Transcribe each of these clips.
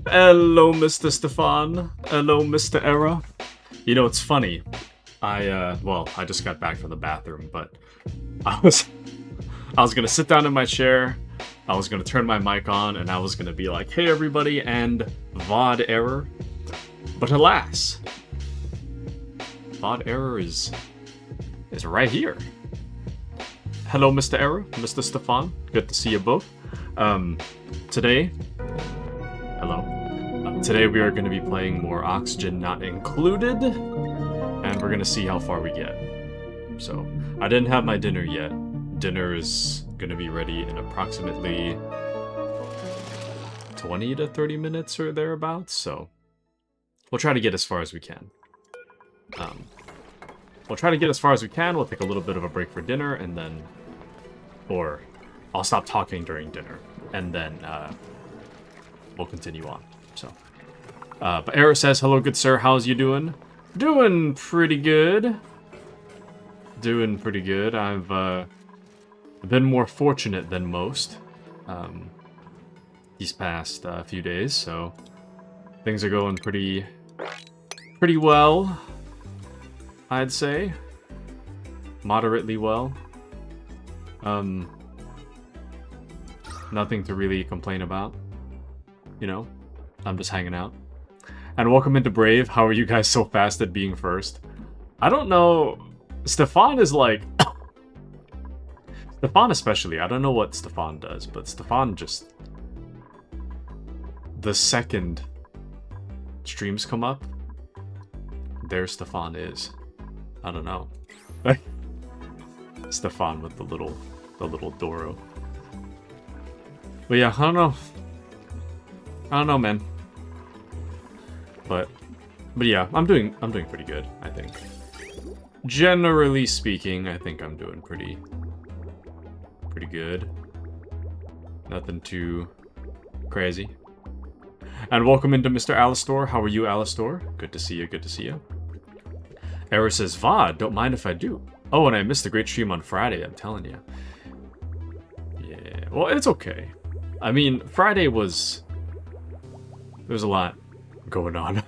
Hello, Mr. Stefan. Hello, Mr. Era. You know, it's funny. I just got back from the bathroom, but I was gonna sit down in my chair, I was gonna turn my mic on, and I was gonna be like, hey everybody, and VOD error. But alas, VOD error is right here. Hello, Mr. Error, Mr. Stefan. Good to see you both. Today we are going to be playing more Oxygen Not Included, and we're going to see how far we get. So, I didn't have my dinner yet. Dinner is going to be ready in approximately 20 to 30 minutes or thereabouts, so we'll try to get as far as we can. We'll take a little bit of a break for dinner, and then... Or, I'll stop talking during dinner, and then, we'll continue on, so... but Era says, hello, good sir, how's you doing? Doing pretty good. Doing pretty good. I've been more fortunate than most these past few days, so things are going pretty well, I'd say. Moderately well. Nothing to really complain about. You know, I'm just hanging out. And welcome into Brave. How are you guys so fast at being first? I don't know. Stefan is like... Stefan especially. I don't know what Stefan does, but Stefan just... The second streams come up, there Stefan is. I don't know. Stefan with the little Doro. But yeah, I don't know, man. But yeah, I'm doing pretty good, I think. Generally speaking, I think I'm doing pretty good. Nothing too crazy. And welcome into Mr. Alistor. How are you, Alistor? Good to see you, good to see you. Era says, VOD, don't mind if I do. Oh, and I missed the great stream on Friday, I'm telling you. Yeah, well, it's okay. I mean, Friday was... There was a lot going on.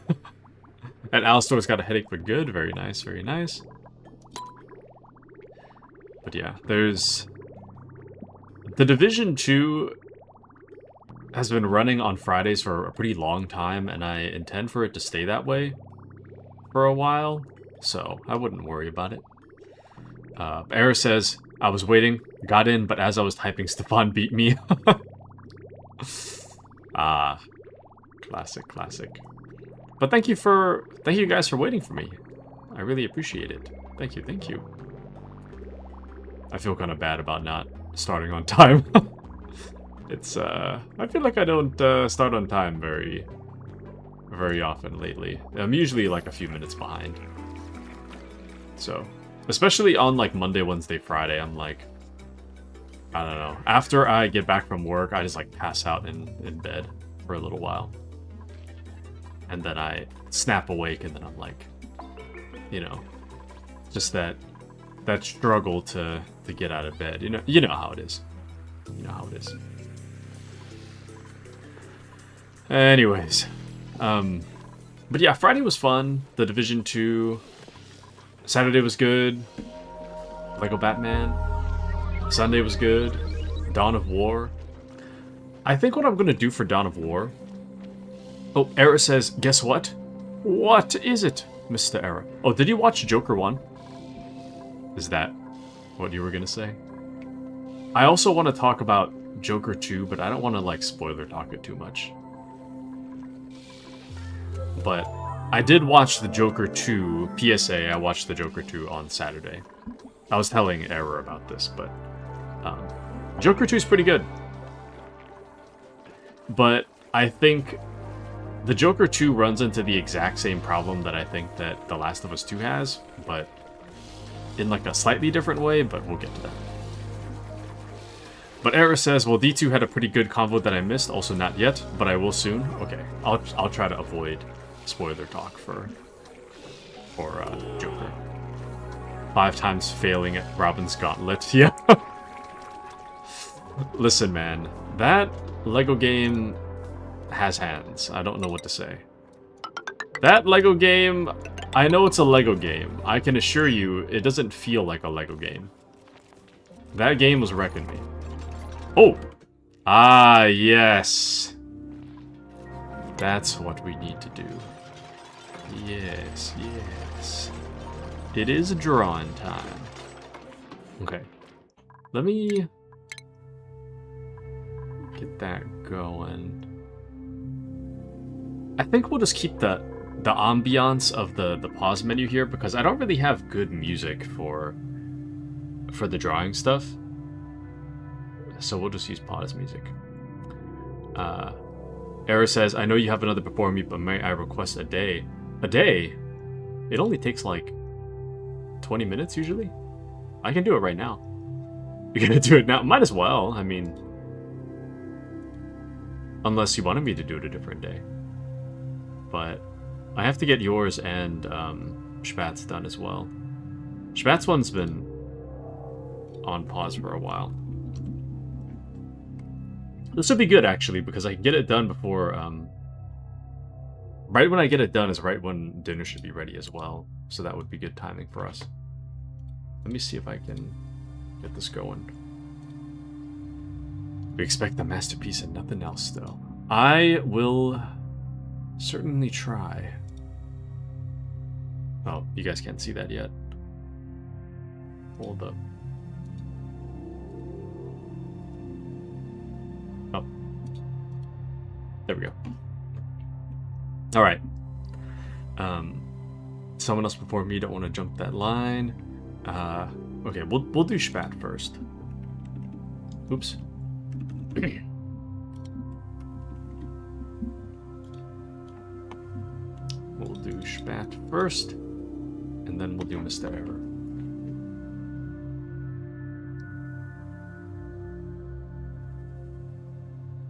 And Alistor's got a headache for good. Very nice, very nice. But yeah, there's... The Division 2 has been running on Fridays for a pretty long time, and I intend for it to stay that way for a while, so I wouldn't worry about it. Era says, I was waiting, got in, but as I was typing, Stefan beat me. Classic. But thank you guys for waiting for me. I really appreciate it. Thank you. I feel kind of bad about not starting on time. It's, I feel like I don't start on time very often lately. I'm usually like a few minutes behind. So, especially on like Monday, Wednesday, Friday, I'm like, I don't know. After I get back from work, I just like pass out in bed for a little while. And then I snap awake, and then I'm like, you know, just that struggle to get out of bed. You know how it is. You know how it is. Anyways, but yeah, Friday was fun. The Division 2. Saturday was good. Lego Batman. Sunday was good. Dawn of War. I think what I'm gonna do for Dawn of War... Oh, Era says, guess what? What is it, Mr. Era? Oh, did you watch Joker 1? Is that what you were gonna say? I also want to talk about Joker 2, but I don't want to, like, spoiler talk it too much. But I did watch the Joker 2 PSA. I watched the Joker 2 on Saturday. I was telling Era about this, but Joker 2 is pretty good. But I think the Joker 2 runs into the exact same problem that I think that The Last of Us 2 has, but in like a slightly different way, but we'll get to that. But Era says, well, D2 had a pretty good convo that I missed, also not yet, but I will soon. Okay, I'll try to avoid spoiler talk for Joker. 5 times failing at Robin's Gauntlet, yeah. Listen, man, that Lego game has hands. I don't know what to say. That Lego game, I know it's a Lego game. I can assure you, it doesn't feel like a Lego game. That game was wrecking me. Oh! Ah, yes. That's what we need to do. Yes, yes. It is drawing time. Okay. Let me get that going. I think we'll just keep the ambiance of the pause menu here because I don't really have good music for the drawing stuff. So we'll just use pause music. Era says, I know you have another before me, but may I request a day? A day? It only takes like 20 minutes usually. I can do it right now. You're gonna do it now? Might as well. I mean, unless you wanted me to do it a different day. But I have to get yours and Spat's done as well. Spat's one's been on pause for a while. This would be good, actually, because I can get it done before... right when I get it done is right when dinner should be ready as well. So that would be good timing for us. Let me see if I can get this going. We expect the masterpiece and nothing else, though. I will certainly try. Oh, you guys can't see that yet. Hold up. Oh. There we go. Alright. Someone else before me, don't want to jump that line. Okay, we'll do Spat first. Oops. We'll do Spat first, and then we'll do Mr. Error.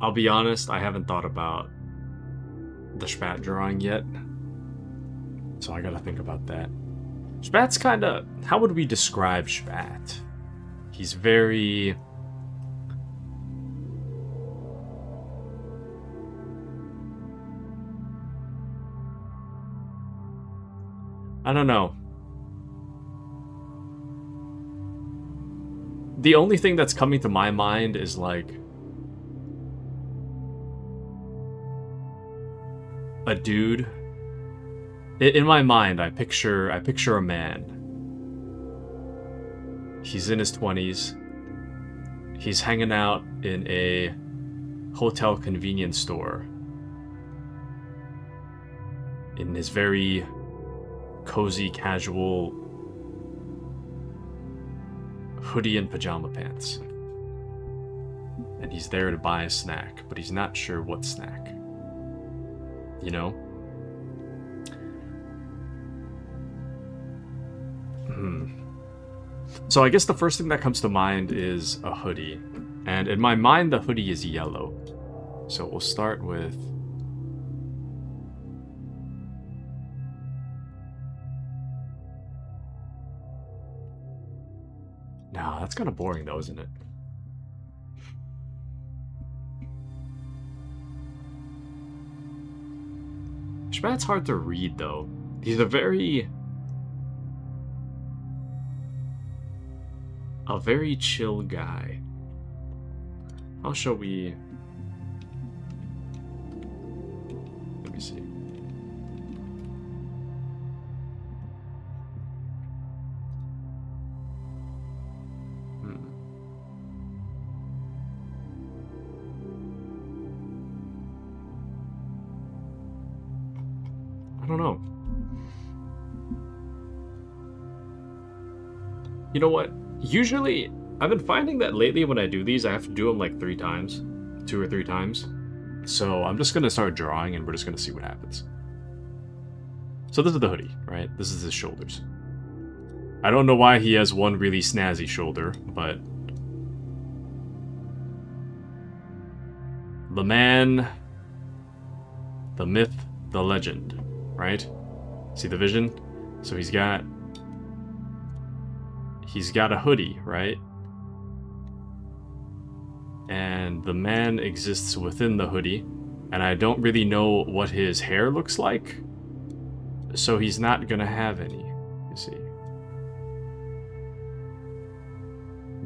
I'll be honest, I haven't thought about the Spat drawing yet, so I gotta think about that. Spat's kinda... How would we describe Spat? He's very... I don't know. The only thing that's coming to my mind is like... a dude. In my mind, I picture a man. He's in his 20s. He's hanging out in a hotel convenience store. In his very cozy, casual hoodie and pajama pants. And he's there to buy a snack, but he's not sure what snack. You know? So I guess the first thing that comes to mind is a hoodie. And in my mind, the hoodie is yellow. So we'll start with... Nah, that's kind of boring though, isn't it? Spat's hard to read though. He's a very chill guy. How shall we... Let me see. I don't know. You know what? Usually, I've been finding that lately when I do these, I have to do them like 3 times. 2 or 3 times. So I'm just going to start drawing and we're just going to see what happens. So this is the hoodie, right? This is his shoulders. I don't know why he has one really snazzy shoulder, but... the man... the myth, the legend. Right? See the vision? So he's got a hoodie, right? And the man exists within the hoodie, And I don't really know what his hair looks like. So he's not gonna have any, you see.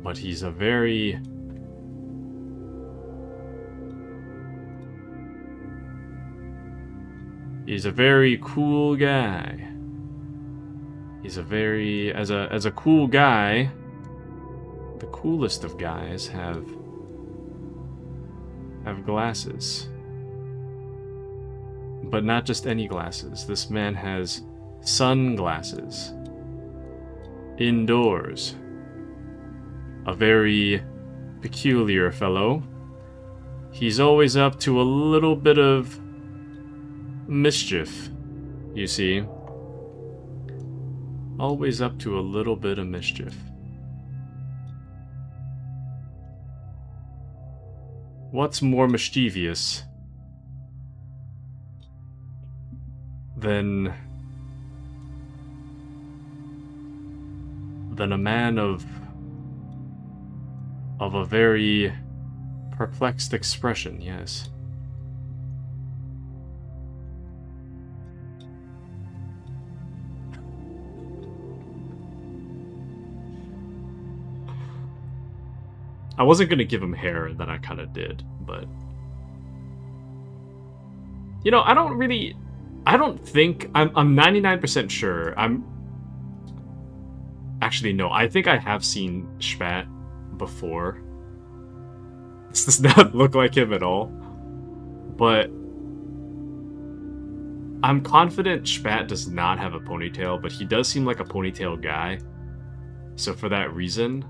But he's a very... He's a very cool guy. He's a very... As a cool guy, the coolest of guys have glasses. But not just any glasses. This man has sunglasses. Indoors. A very peculiar fellow. He's always up to a little bit of mischief, you see. Always up to a little bit of mischief. What's more mischievous than a man of a very perplexed expression, yes. I wasn't gonna give him hair, and then I kind of did, but... You know, I don't think... I'm 99% sure. Actually, no, I think I have seen Spat before. This does not look like him at all. But... I'm confident Spat does not have a ponytail, but he does seem like a ponytail guy. So for that reason...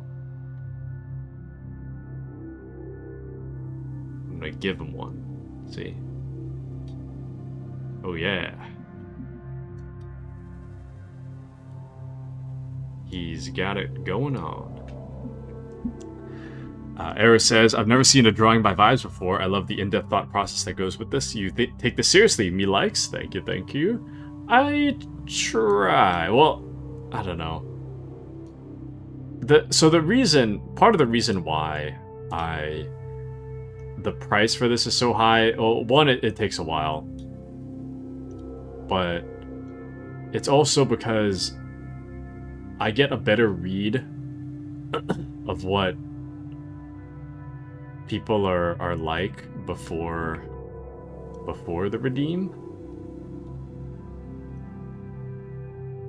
I'm gonna give him one. See? Oh yeah. He's got it going on. Era says, I've never seen a drawing by Vibes before. I love the in-depth thought process that goes with this. You take this seriously. Me likes. Thank you, thank you. I try. Well, I don't know. Part of the reason why the price for this is so high, well, one, it takes a while. But it's also because I get a better read of what people are like before the redeem.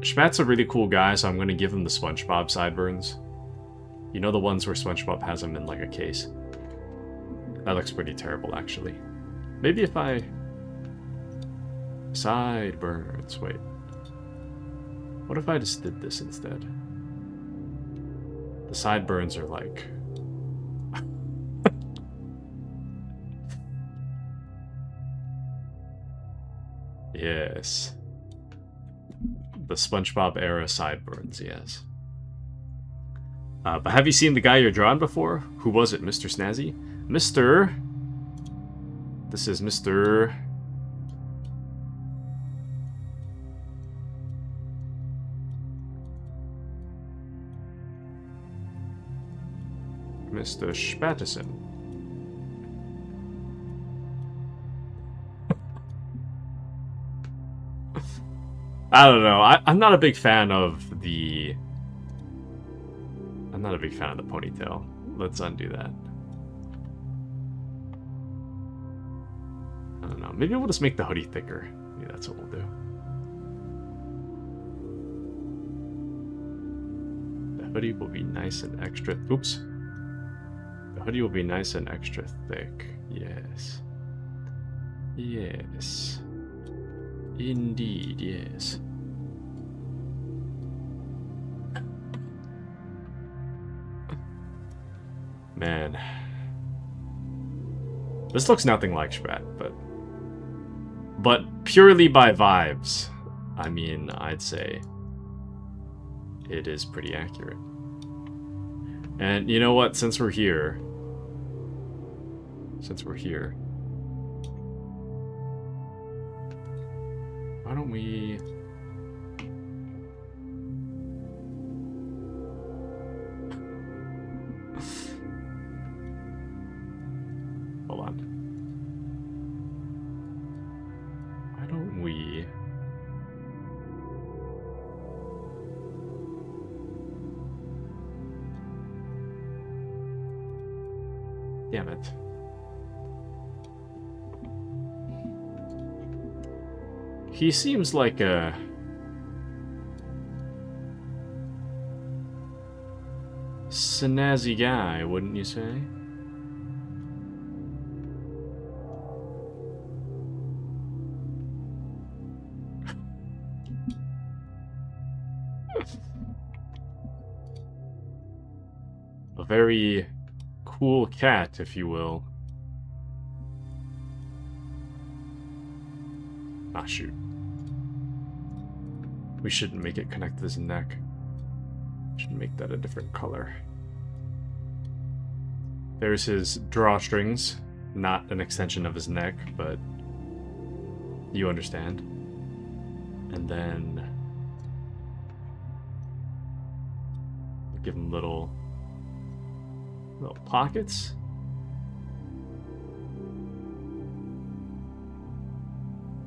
Spat's a really cool guy, so I'm gonna give him the SpongeBob sideburns. You know, the ones where SpongeBob has them in like a case. That looks pretty terrible, actually. Maybe if I... Sideburns, wait. What if I just did this instead? The sideburns are like... Yes. The SpongeBob era sideburns, yes. But have you seen the guy you're drawing before? Who was it, Mr. Snazzy? This is Mr... Mr. Spattison. I don't know. I'm not a big fan of the... I'm not a big fan of the ponytail. Let's undo that. I don't know. Maybe we'll just make the hoodie thicker. Yeah, that's what we'll do. The hoodie will be nice and extra... Oops. The hoodie will be nice and extra thick. Yes. Yes. Indeed, yes. Man. This looks nothing like Spat, but purely by vibes, I mean, I'd say it is pretty accurate. And you know what? Since we're here, why don't we... Hold on. Damn it. He seems like a... snazzy guy, wouldn't you say? A very cool cat, if you will. Ah, shoot. We shouldn't make it connect to his neck. Should make that a different color. There's his drawstrings, not an extension of his neck, but you understand. And then give him little pockets.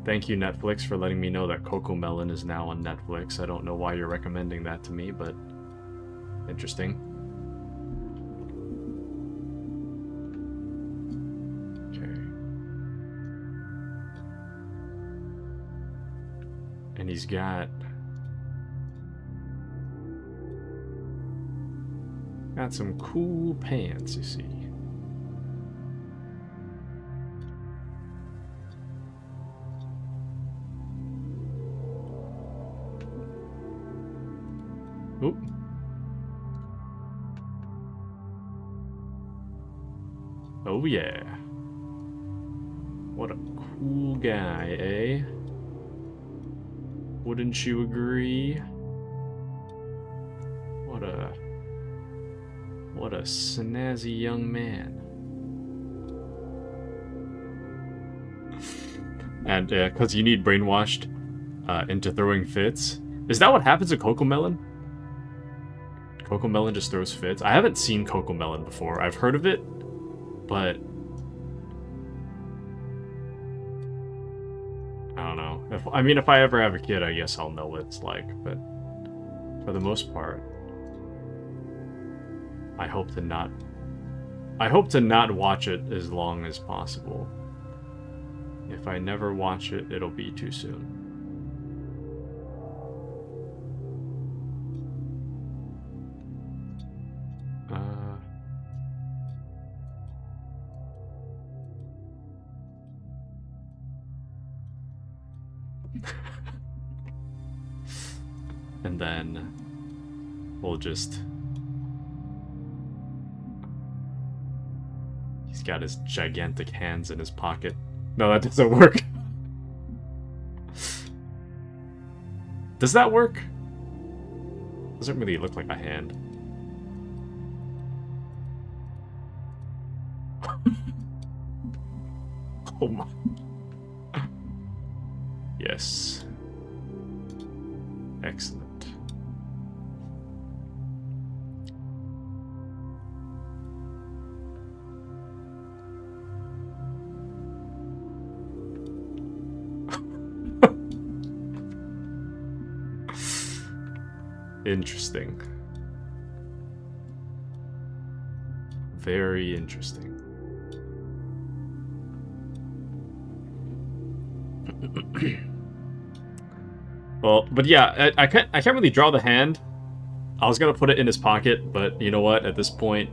Thank you, Netflix, for letting me know that Cocomelon is now on Netflix. I don't know why you're recommending that to me, but interesting. Okay. And he's got some cool pants, you see. Oop. Oh yeah. What a cool guy, eh? Wouldn't you agree? What a snazzy young man. And because you need brainwashed into throwing fits. Is that what happens to Cocomelon? Cocomelon just throws fits? I haven't seen Cocomelon before. I've heard of it, but I don't know. If I ever have a kid, I guess I'll know what it's like, but for the most part, I hope to not watch it as long as possible. If I never watch it, it'll be too soon. And then we'll just... He's got his gigantic hands in his pocket. No, that doesn't work. Does that work? Doesn't really look like a hand. Oh my. Yes. Excellent. Interesting. Very interesting. Well, but yeah, I can't really draw the hand. I was gonna put it in his pocket, but you know what? At this point,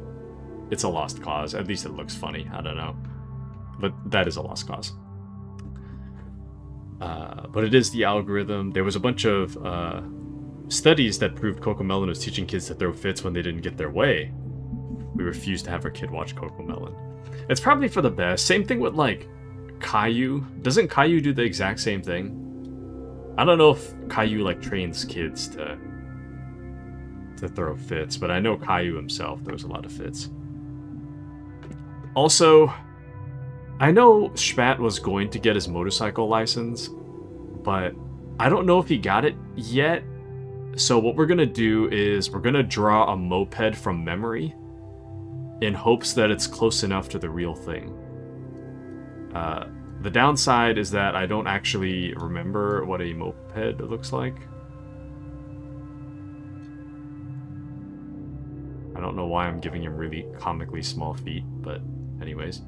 it's a lost cause. At least it looks funny. I don't know, but that is a lost cause. But it is the algorithm. There was a bunch of studies that proved Cocomelon was teaching kids to throw fits when they didn't get their way. We refused to have our kid watch Cocomelon. It's probably for the best. Same thing with, like, Caillou. Doesn't Caillou do the exact same thing? I don't know if Caillou, like, trains kids to throw fits, but I know Caillou himself throws a lot of fits. Also, I know Spat was going to get his motorcycle license, but I don't know if he got it yet. So what we're going to do is we're going to draw a moped from memory in hopes that it's close enough to the real thing. The downside is that I don't actually remember what a moped looks like. I don't know why I'm giving him really comically small feet, but anyways.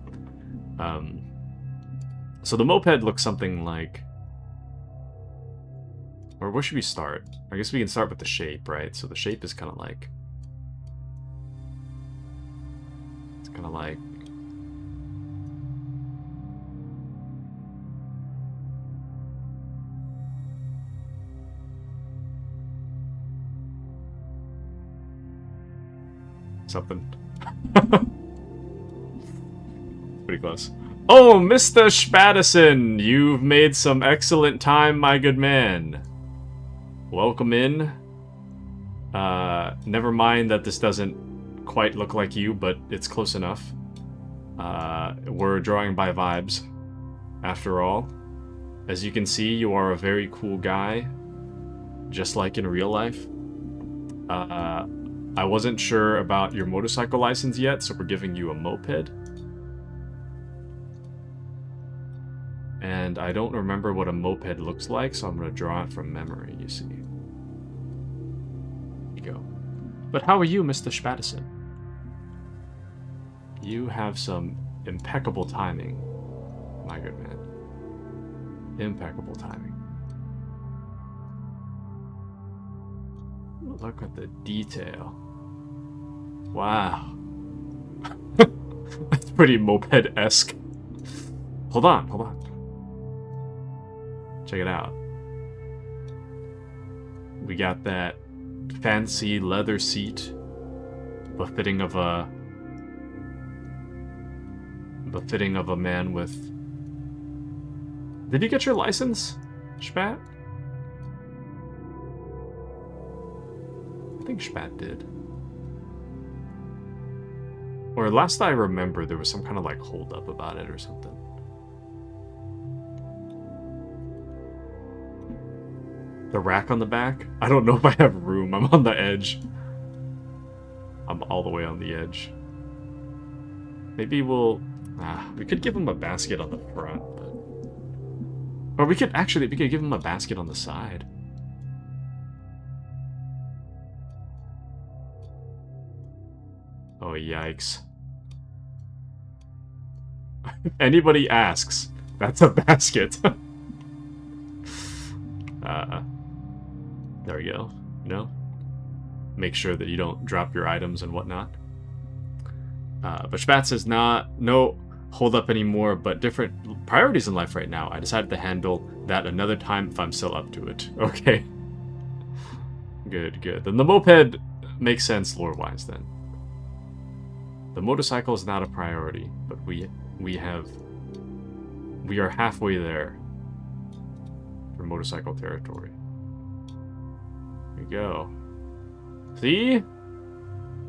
So the moped looks something like... Or where should we start? I guess we can start with the shape, right? So the shape is kind of like... It's kind of like... something. Pretty close. Oh, Mr. Spadison, you've made some excellent time, my good man. Welcome in. Never mind that this doesn't quite look like you, but it's close enough. We're drawing by vibes, after all. As you can see, you are a very cool guy, just like in real life. I wasn't sure about your motorcycle license yet, so we're giving you a moped. And I don't remember what a moped looks like, so I'm going to draw it from memory, you see. There you go. But how are you, Mr. Spadison? You have some impeccable timing, my good man. Impeccable timing. Look at the detail. Wow. That's pretty moped-esque. Hold on, hold on. Check it out. We got that fancy leather seat befitting of a man with... Did you get your license, Spat? I think Spat did. Or last I remember, there was some kind of like hold up about it or something. The rack on the back? I don't know if I have room. I'm on the edge. I'm all the way on the edge. Maybe we'll... we could give him a basket on the front, but... Or we could give him a basket on the side. Oh, yikes. If anybody asks, that's a basket. There we go. You know? Make sure that you don't drop your items and whatnot. But Spat says, no hold up anymore, but different priorities in life right now. I decided to handle that another time if I'm still up to it. Okay. Good, good. Then the moped makes sense lore-wise then. The motorcycle is not a priority, but we are halfway there for motorcycle territory. There we go. See?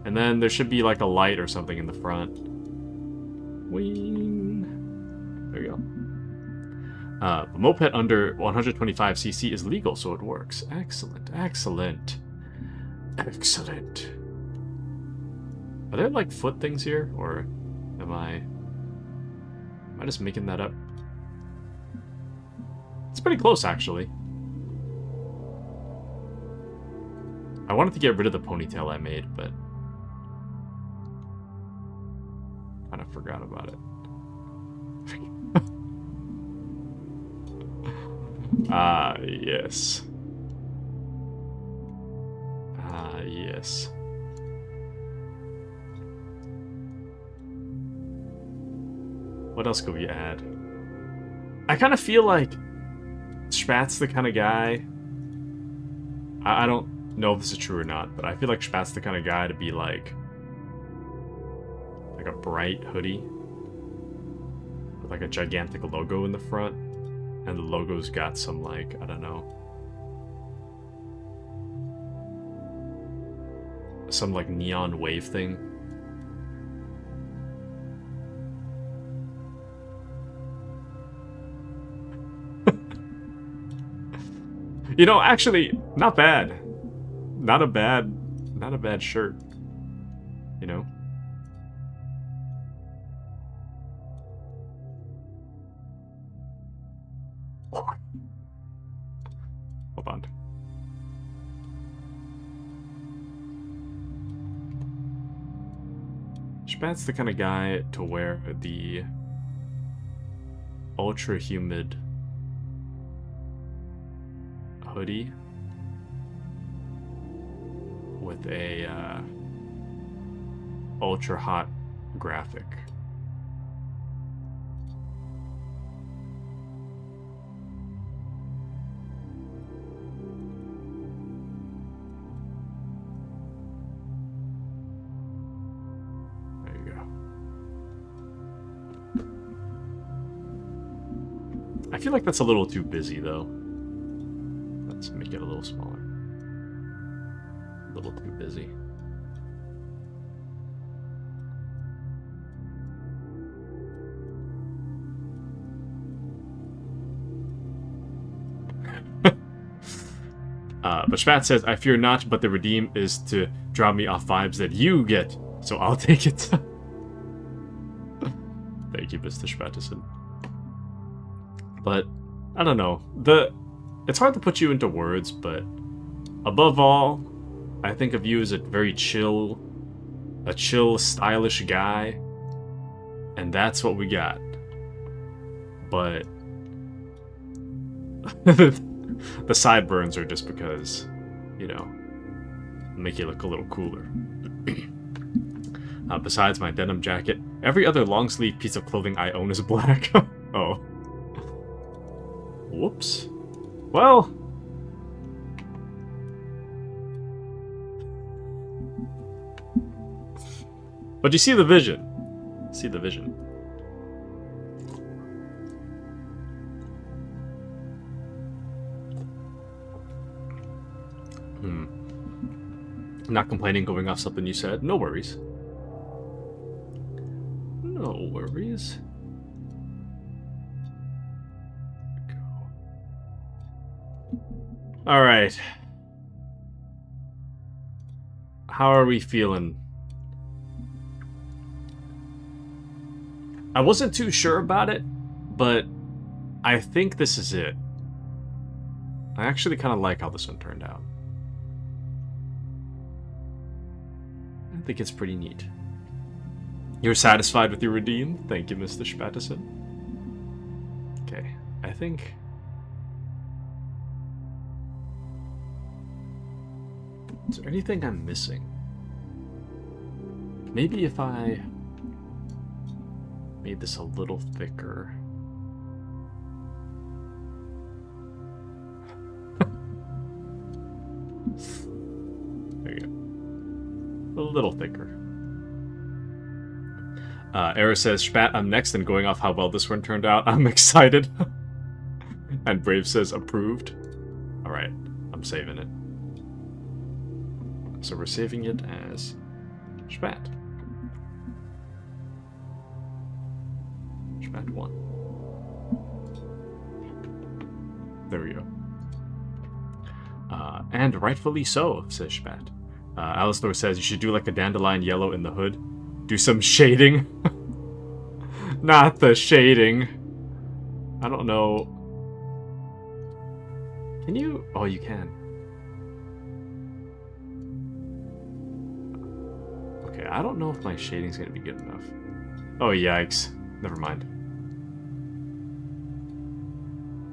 And then there should be like a light or something in the front. Wing. There you go. The moped under 125cc is legal, so it works. Excellent, excellent. Excellent. Are there like foot things here, or am I just making that up? It's pretty close, actually. I wanted to get rid of the ponytail I made, but kind of forgot about it. Ah, yes. Ah, yes. What else could we add? I kind of feel like Spat's the kind of guy... I don't know if this is true or not, but I feel like Spat's the kind of guy to be like a bright hoodie with like a gigantic logo in the front, and the logo's got some like, I don't know, some like neon wave thing. You know, actually, not bad. Not a bad shirt. You know? Hold on. Spat's the kind of guy to wear the ultra humid hoodie with a ultra hot graphic. There you go. I feel like that's a little too busy though. Let's make it a little smaller. A little too busy. But Spat says, I fear not, but the redeem is to draw me off vibes that you get, so I'll take it. Thank you, Mr. Spatterson. But, I don't know. It's hard to put you into words, but above all, I think of you as a very chill, stylish guy, and that's what we got. But the sideburns are just because, you know, make you look a little cooler. Besides my denim jacket, every other long sleeve piece of clothing I own is black. Oh. Whoops. Well. But you see the vision. See the vision. Not complaining, going off something you said. No worries. No worries. All right. How are we feeling? I wasn't too sure about it, but I think this is it. I actually kind of like how this one turned out. I think it's pretty neat. You're satisfied with your redeem? Thank you, Mr. Spatterson. Okay, I think... Is there anything I'm missing? Maybe if I made this a little thicker. There you go. A little thicker. Era says, Spat, I'm next, and going off how well this one turned out, I'm excited. And Brave says, approved. Alright, I'm saving it. So we're saving it as Spat. Spat 1. There we go. And rightfully so, says Spat. Alistor says you should do like a dandelion yellow in the hood. Do some shading. Not the shading. I don't know. Can you? Oh, you can. Okay, I don't know if my shading's gonna be good enough. Oh, yikes. Never mind.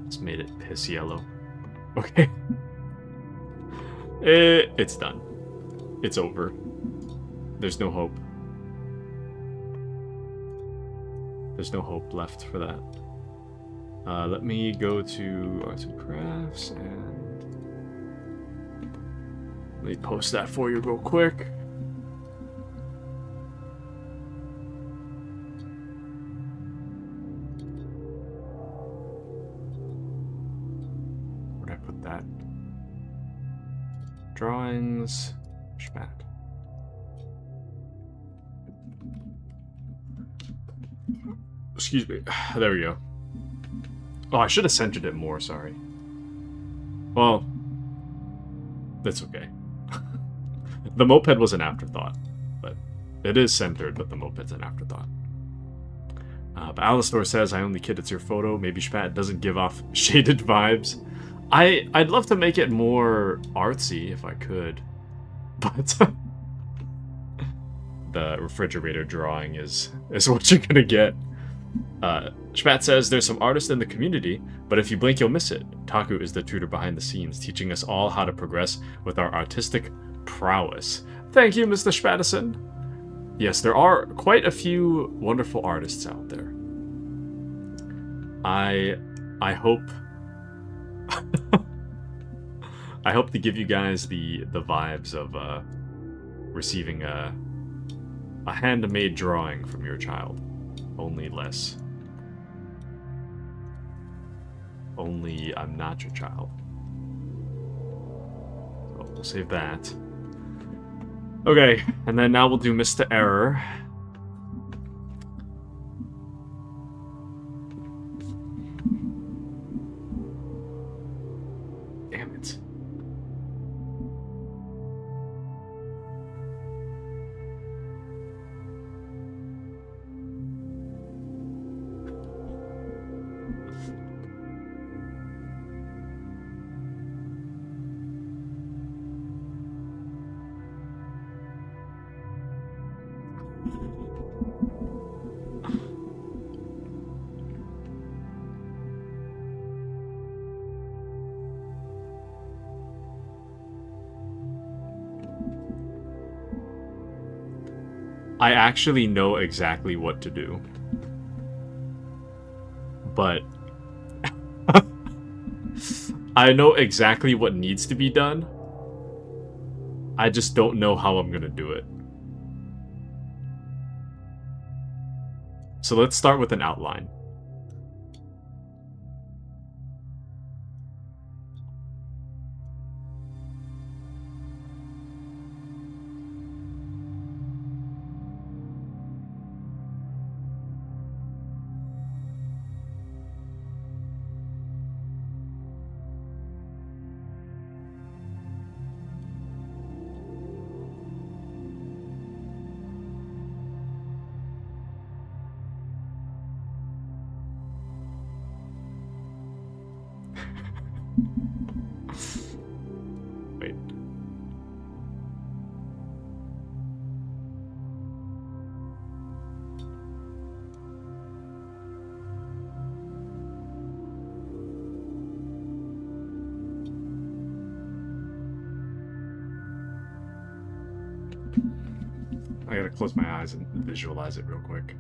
Just made it piss yellow. Okay. It's done. It's over. There's no hope. There's no hope left for that. Let me go to Arts and Crafts and let me post that for you real quick. Where'd I put that? Drawings. Schmat. Excuse me. There we go. Oh, I should have centered it more, sorry. Well, that's okay. The moped was an afterthought, but it is centered, but the moped's an afterthought. But Alistor says, I only kid, it's your photo. Maybe Spat doesn't give off shaded vibes. I'd love to make it more artsy if I could, but the refrigerator drawing is what you're gonna get. Spat says, there's some artists in the community, but if you blink, you'll miss it. Taku is the tutor behind the scenes, teaching us all how to progress with our artistic prowess. Thank you, Mr. Spatterson. Yes, there are quite a few wonderful artists out there. I hope I hope to give you guys the vibes of receiving a handmade drawing from your child. Only less. Only I'm not your child. So we'll save that. Okay, and then now we'll do Mr. Error. Damn it. I actually know exactly what to do. But I know exactly what needs to be done. I just don't know how I'm gonna do it. So let's start with an outline. Wait. I gotta close my eyes and visualize it real quick.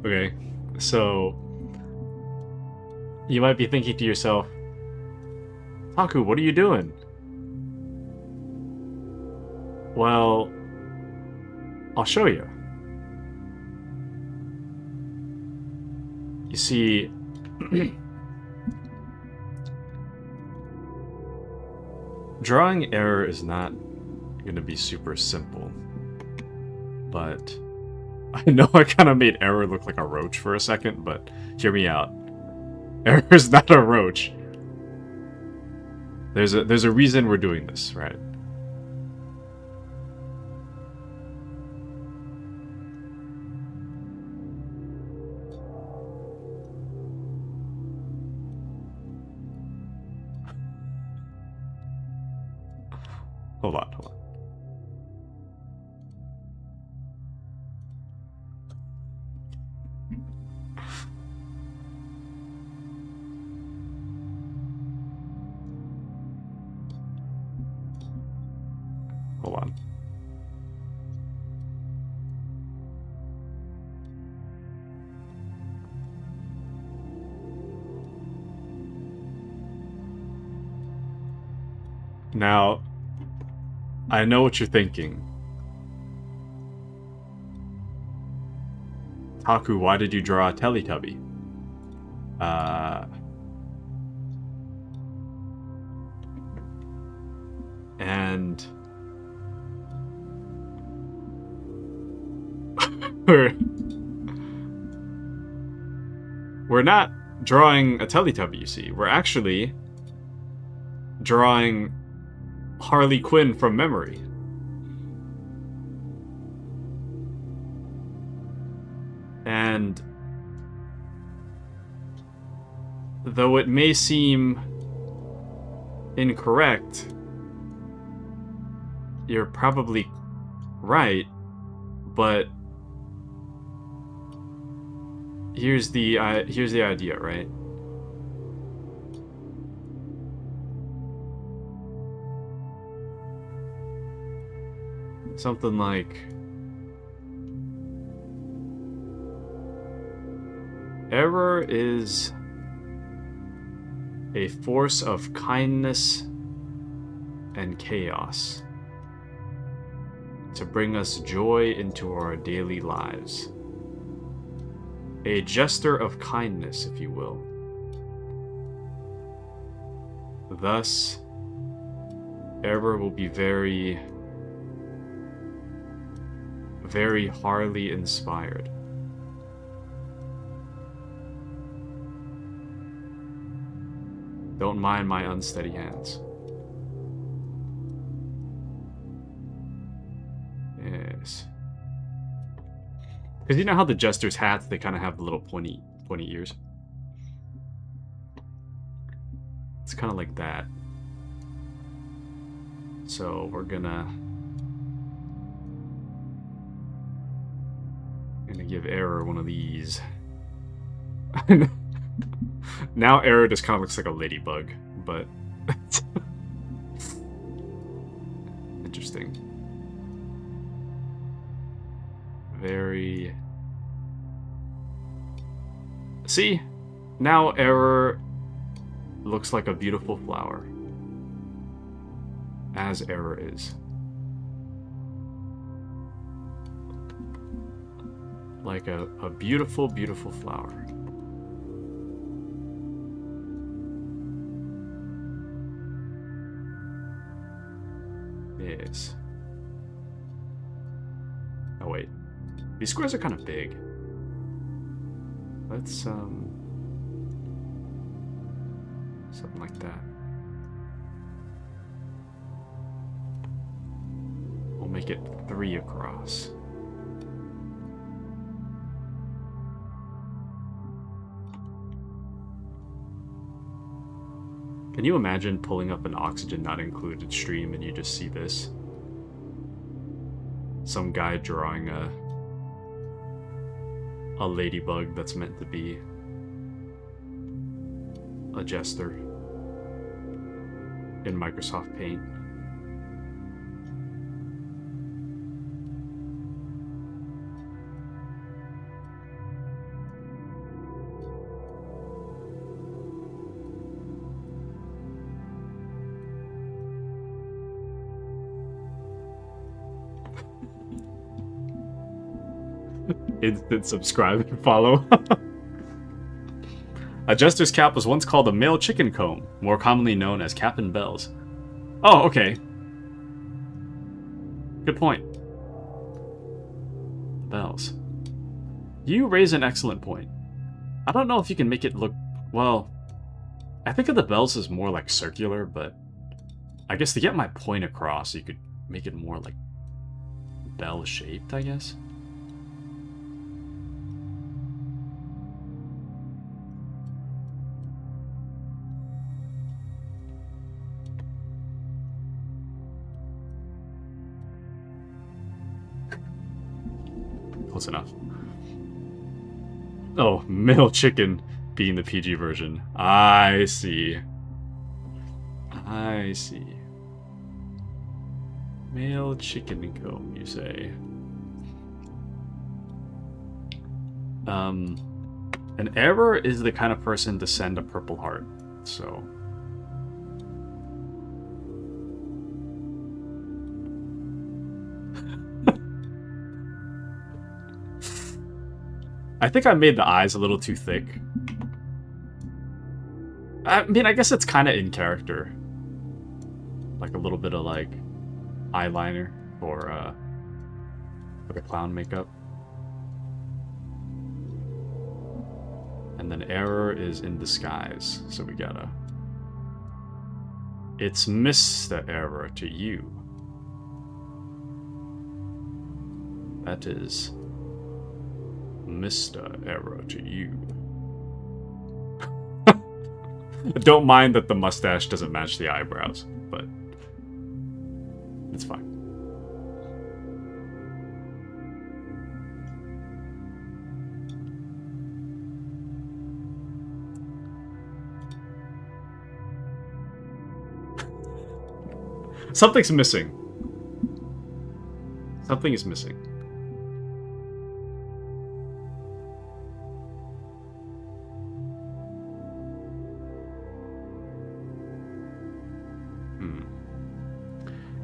Okay, so you might be thinking to yourself, Taku, what are you doing? Well, I'll show you. You see, drawing error is not going to be super simple, but I know I kind of made error look like a roach for a second, but hear me out. Error is not a roach. There's a reason we're doing this, right? Hold on. Hold on. Now, I know what you're thinking. Taku, why did you draw a Teletubby? And we're not drawing a Teletubby, you see. We're actually drawing Harley Quinn from memory. And though it may seem incorrect, you're probably right, but here's the idea, right? Something like error is a force of kindness and chaos to bring us joy into our daily lives. A jester of kindness, if you will. Thus, error will be very, very Harley inspired. Don't mind my unsteady hands. Yes. Because you know how the jester's hats, they kind of have the little pointy ears? It's kind of like that. So we're gonna give Error one of these. Now Error just kind of looks like a ladybug, but interesting. Very... See? Now Error looks like a beautiful flower. As Error is. Like a beautiful, beautiful flower. Yes. Oh wait. These squares are kind of big. Let's, something like that. We'll make it 3 across. Can you imagine pulling up an oxygen not included stream and you just see this? Some guy drawing a ladybug that's meant to be a jester in Microsoft Paint. Instant subscribe and follow. A jester's cap was once called a male chicken comb, more commonly known as cap and bells. Oh, okay. Good point. Bells. You raise an excellent point. I don't know if you can make it look... Well, I think of the bells as more like circular, but I guess to get my point across, you could make it more like bell-shaped, I guess. Close enough. Oh, male chicken being the PG version. I see. I see. Male chicken comb, you say. An error is the kind of person to send a purple heart, so... I think I made the eyes a little too thick. I mean, I guess it's kind of in character. Like a little bit of, like, eyeliner for the clown makeup. And then error is in disguise. So we gotta... It's Mr. Error to you. That is Mr. Error to you. Don't mind that the mustache doesn't match the eyebrows, but it's fine. Something's missing. Something is missing.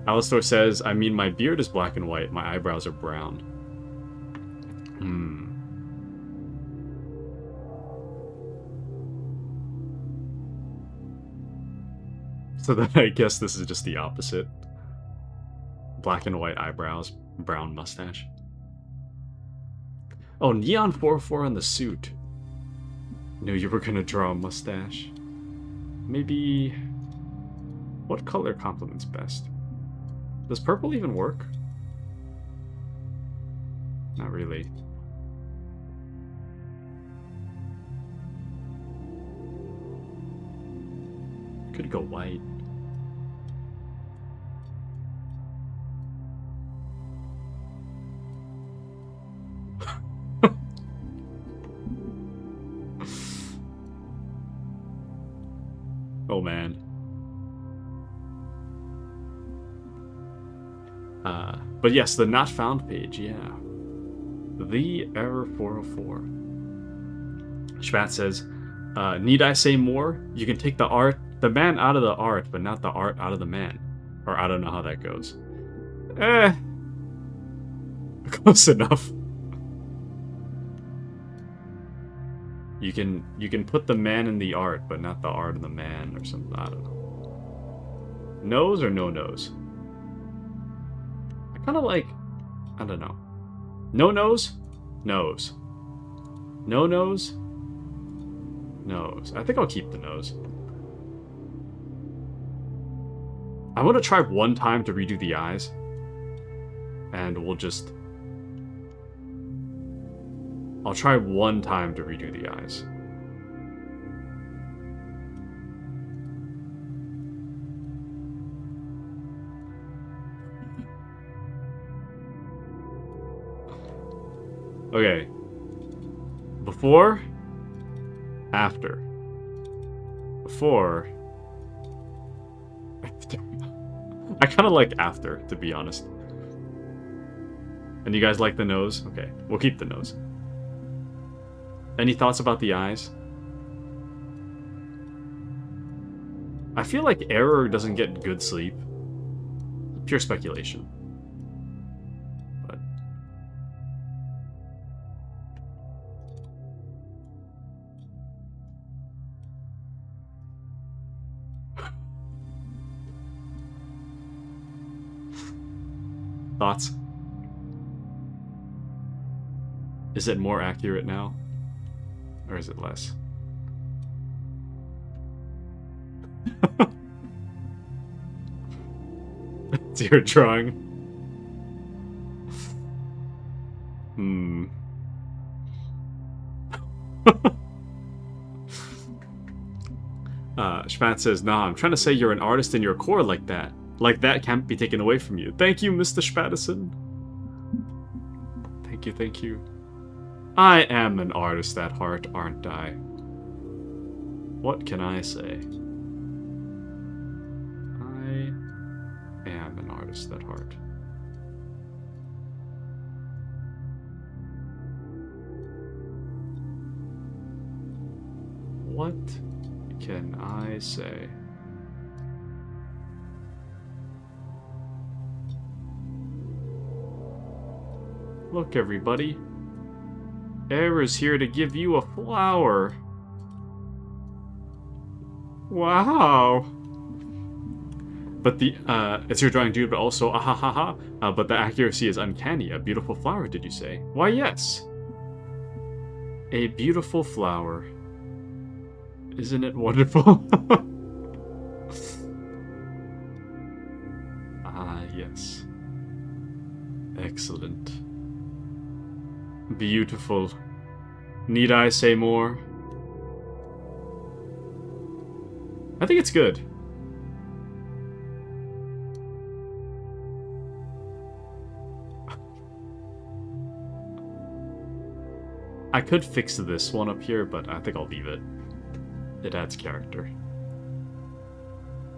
Alistor says, I mean, my beard is black and white. My eyebrows are brown. So then I guess this is just the opposite. Black and white eyebrows, brown mustache. Oh, Neon 404 on the suit. Knew you were gonna draw a mustache. Maybe... What color complements best? Does purple even work? Not really. Could go white. Oh man. But yes, the not found page, yeah. The error 404. Schvat says, need I say more? You can take the man out of the art, but not the art out of the man. Or I don't know how that goes. Close enough. You can put the man in the art, but not the art in the man, or something. I don't know. Nose or no nose? I kind of like, I don't know. No nose? Nose. No nose? Nose. I think I'll keep the nose. I want to try one time to redo the eyes. And we'll just... I'll try one time to redo the eyes. Okay. Before. After. Before. I kind of like after, to be honest. And you guys like the nose? Okay, we'll keep the nose. Any thoughts about the eyes? I feel like Error doesn't get good sleep. Pure speculation. But... Thoughts? Is it more accurate now? Or is it less? It's your drawing. Schmat says, nah, I'm trying to say you're an artist in your core like that. Like that can't be taken away from you. Thank you, Mr. Spatterson. Thank you, thank you. I am an artist at heart, aren't I? What can I say? I am an artist at heart. What can I say? Look, everybody. Error's here to give you a flower. Wow. But the, it's your drawing, dude, but also, ahahaha. But the accuracy is uncanny. A beautiful flower, did you say? Why, yes. A beautiful flower. Isn't it wonderful? Ah, yes. Excellent. Beautiful. Need I say more? I think it's good. I could fix this one up here, but I think I'll leave it. It adds character.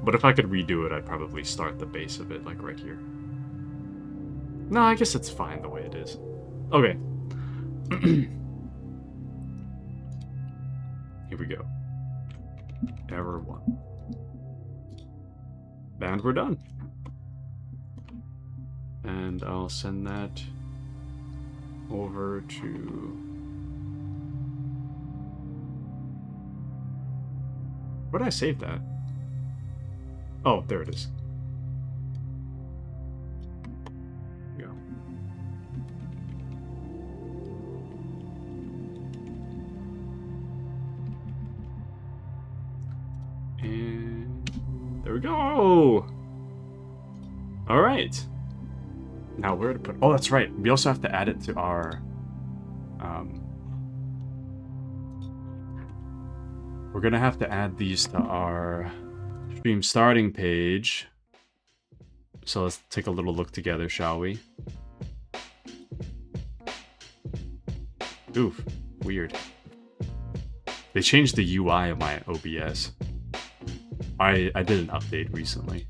But if I could redo it, I'd probably start the base of it, like right here. No, I guess it's fine the way it is. Okay. Here we go. Error 1. And we're done. And I'll send that over to... Where did I save that? Oh, there it is. There we go. And there we go. All right. Now where to put? Oh, that's right. We also have to add it to our. We're gonna have to add these to our stream starting page. So let's take a little look together, shall we? Oof, weird. They changed the UI of my OBS. I did an update recently.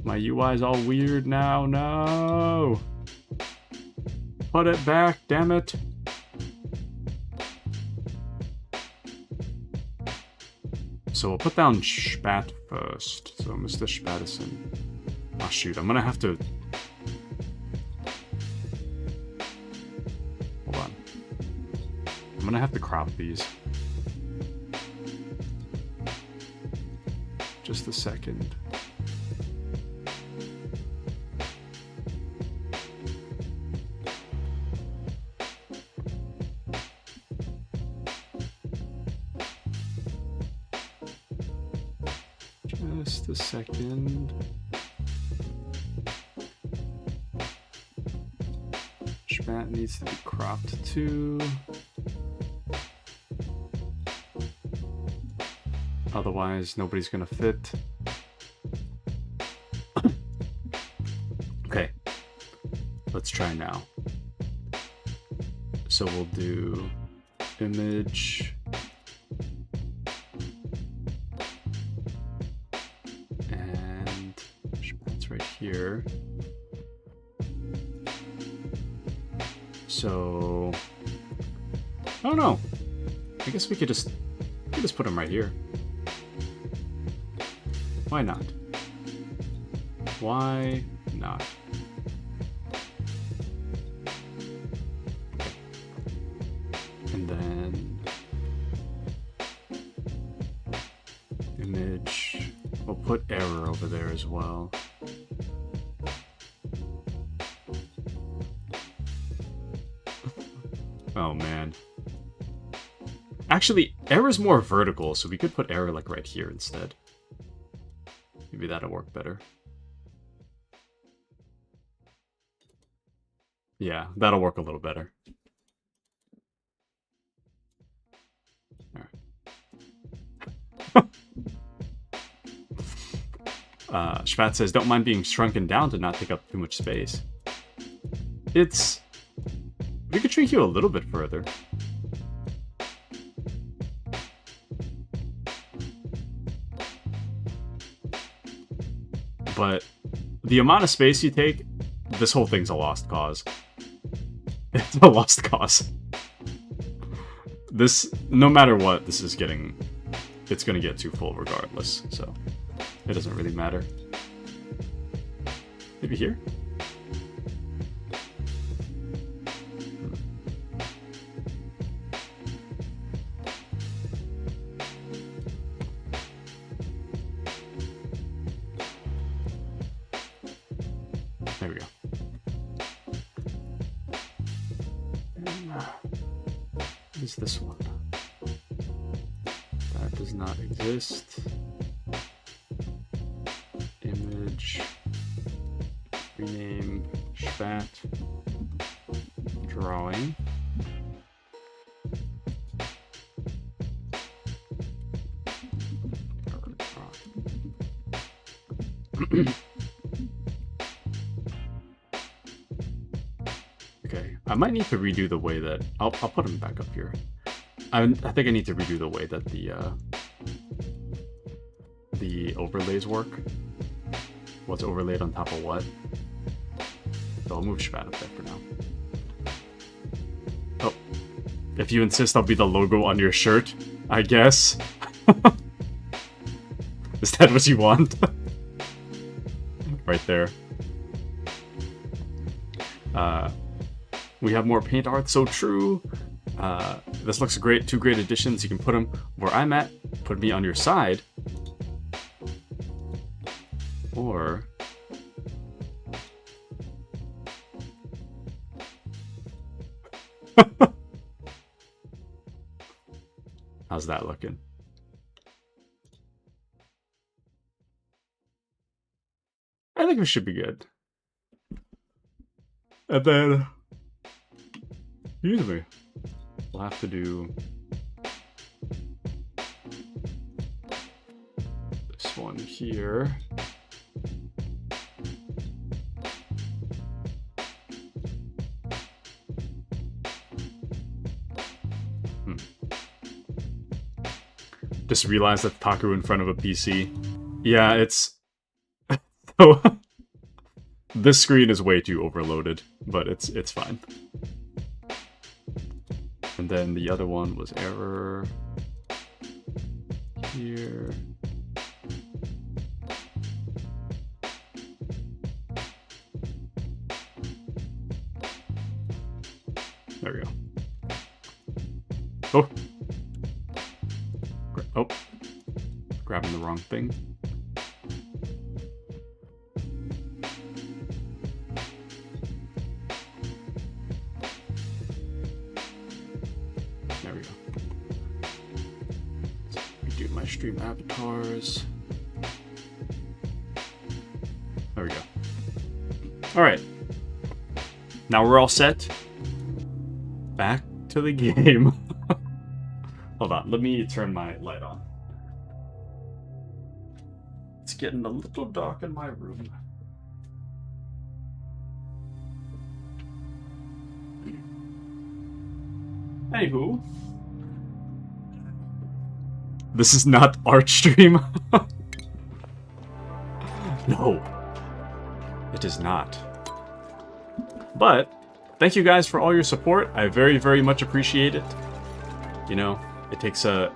My UI is all weird now. No! Put it back, damn it. So we'll put down Spat first. So Mr. Spatison. Oh shoot, I'm gonna have to... Hold on. I'm gonna have to crop these. Just a second. Just a second. Spat needs to be cropped too. Otherwise, nobody's gonna fit. Okay. Let's try now. So we'll do image. Here. So I don't know. I guess we could just put them right here. Why not? Why not? And then image. We'll put error over there as well. Oh man. Actually, error's more vertical, so we could put error like right here instead. Maybe that'll work better. Yeah, that'll work a little better. Alright. Schvat says, don't mind being shrunken down to not take up too much space. It's... We could shrink you a little bit further. But the amount of space you take, this whole thing's a lost cause. It's a lost cause. This, no matter what, this is getting... It's gonna get too full regardless, so... It doesn't really matter. Maybe here? There we go. What is this one? not exist. Image. Rename Spat. Drawing. Okay, I might need to redo the way that I'll put him back up here. I think I need to redo the way that the overlays work. What's overlaid on top of what? So I'll move Spat up there for now. Oh, if you insist, I'll be the logo on your shirt, I guess. Is that what you want? Right there. We have more paint art, so true. This looks great, 2 great additions. You can put them where I'm at, put me on your side. Or... How's that looking? I think we should be good. And then... Excuse me. We'll have to do... this one here. Just realized that Taku in front of a PC. Yeah, it's... so, this screen is way too overloaded, but it's fine. And then the other one was error here. There we go. Oh! Oh, grabbing the wrong thing. There we go. Let's redo my stream avatars. There we go. Alright. Now we're all set. Back to the game. Hold on, let me turn my light on. It's getting a little dark in my room. Anywho. This is not art stream. No. It is not. But, thank you guys for all your support. I very, very much appreciate it. You know, it takes a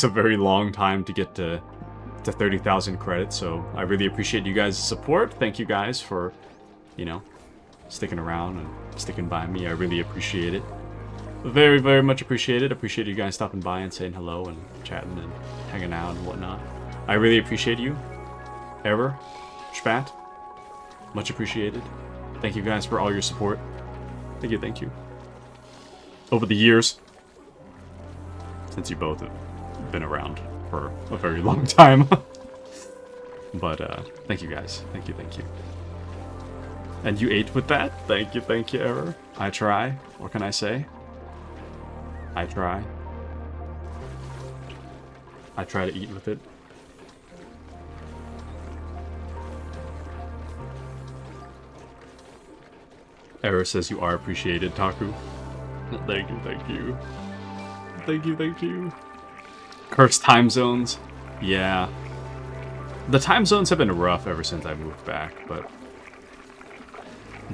very long time to get to 30,000 credits, so I really appreciate you guys' support. Thank you guys for, you know, sticking around and sticking by me. I really appreciate it. Very, very much appreciated. Appreciate you guys stopping by and saying hello and chatting and hanging out and whatnot. I really appreciate you. Ever. Spat. Much appreciated. Thank you guys for all your support. Thank you, thank you. Over the years. Since you both have been around for a very long time. But, thank you guys. Thank you, thank you. And you ate with that? Thank you, Error. I try. What can I say? I try. I try to eat with it. Error says you are appreciated, Taku. Thank you, thank you. Thank you, thank you. Cursed time zones. Yeah. The time zones have been rough ever since I moved back, but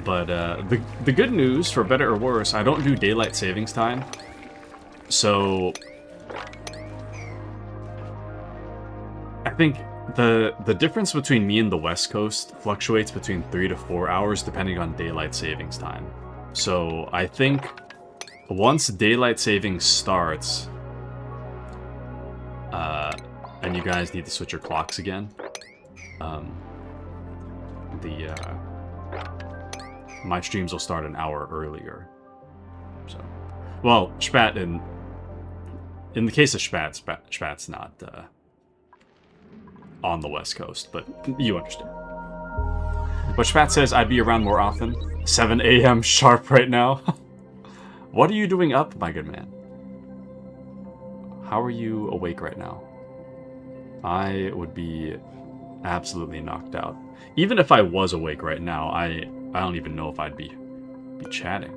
the good news, for better or worse, I don't do daylight savings time. So I think the difference between me and the West Coast fluctuates between 3 to 4 hours depending on daylight savings time. So I think once daylight savings starts, and you guys need to switch your clocks again, my streams will start an hour earlier. So, well, Spat in the case of Spat's not on the West Coast, but you understand. But Spat says I'd be around more often. 7 a.m. sharp right now. What are you doing up, my good man? How are you awake right now? I would be absolutely knocked out. Even if I was awake right now, I don't even know if I'd be chatting.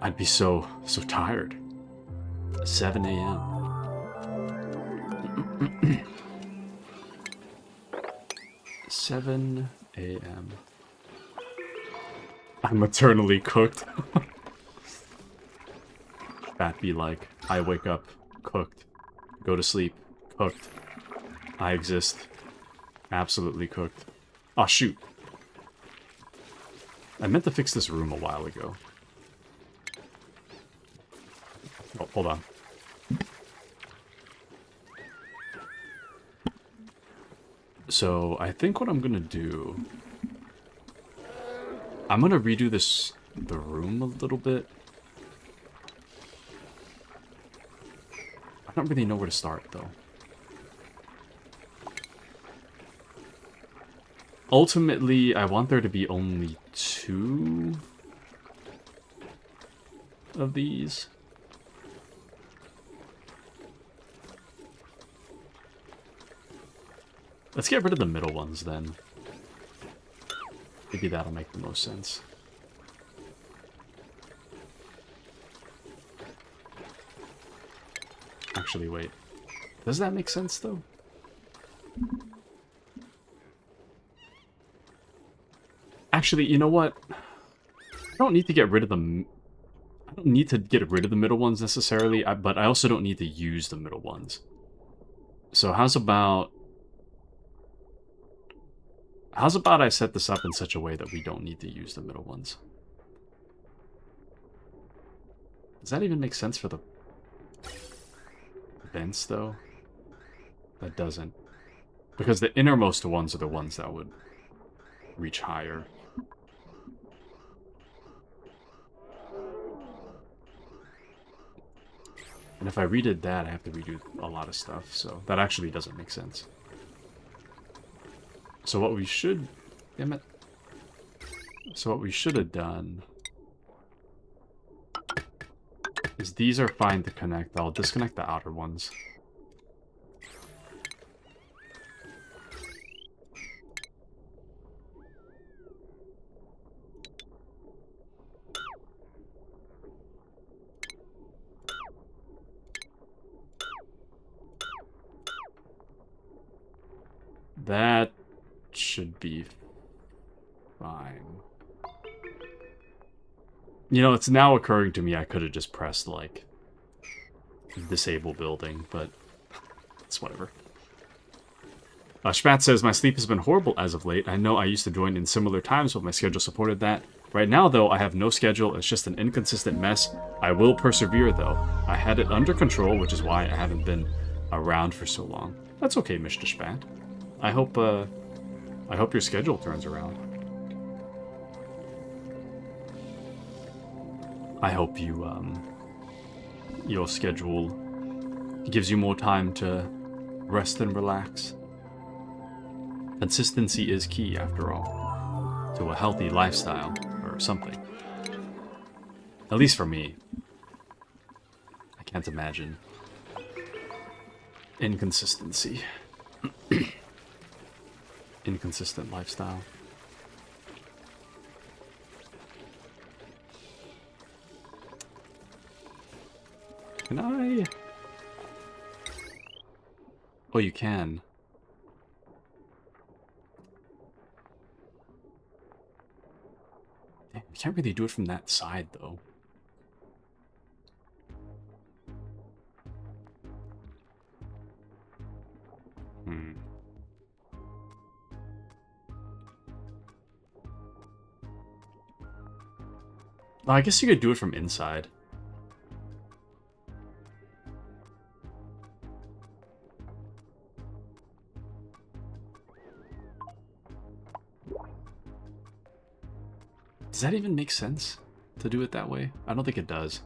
I'd be so tired. 7 a.m. 7 a.m. I'm eternally cooked. Bat be like, I wake up, cooked. Go to sleep, cooked. I exist, absolutely cooked. Oh, shoot. I meant to fix this room a while ago. Oh, hold on. So, I think what I'm gonna do... I'm gonna redo the room a little bit. I don't really know where to start, though. Ultimately, I want there to be only 2 of these. Let's get rid of the middle ones, then. Maybe that'll make the most sense. Actually, wait. Does that make sense, though? Actually, you know what? I don't need to get rid of them. I don't need to get rid of the middle ones necessarily, but I also don't need to use the middle ones. So how's about I set this up in such a way that we don't need to use the middle ones? Does that even make sense for the vents, though? That doesn't. Because the innermost ones are the ones that would reach higher. And if I redid that, I have to redo a lot of stuff, so that actually doesn't make sense. So what we should... Damn it. So what we should have done... is these are fine to connect. I'll disconnect the outer ones. That should be fine. You know, it's now occurring to me I could have just pressed, like, disable building, but it's whatever. Spat says, my sleep has been horrible as of late. I know I used to join in similar times, but my schedule supported that. Right now, though, I have no schedule. It's just an inconsistent mess. I will persevere, though. I had it under control, which is why I haven't been around for so long. That's okay, Mr. Spat. I hope your schedule turns around. I hope your schedule gives you more time to rest and relax. Consistency is key, after all, to a healthy lifestyle, or something. At least for me. I can't imagine inconsistency. Inconsistent lifestyle. Can I? Oh, you can. Damn, you can't really do it from that side, though. I guess you could do it from inside. Does that even make sense to do it that way? I don't think it does.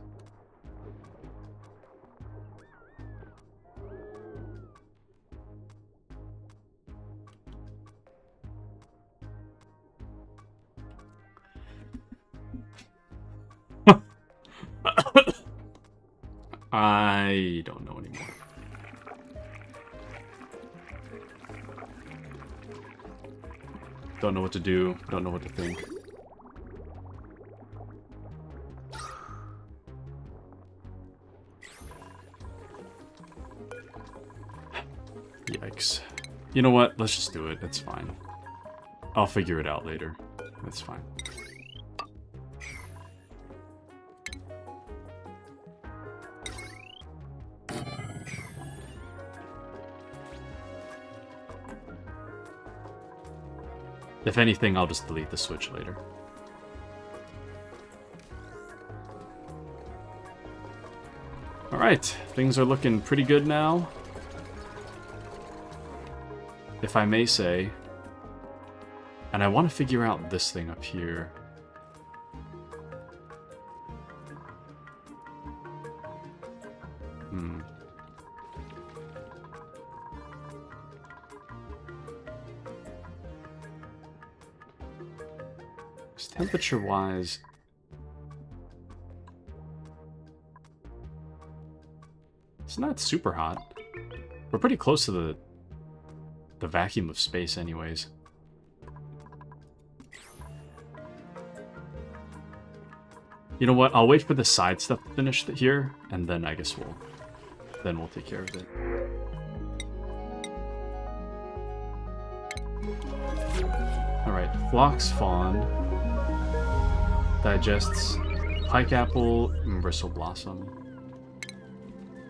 I don't know anymore. Don't know what to do. Don't know what to think. Yikes. You know what? Let's just do it. It's fine. I'll figure it out later. That's fine. If anything, I'll just delete the switch later. Alright, things are looking pretty good now. If I may say. And I want to figure out this thing up here. Temperature-wise, it's not super hot. We're pretty close to the vacuum of space anyways. You know what? I'll wait for the side stuff to finish here, and then I guess we'll take care of it. Alright, Phlox Fawn digests Pike Apple and Bristle Blossom.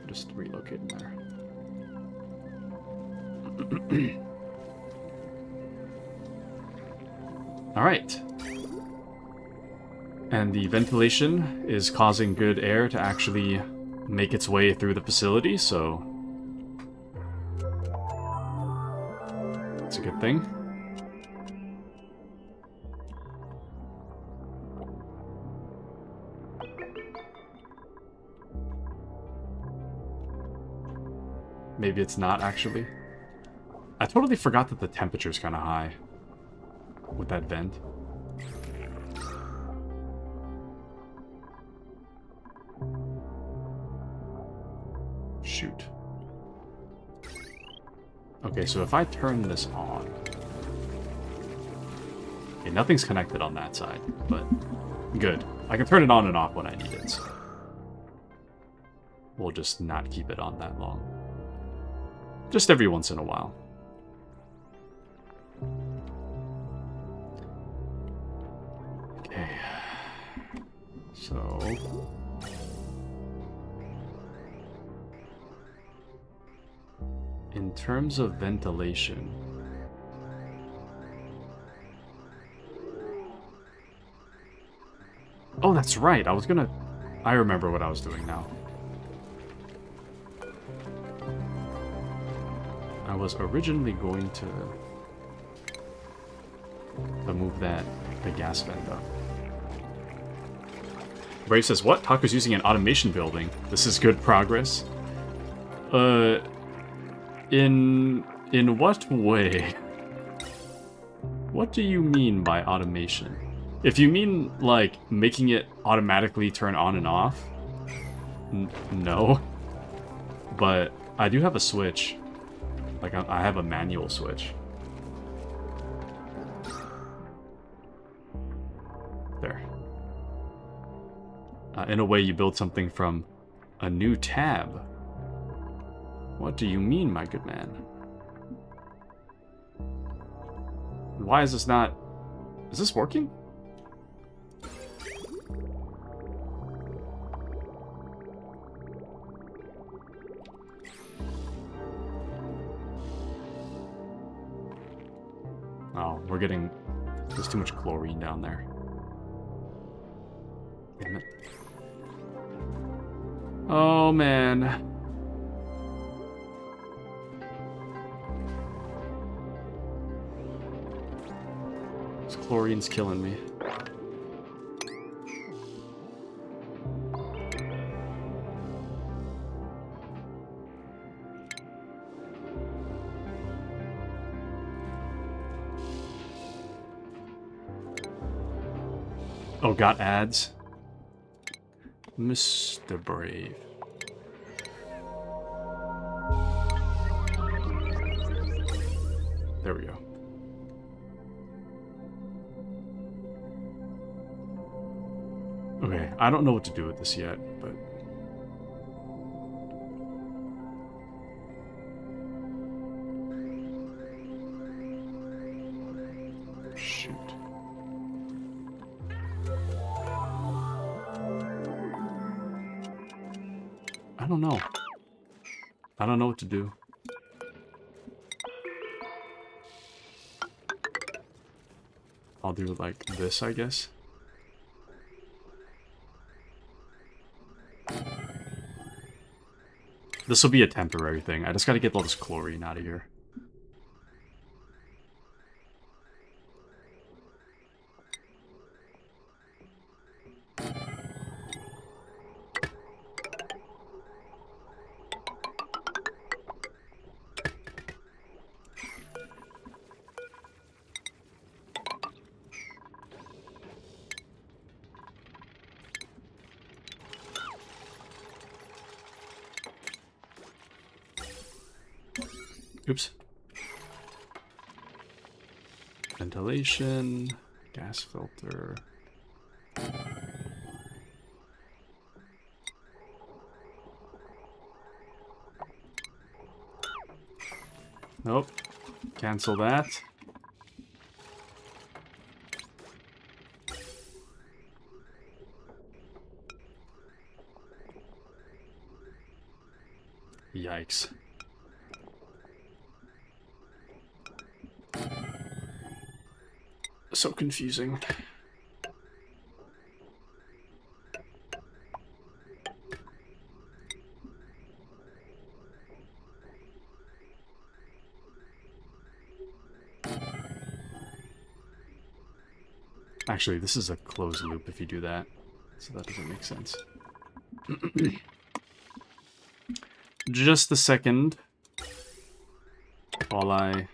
Just relocate in there. Alright. And the ventilation is causing good air to actually make its way through the facility, so it's a good thing. Maybe it's not, actually. I totally forgot that the temperature's kind of high with that vent. Shoot. Okay, so if I turn this on... Okay, nothing's connected on that side, but good. I can turn it on and off when I need it, so... We'll just not keep it on that long. Just every once in a while. Okay. So... in terms of ventilation... Oh, that's right. I remember what I was doing now. I was originally going to move the gas vent up. Brave says, what? Taco's using an automation building. This is good progress. In what way? What do you mean by automation? If you mean, like, making it automatically turn on and off, no. But I do have a switch. Like, I have a manual switch. There. In a way, you build something from a new tab. What do you mean, my good man? Why is this not... Is this working? Oh, we're getting... There's too much chlorine down there. Damn it. Oh, man. This chlorine's killing me. Oh, got ads? Mr. Brave. There we go. Okay, I don't know what to do with this yet, but... Shoot. I don't know. I don't know what to do. I'll do like this, I guess. This will be a temporary thing. I just gotta get all this chlorine out of here. Oops. Ventilation, gas filter. Nope. Cancel that. Yikes. So confusing. Actually, this is a closed loop if you do that, so that doesn't make sense. Just a second while I...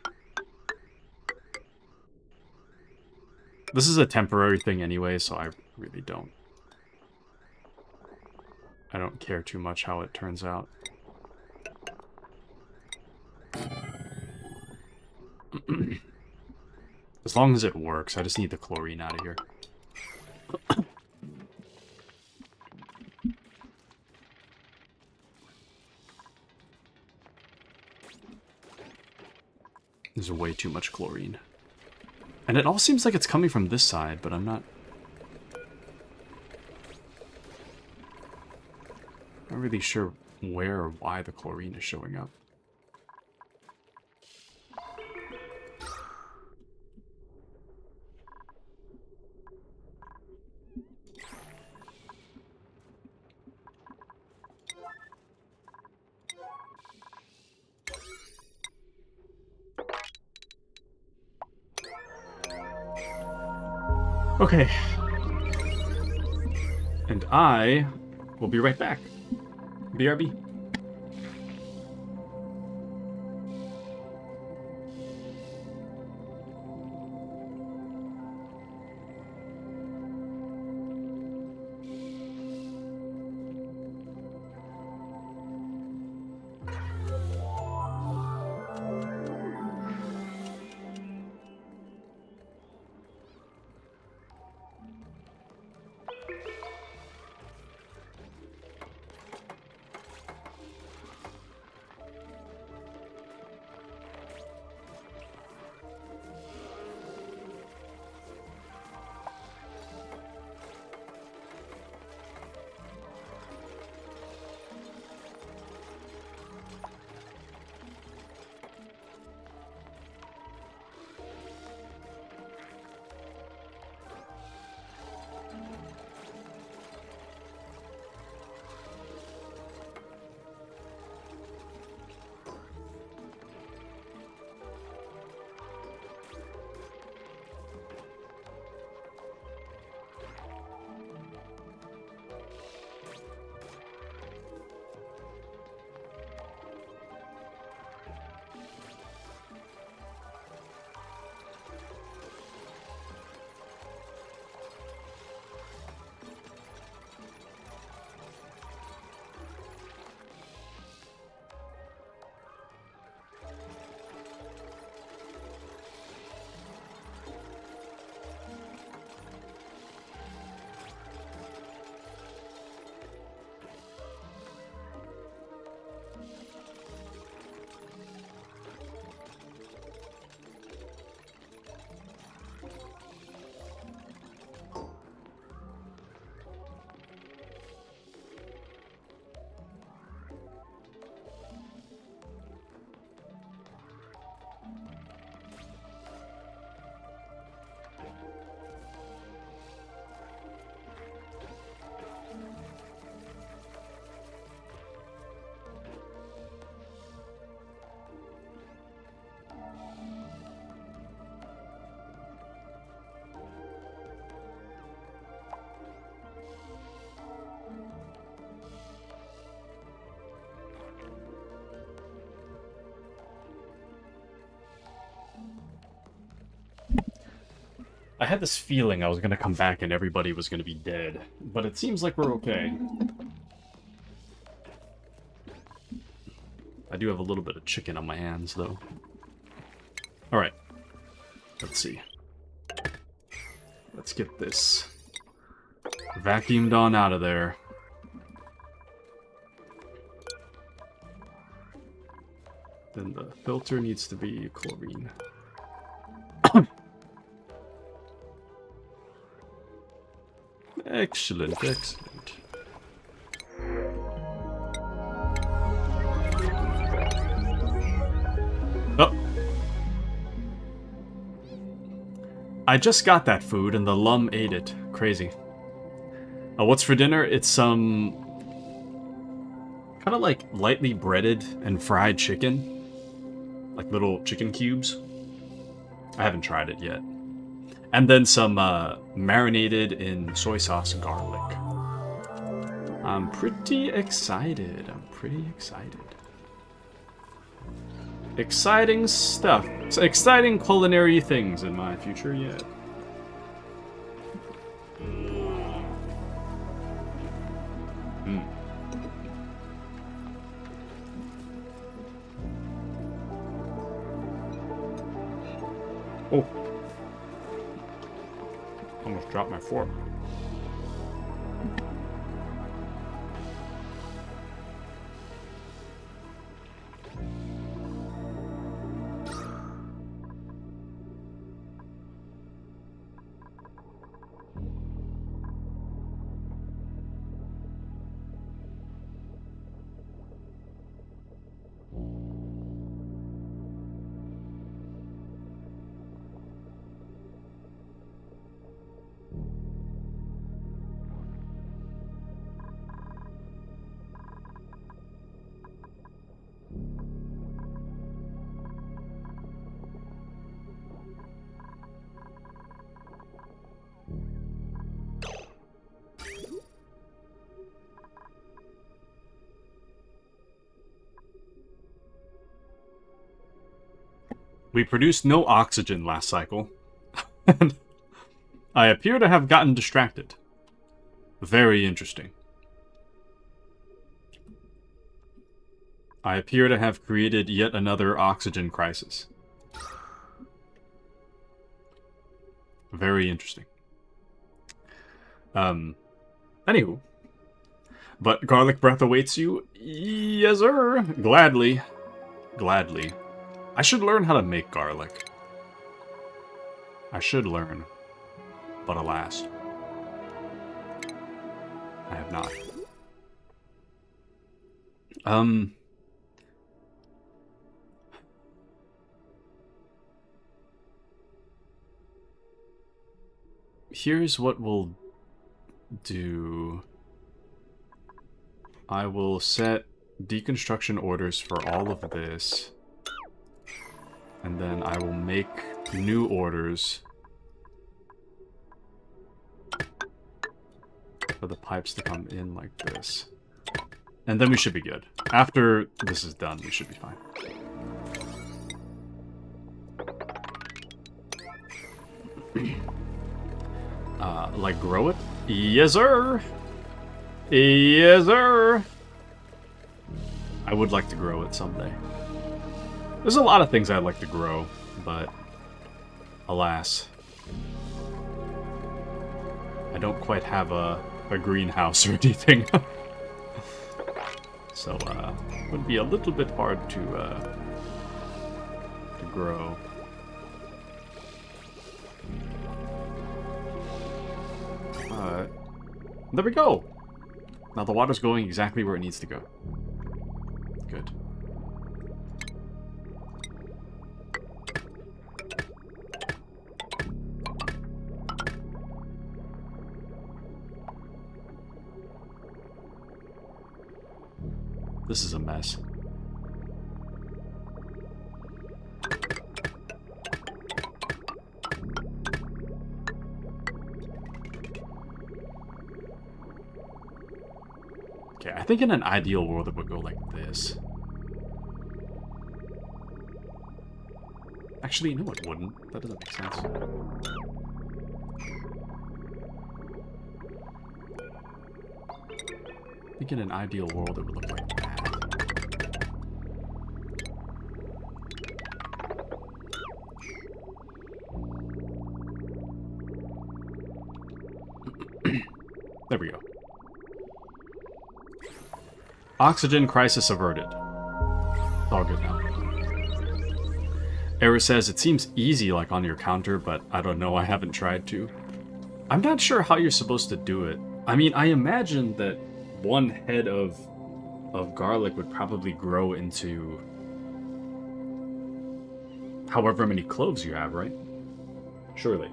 This is a temporary thing anyway, so I really don't... I don't care too much how it turns out. As long as it works, I just need the chlorine out of here. There's way too much chlorine. And it all seems like it's coming from this side, but I'm not really sure where or why the chlorine is showing up. Okay. And I will be right back. BRB. I had this feeling I was gonna come back and everybody was gonna be dead, but it seems like we're okay. I do have a little bit of chicken on my hands, though. Alright. Let's see. Let's get this vacuumed on out of there. Then the filter needs to be chlorine. Excellent, excellent. Oh. I just got that food and the lum ate it. Crazy. What's for dinner? It's some kind of like lightly breaded and fried chicken. Like little chicken cubes. I haven't tried it yet. And then some marinated in soy sauce garlic. I'm pretty excited. Exciting stuff. Exciting culinary things in my future yet. Oh. Almost dropped my fork. We produced no oxygen last cycle, and I appear to have gotten distracted. Very interesting. I appear to have created yet another oxygen crisis. Very interesting. Anywho. But garlic breath awaits you? Yes, sir. Gladly. Gladly. I should learn how to make garlic. I should learn. But alas. I have not. Here's what we'll do. I will set deconstruction orders for all of this. And then I will make new orders for the pipes to come in like this. And then we should be good. After this is done, we should be fine. Like grow it? Yes, sir! Yes, sir! I would like to grow it someday. There's a lot of things I'd like to grow, but alas. I don't quite have a greenhouse or anything. So, it would be a little bit hard to grow. There we go! Now the water's going exactly where it needs to go. Good. This is a mess. Okay, I think in an ideal world it would go like this. Actually, no it wouldn't. That doesn't make sense. think in an ideal world it would look like that. There we go. Oxygen crisis averted. It's all good now. Error says, it seems easy like on your counter, but I don't know, I haven't tried to. I'm not sure how you're supposed to do it. I mean, I imagine that one head of garlic would probably grow into however many cloves you have, right? Surely.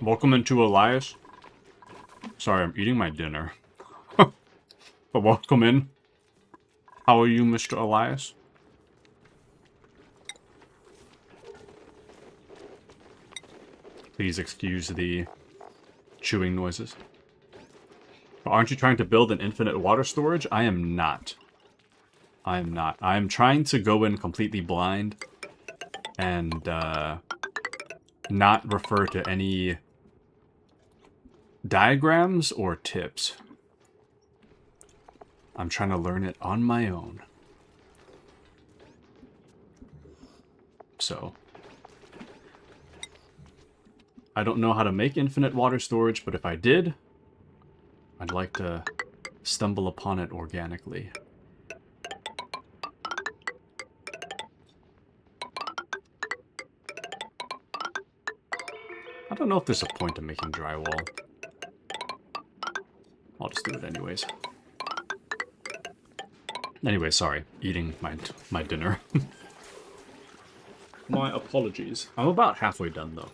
Welcome into Elias. Sorry, I'm eating my dinner. But welcome in. How are you, Mr. Elias? Please excuse the chewing noises. But aren't you trying to build an infinite water storage? I am not. I am not. I am trying to go in completely blind and not refer to any diagrams or tips. I'm trying to learn it on my own. So, I don't know how to make infinite water storage, but if I did, I'd like to stumble upon it organically. I don't know if there's a point to making drywall. I'll just do it anyways. Anyway, sorry. Eating my dinner. My apologies. I'm about halfway done, though.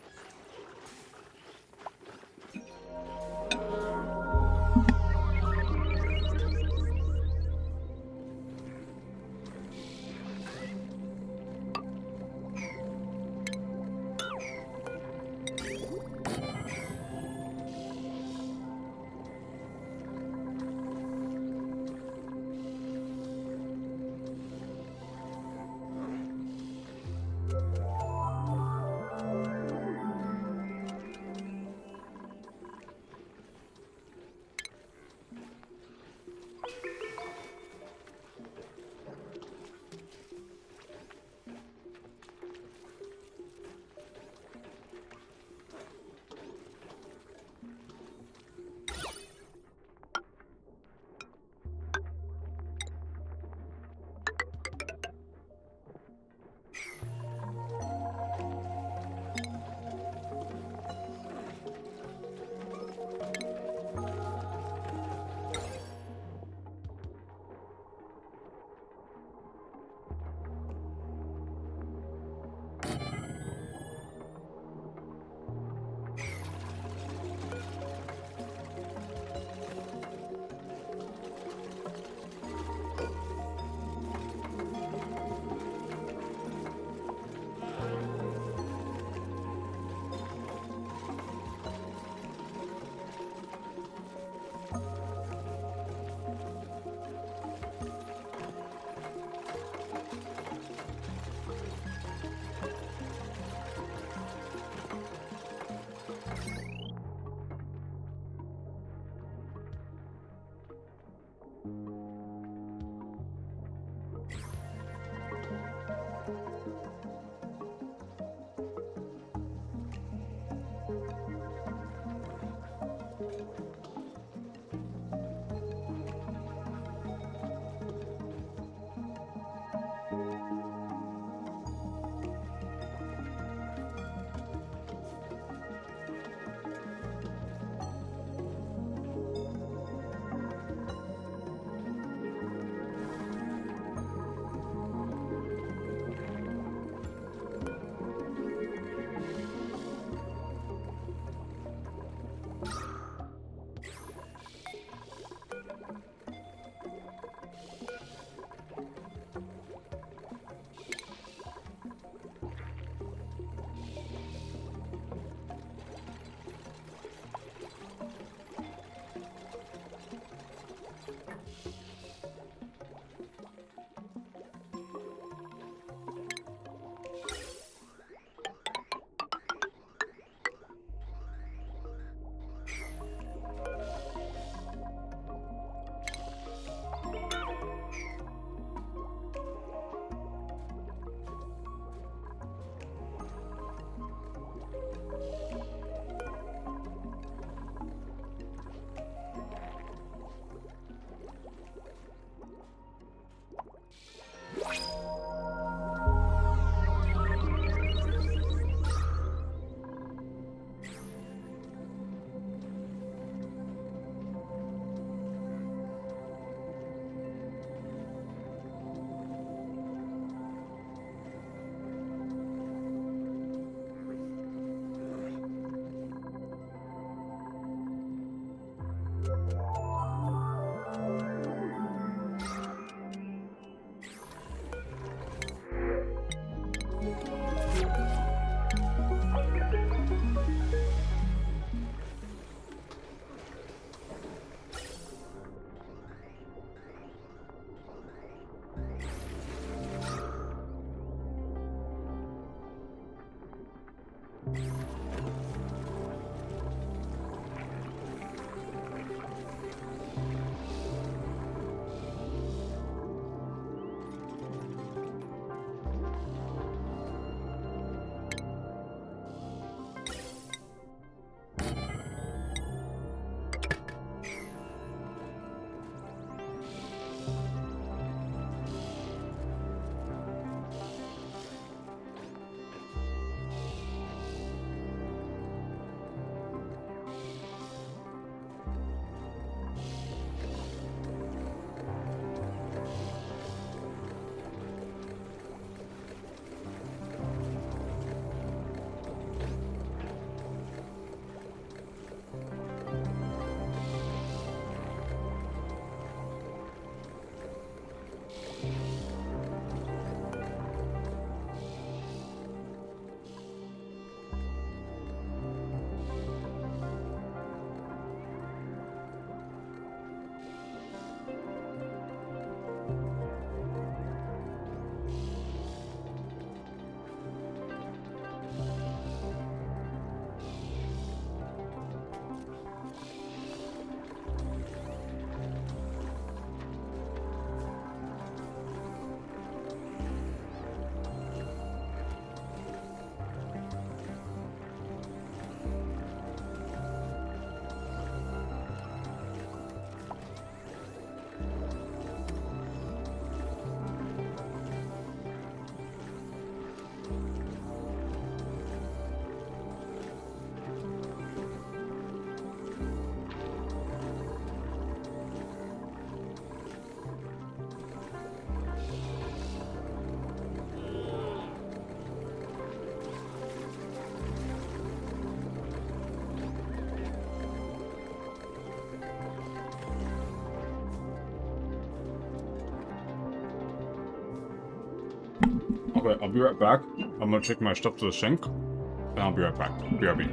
Okay, I'll be right back. I'm gonna take my stuff to the sink, and I'll be right back. BRB.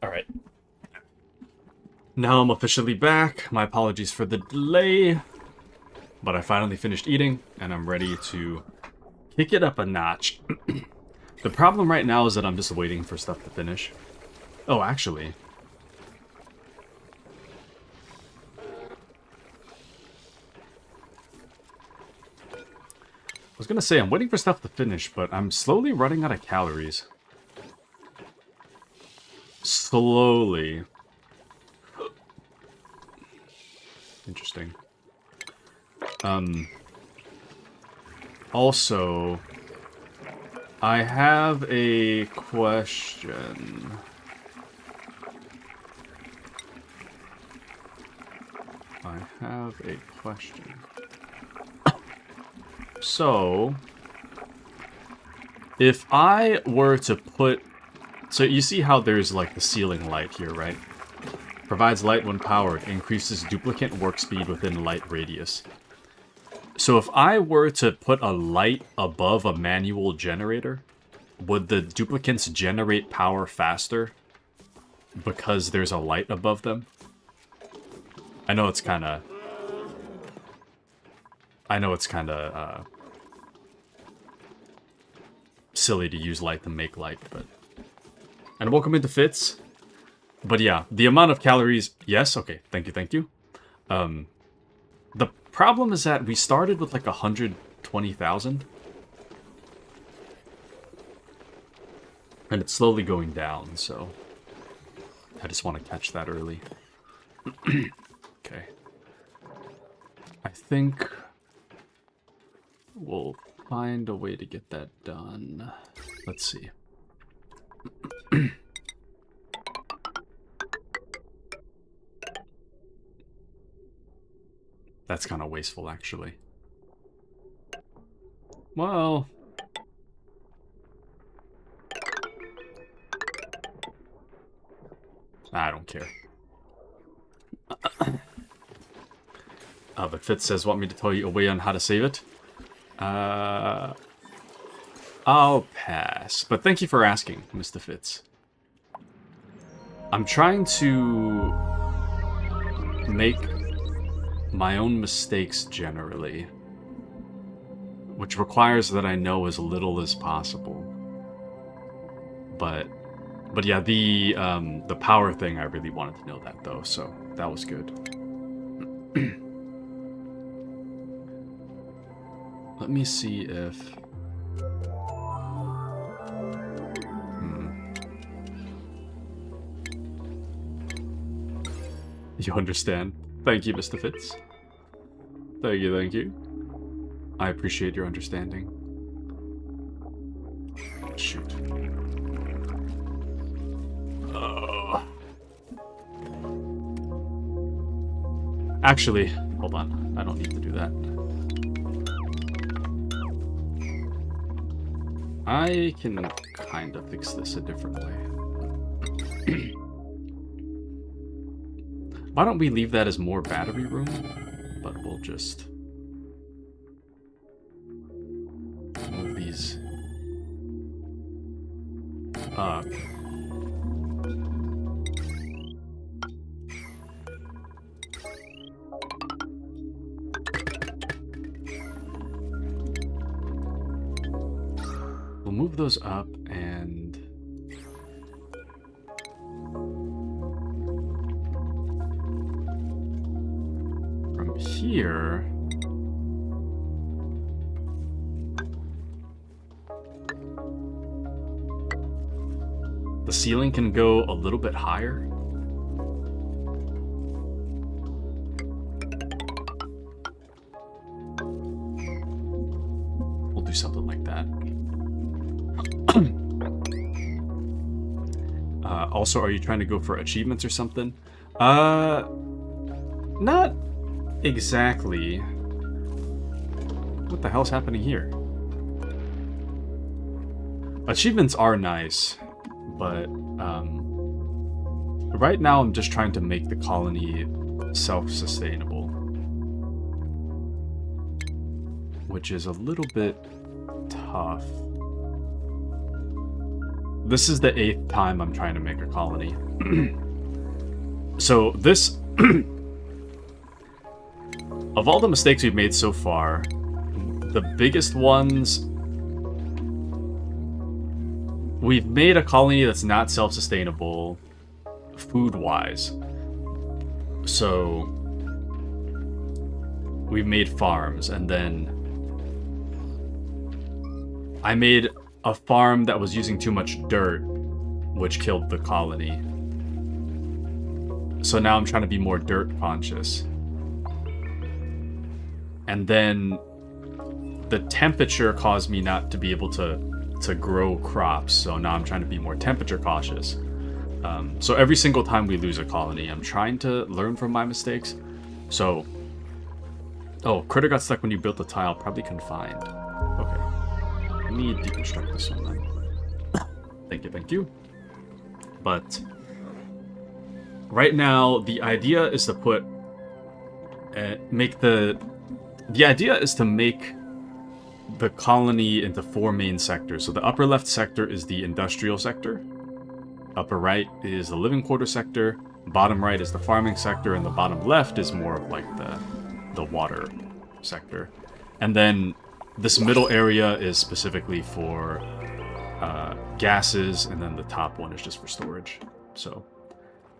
Alright. Now I'm officially back. My apologies for the delay. But I finally finished eating, and I'm ready to kick it up a notch. The problem right now is that I'm just waiting for stuff to finish. Oh, actually. I was gonna say, I'm waiting for stuff to finish, but I'm slowly running out of calories. Slowly. Interesting. Also, I have a question. So, if I were to put... So you see how there's like the ceiling light here, right? Provides light when powered, increases duplicate work speed within light radius. So if I were to put a light above a manual generator, would the duplicates generate power faster because there's a light above them? I know it's kind of... silly to use light to make light, but... And welcome into Fitz. But yeah, the amount of calories... Yes, okay, thank you. The problem is that we started with like 120,000. And it's slowly going down, so... I just want to catch that early. Okay. I think... we'll find a way to get that done. Let's see. That's kind of wasteful, actually. Well... I don't care. But Fitz says, want me to tell you a way on how to save it? I'll pass. But thank you for asking, Mr. Fitz. I'm trying to make my own mistakes generally, which requires that I know as little as possible. But yeah, the power thing, I really wanted to know that though, so that was good. Let me see if... You understand? Thank you, Mr. Fitz. Thank you. I appreciate your understanding. Shoot. Actually, hold on. I don't need to do that. I can kind of fix this a different way. Why don't we leave that as more battery room? But we'll just move these up. move those up and... From here... The ceiling can go a little bit higher. We'll do something like that. Also, are you trying to go for achievements or something? Not exactly. What the hell's happening here? Achievements are nice, but right now I'm just trying to make the colony self-sustainable, which is a little bit tough. This is the 8th time I'm trying to make a colony. So this... Of all the mistakes we've made so far, the biggest ones... We've made a colony that's not self-sustainable, food-wise. So... We've made farms, and then... I made a farm that was using too much dirt, which killed the colony. So now I'm trying to be more dirt conscious. And then the temperature caused me not to be able to grow crops, so now I'm trying to be more temperature cautious. So every single time we lose a colony, I'm trying to learn from my mistakes. So... Oh, critter got stuck when you built the tile, probably confined. Okay. Let me deconstruct this one then. Thank you, thank you. But right now, the idea is to put... The idea is to make the colony into 4 main sectors. So the upper left sector is the industrial sector. Upper right is the living quarter sector. Bottom right is the farming sector. And the bottom left is more of like the water sector. And then this middle area is specifically for gases. And then the top one is just for storage. So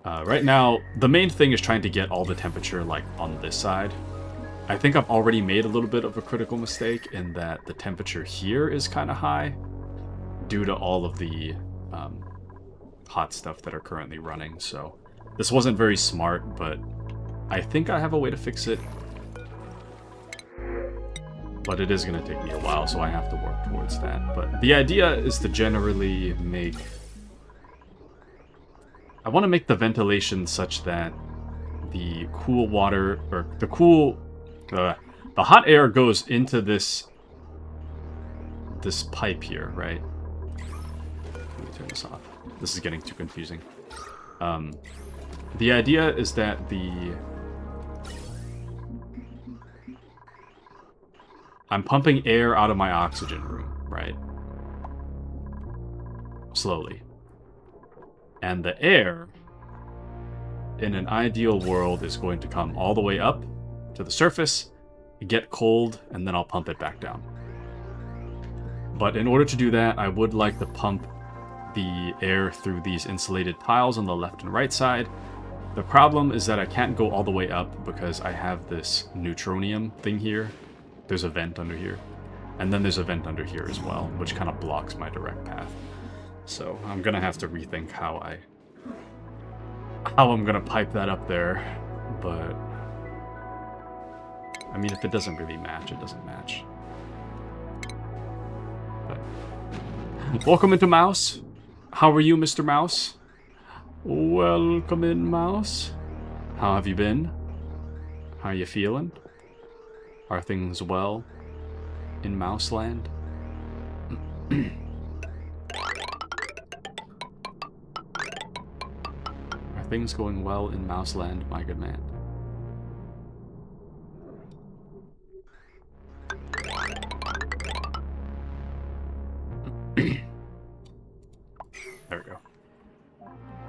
right now, the main thing is trying to get all the temperature like on this side. I think I've already made a little bit of a critical mistake in that the temperature here is kind of high due to all of the hot stuff that are currently running. So this wasn't very smart, but I think I have a way to fix it. But it is going to take me a while, so I have to work towards that. But the idea is to generally make... I want to make the ventilation such that the cool water, or the cool... The hot air goes into this pipe here, right? Let me turn this off. This is getting too confusing. The idea is that I'm pumping air out of my oxygen room, right? Slowly. And the air, in an ideal world, is going to come all the way up to the surface, get cold, and then I'll pump it back down. But in order to do that, I would like to pump the air through these insulated tiles on the left and right side. The problem is that I can't go all the way up because I have this neutronium thing here. There's a vent under here. And then there's a vent under here as well, which kind of blocks my direct path. So I'm gonna have to rethink how I'm gonna pipe that up there. But I mean, if it doesn't really match, it doesn't match. But welcome into Mouse. How are you, Mr. Mouse? Welcome in, Mouse. How have you been? How are you feeling? Are things well in Mouseland? Are things going well in Mouseland, my good man? There we go.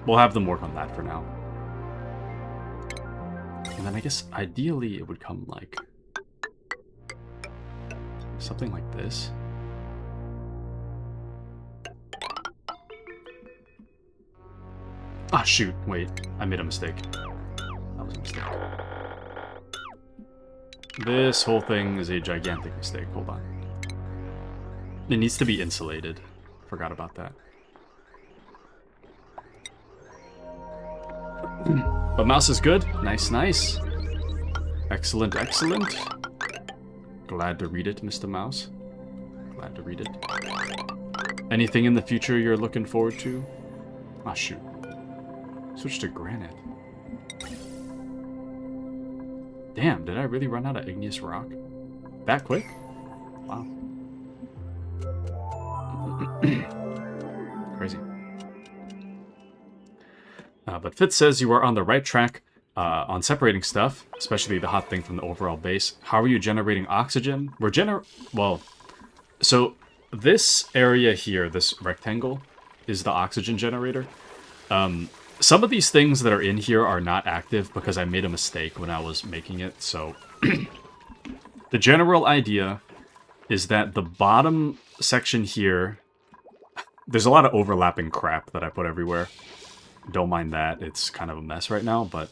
We'll have them work on that for now. And then I guess ideally it would come like something like this. Ah, shoot. Wait. I made a mistake. That was a mistake. This whole thing is a gigantic mistake. Hold on. It needs to be insulated. Forgot about that. But mouse is good. Nice, nice. Excellent, excellent. Glad to read it, Mr. Mouse. Glad to read it. Anything in the future you're looking forward to? Ah, shoot. Switch to granite. Damn, did I really run out of igneous rock? That quick? Wow. Crazy. But Fitz says you are on the right track on separating stuff, especially the hot thing from the overall base. How are you generating oxygen? Well, so this area here, this rectangle, is the oxygen generator. Some of these things that are in here are not active because I made a mistake when I was making it, so... The general idea is that the bottom section here... There's a lot of overlapping crap that I put everywhere. Don't mind that, it's kind of a mess right now, but...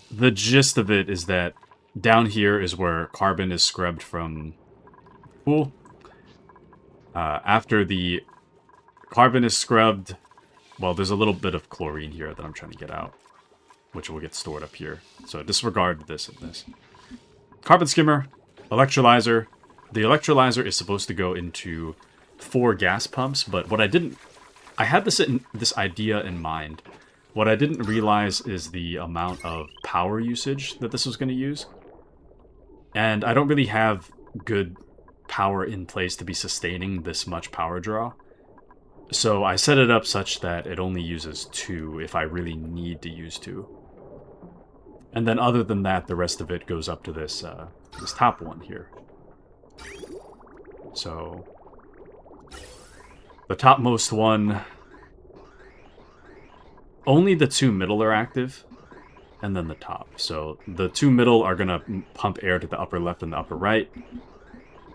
the gist of it is that down here is where carbon is scrubbed from... Cool. After the... Carbon is scrubbed. Well, there's a little bit of chlorine here that I'm trying to get out, which will get stored up here. So disregard this and this. Carbon skimmer, electrolyzer. The electrolyzer is supposed to go into 4 gas pumps, but what I had this idea in mind. What I didn't realize is the amount of power usage that this was going to use. And I don't really have good power in place to be sustaining this much power draw. So I set it up such that it only uses 2 if I really need to use 2. And then other than that, the rest of it goes up to this this top one here. So the topmost one, only the 2 middle are active, and then the top. So the 2 middle are going to pump air to the upper left and the upper right.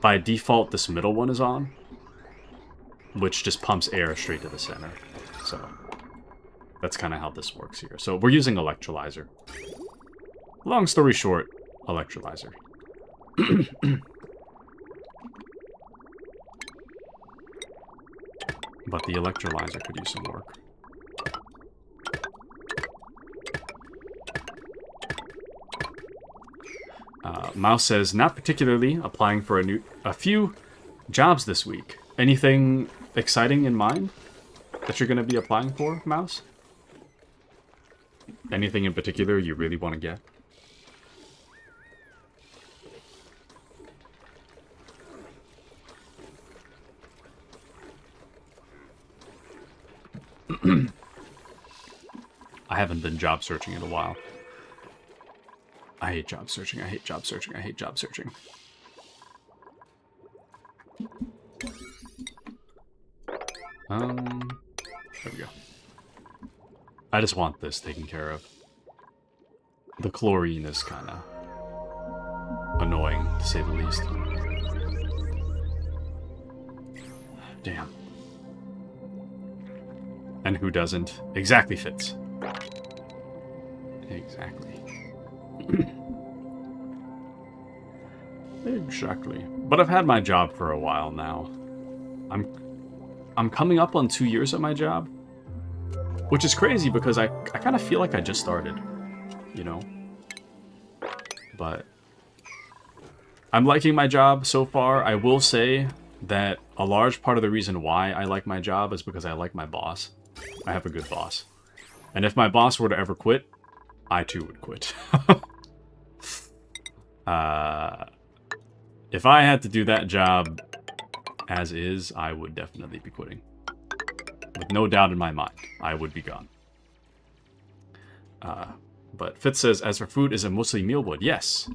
By default, this middle one is on, which just pumps air straight to the center. So that's kind of how this works here. So we're using electrolyzer. Long story short, electrolyzer. But the electrolyzer could use some work. Mouse says, not particularly, applying for a few jobs this week. Anything exciting in mind that you're going to be applying for, Mouse? Anything in particular you really want to get? I haven't been job searching in a while. I hate job searching, I hate job searching, I hate job searching. There we go. I just want this taken care of. The chlorine is kind of annoying, to say the least. Damn. And who doesn't? Exactly fits. Exactly. Exactly. But I've had my job for a while now. I'm coming up on 2 years at my job, which is crazy because I kind of feel like I just started, you know? But I'm liking my job so far. I will say that a large part of the reason why I like my job is because I like my boss. I have a good boss. And if my boss were to ever quit, I too would quit. If I had to do that job as is, I would definitely be quitting. With no doubt in my mind, I would be gone. But Fitz says, as for food, is it mostly mealwood? Yes.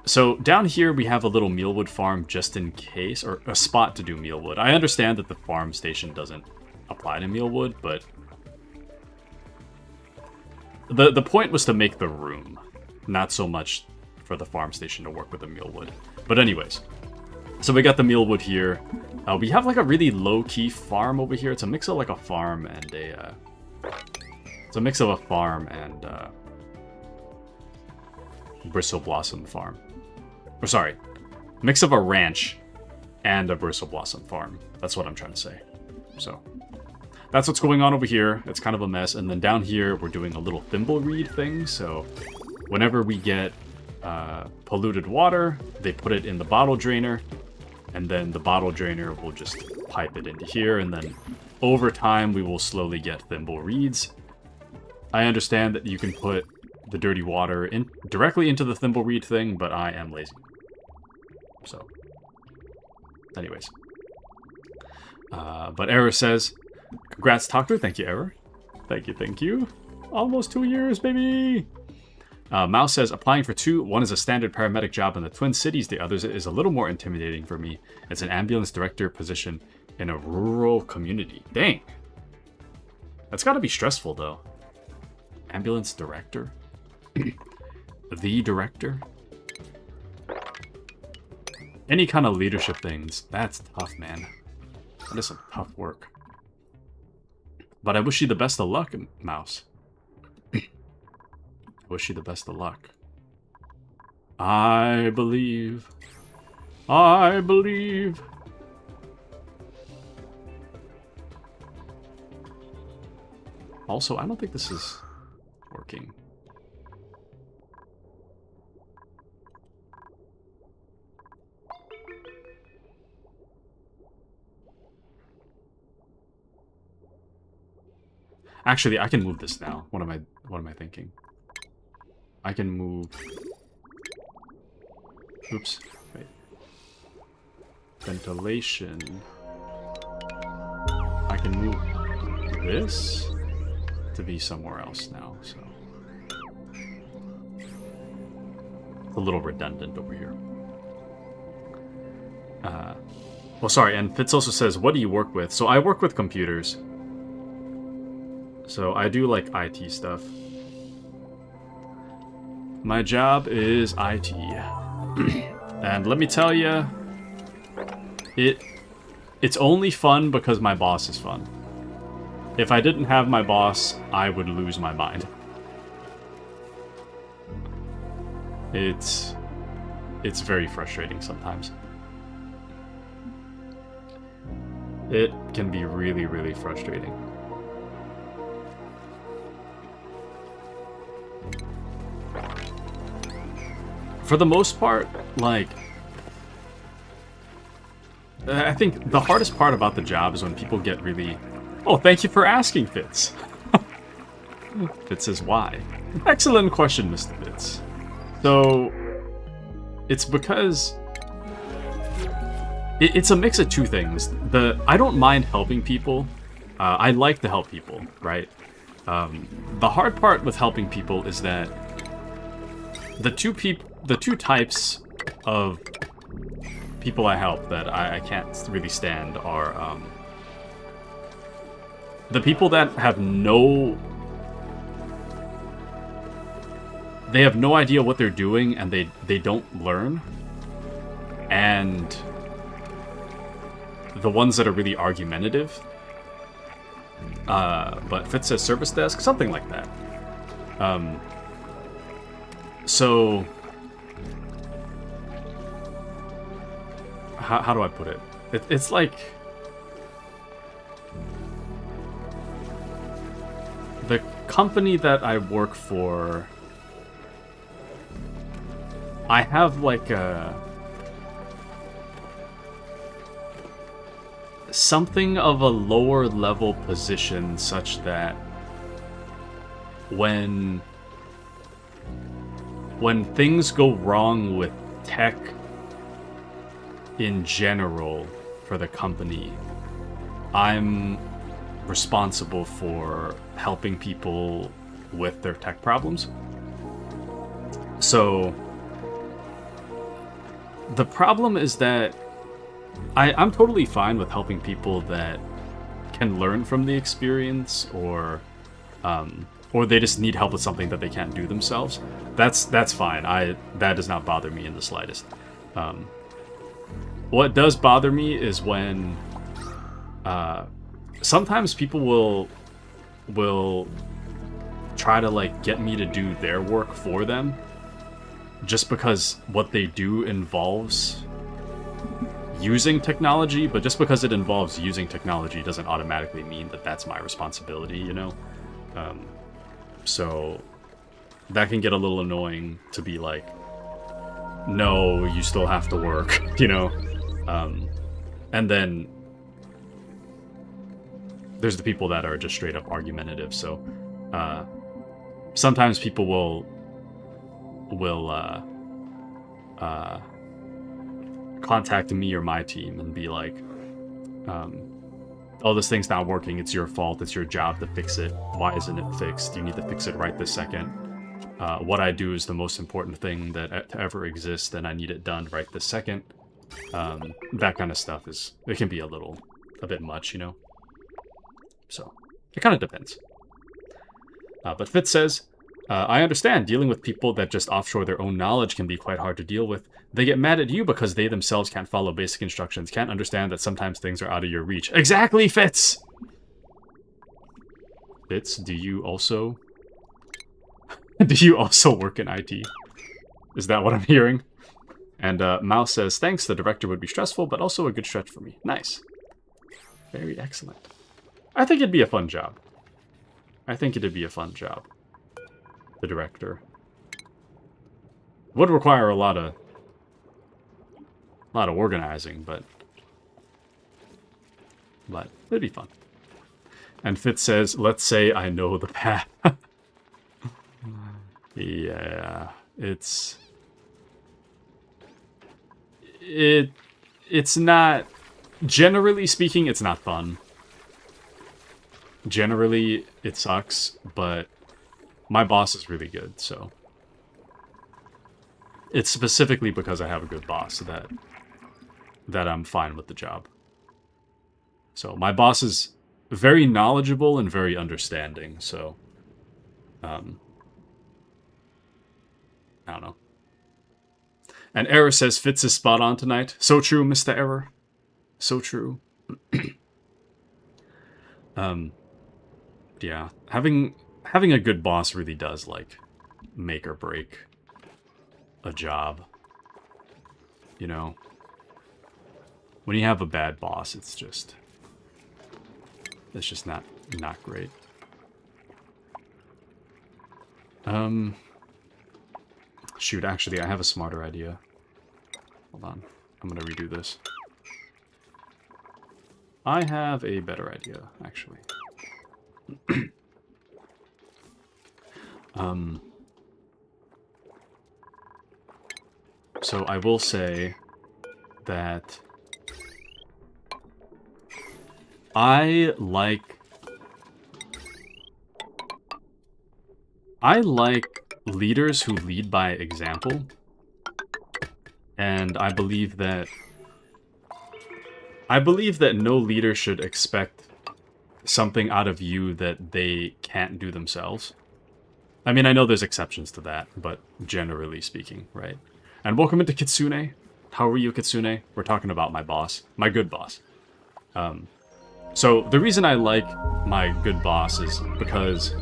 So down here we have a little mealwood farm just in case, or a spot to do mealwood. I understand that the farm station doesn't apply to mealwood, but the point was to make the room, not so much for the farm station to work with the mealwood. But anyways, So we got the mealwood here. We have like a really low-key farm over here. It's a mix of like a farm and a... it's a mix of a farm and Bristle Blossom farm. Or sorry, mix of a ranch and a Bristle Blossom farm. That's what I'm trying to say. So that's what's going on over here. It's kind of a mess. And then down here, we're doing a little thimbleweed thing. So whenever we get polluted water, they put it in the bottle drainer. And then the bottle drainer will just pipe it into here. And then over time, we will slowly get thimble reeds. I understand that you can put the dirty water in directly into the thimble reed thing, but I am lazy. So, anyways. But Error says, congrats, Doctor. Thank you, Error. Thank you, thank you. Almost 2 years, baby! Mouse says, applying for 2. One is a standard paramedic job in the Twin Cities. The other is a little more intimidating for me. It's an ambulance director position in a rural community. Dang. That's got to be stressful, though. Ambulance director? The director? Any kind of leadership things. That's tough, man. That is some tough work. But I wish you the best of luck, Mouse. Wish you the best of luck. I believe. I believe. Also, I don't think this is working. Actually, I can move this now. What am I thinking? I can move... Oops. Wait. Ventilation. I can move this to be somewhere else now, so... It's a little redundant over here. Well, sorry, and Fitz also says, what do you work with? So I work with computers. So I do, like, IT stuff. My job is IT. And let me tell you, it's only fun because my boss is fun. If I didn't have my boss, I would lose my mind. It's very frustrating sometimes. It can be really, really frustrating. For the most part, like, I think the hardest part about the job is when people get really... Oh, thank you for asking, Fitz. Fitz says, why? Excellent question, Mr. Fitz. So, it's because... It's a mix of two things. I don't mind helping people. I like to help people, right? The hard part with helping people is that the two types of people I help that I can't really stand are the people that have no idea what they're doing and they don't learn, and the ones that are really argumentative. But Fitz says service desk, something like that. So how do I put it? It's like the company that I work for, I have like something of a lower level position such that when things go wrong with tech in general for the company, I'm responsible for helping people with their tech problems. So the problem is that I'm totally fine with helping people that can learn from the experience, or they just need help with something that they can't do themselves. That's fine. That does not bother me in the slightest. What does bother me is when sometimes people will try to like get me to do their work for them just because what they do involves using technology, but just because it involves using technology doesn't automatically mean that that's my responsibility, you know? So that can get a little annoying to be like, no, you still have to work, you know? And then there's the people that are just straight up argumentative, so sometimes people will contact me or my team and be like, oh, this thing's not working, it's your fault, it's your job to fix it, why isn't it fixed, you need to fix it right this second. What I do is the most important thing that to ever exist, and I need it done right this second. That kind of stuff it can be a bit much, you know? So, it kind of depends. But Fitz says, I understand dealing with people that just offshore their own knowledge can be quite hard to deal with. They get mad at you because they themselves can't follow basic instructions, can't understand that sometimes things are out of your reach. Exactly, Fitz! Fitz, do you also work in IT? Is that what I'm hearing? And Mouse says, thanks, the director would be stressful, but also a good stretch for me. Nice. Very excellent. I think it'd be a fun job. The director. Would require a lot of organizing, but it'd be fun. And Fitz says, let's say I know the path. Yeah, it's not, generally speaking, it's not fun. Generally, it sucks, but my boss is really good, so it's specifically because I have a good boss that I'm fine with the job. So my boss is very knowledgeable and very understanding, so I don't know. And Error says Fitz is spot on tonight. So true, Mr. Error. So true. Yeah, having a good boss really does like make or break a job. You know, when you have a bad boss, it's just not great. Shoot, actually, I have a smarter idea. Hold on, I'm gonna redo this. I have a better idea, actually. So I will say that I like leaders who lead by example, and I believe that no leader should expect something out of you that they can't do themselves. I mean, I know there's exceptions to that, but generally speaking, right? And welcome into Kitsune. How are you, Kitsune? We're talking about my boss, my good boss. So the reason I like my good boss is because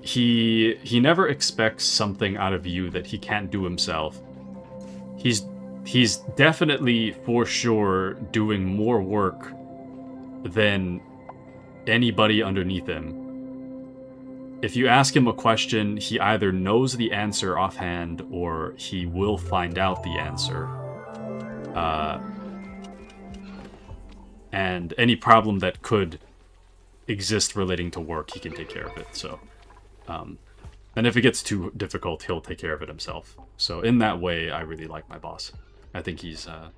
he never expects something out of you that he can't do himself. He's definitely, for sure, doing more work than anybody underneath him. If you ask him a question, he either knows the answer offhand or he will find out the answer. And any problem that could exist relating to work, he can take care of it. So, and if it gets too difficult, he'll take care of it himself. So in that way, I really like my boss. I think he's a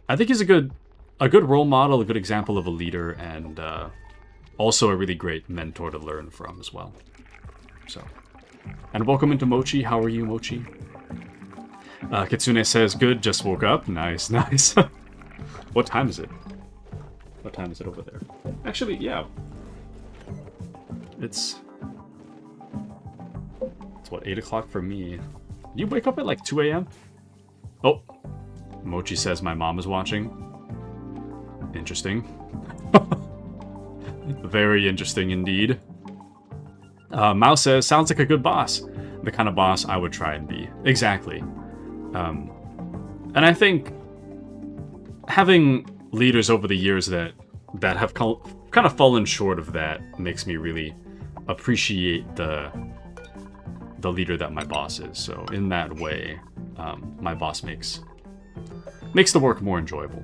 good role model, a good example of a leader, and also a really great mentor to learn from as well. So, and welcome into Mochi. How are you, Mochi? Kitsune says, good, just woke up. Nice, nice. What time is it? What time is it over there? Actually, yeah. It's what, 8 o'clock for me. You wake up at like 2 a.m.? Oh, Mochi says my mom is watching. Interesting. Very interesting indeed. Mouse says, sounds like a good boss. The kind of boss I would try and be. Exactly. And I think having leaders over the years that have kind of fallen short of that makes me really appreciate the leader that my boss is. So in that way, my boss makes the work more enjoyable.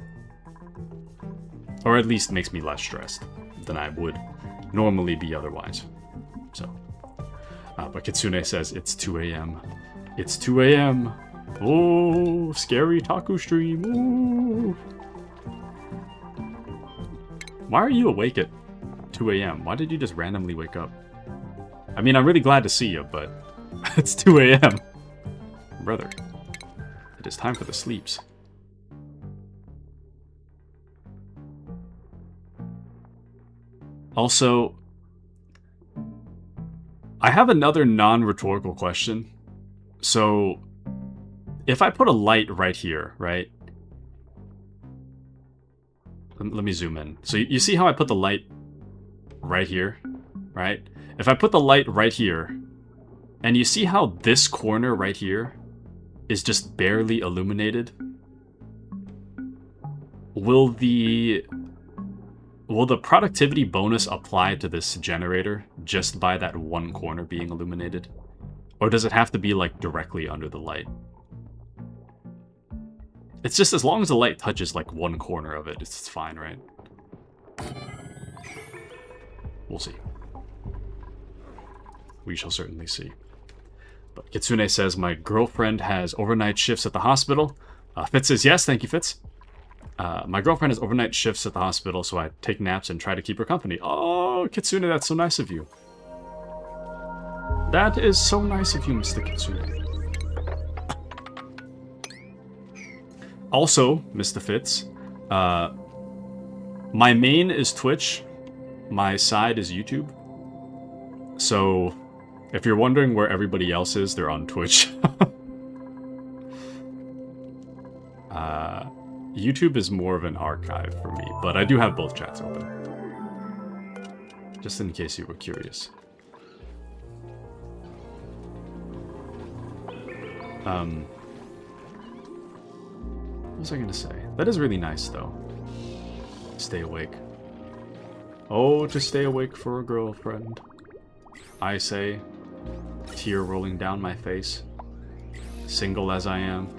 Or at least makes me less stressed than I would normally be otherwise. So, but Kitsune says it's 2 a.m. It's 2 a.m. Oh, scary taku stream. Ooh. Why are you awake at 2 a.m.? Why did you just randomly wake up? I mean, I'm really glad to see you, but it's 2 a.m. Brother, it is time for the sleeps. Also, I have another non-rhetorical question. So, if I put a light right here, right? Let me zoom in. So you see how I put the light right here, right? If I put the light right here, and you see how this corner right here is just barely illuminated, will the productivity bonus apply to this generator just by that one corner being illuminated? Or does it have to be like directly under the light? It's just as long as the light touches like one corner of it, it's fine, right? We'll see. We shall certainly see. But Kitsune says, my girlfriend has overnight shifts at the hospital. Fitz says, yes, thank you, Fitz. My girlfriend has overnight shifts at the hospital, so I take naps and try to keep her company. Oh, Kitsune, that's so nice of you. That is so nice of you, Mr. Kitsune. Also, Mr. Fitz, my main is Twitch, my side is YouTube. So, if you're wondering where everybody else is, they're on Twitch. YouTube is more of an archive for me, but I do have both chats open. Just in case you were curious. What was I gonna say? That is really nice, though. Stay awake. Oh, to stay awake for a girlfriend. I say, tear rolling down my face. Single as I am.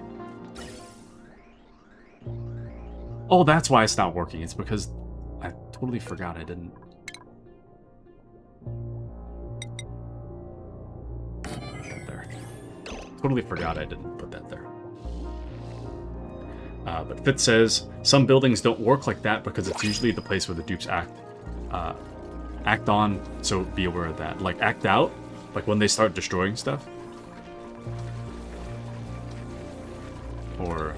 Oh, that's why it's not working. It's because I totally forgot I didn't. Put that there. Totally forgot I didn't put that there. But Fitz says, some buildings don't work like that because it's usually the place where the dupes act on, so be aware of that. Like, act out, like when they start destroying stuff. Or,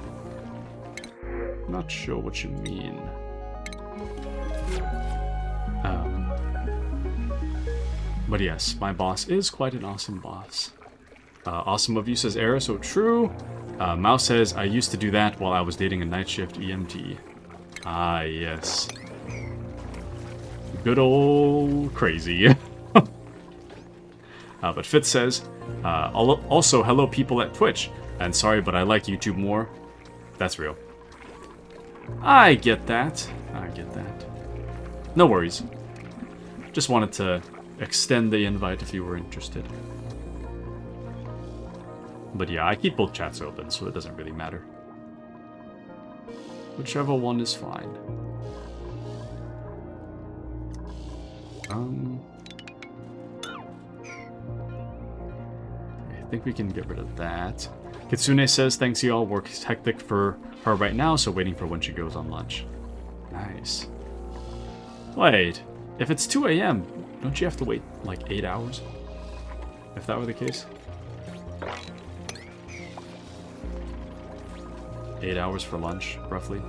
not sure what you mean. But yes, my boss is quite an awesome boss. Awesome of you, says Era, so true. Mouse says, I used to do that while I was dating a night shift EMT. Ah, yes. Good old crazy. But Fitz says, also, hello people at Twitch. And sorry, but I like YouTube more. That's real. I get that. I get that. No worries. Just wanted to extend the invite if you were interested. But yeah, I keep both chats open, so it doesn't really matter. Whichever one is fine. I think we can get rid of that. Kitsune says, thanks y'all, work's hectic for her right now, so waiting for when she goes on lunch. Nice. Wait, if it's 2 a.m., don't you have to wait like 8 hours? If that were the case? 8 hours for lunch, roughly.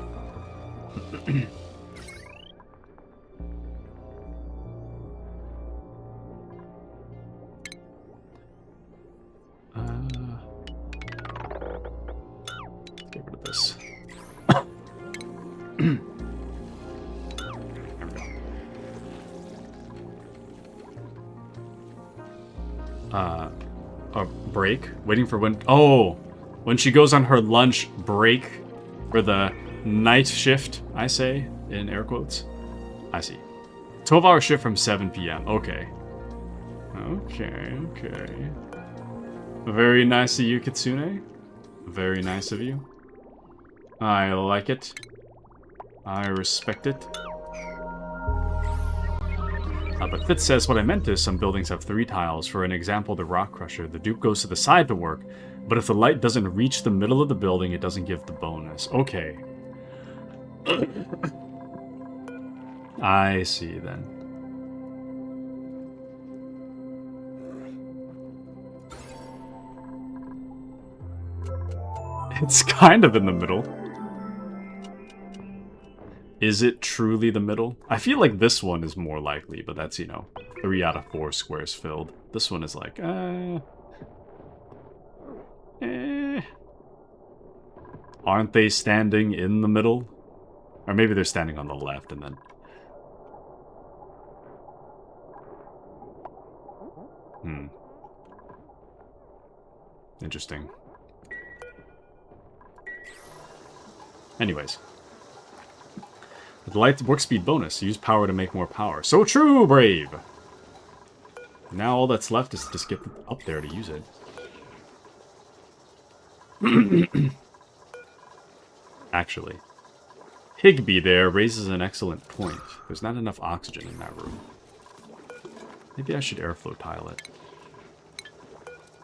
Get rid of this. There we go. A break? Waiting for when... Oh! When she goes on her lunch break for the night shift, I say, in air quotes. I see. 12-hour shift from 7 p.m. Okay. Okay. Very nice of you, Kitsune. Very nice of you. I like it. I respect it. But Fitz says, what I meant is some buildings have 3 tiles. For an example, the rock crusher. The dupe goes to the side to work, but if the light doesn't reach the middle of the building, it doesn't give the bonus. Okay. I see, then. It's kind of in the middle. Is it truly the middle? I feel like this one is more likely, but that's, you know, 3 out of 4 squares filled. This one is like, Aren't they standing in the middle? Or maybe they're standing on the left and then... Interesting. Anyways. The light work speed bonus. Use power to make more power. So true, Brave! Now all that's left is to just get up there to use it. Actually, Higby there raises an excellent point. There's not enough oxygen in that room. Maybe I should airflow tile it.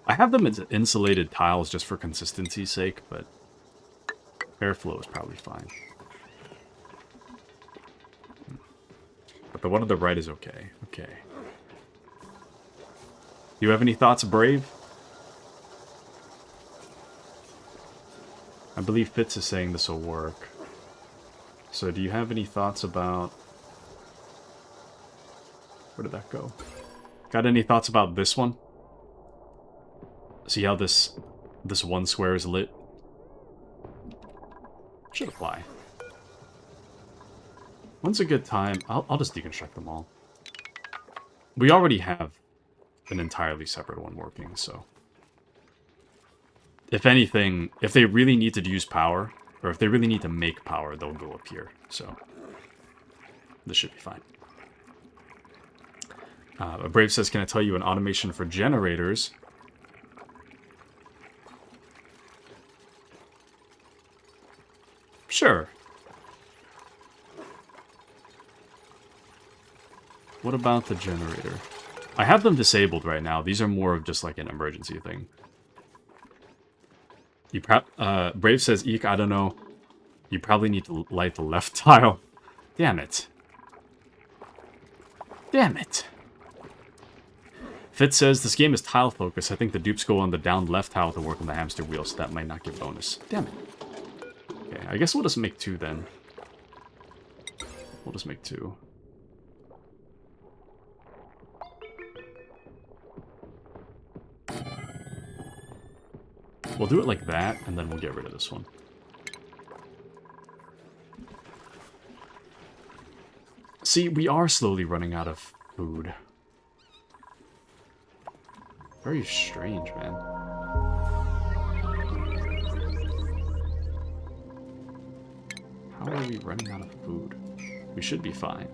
I have them as insulated tiles just for consistency's sake, but airflow is probably fine. But the one on the right is okay. Okay. Do you have any thoughts, Brave? I believe Fitz is saying this will work. So do you have any thoughts about... Where did that go? Got any thoughts about this one? See how this one square is lit? Should apply. When's a good time? I'll just deconstruct them all. We already have an entirely separate one working, so... If anything, if they really need to use power, or if they really need to make power, they'll go up here, so... This should be fine. Brave says, can I tell you an automation for generators? Sure. What about the generator? I have them disabled right now. These are more of just like an emergency thing. Brave says, Eek, I don't know. You probably need to light the left tile. Damn it. Damn it. Fitz says, this game is tile focused. I think the dupes go on the down left tile to work on the hamster wheel, so that might not give bonus. Damn it. Okay, I guess we'll just make 2 then. We'll just make 2. We'll do it like that, and then we'll get rid of this one. See, we are slowly running out of food. Very strange, man. How are we running out of food? We should be fine.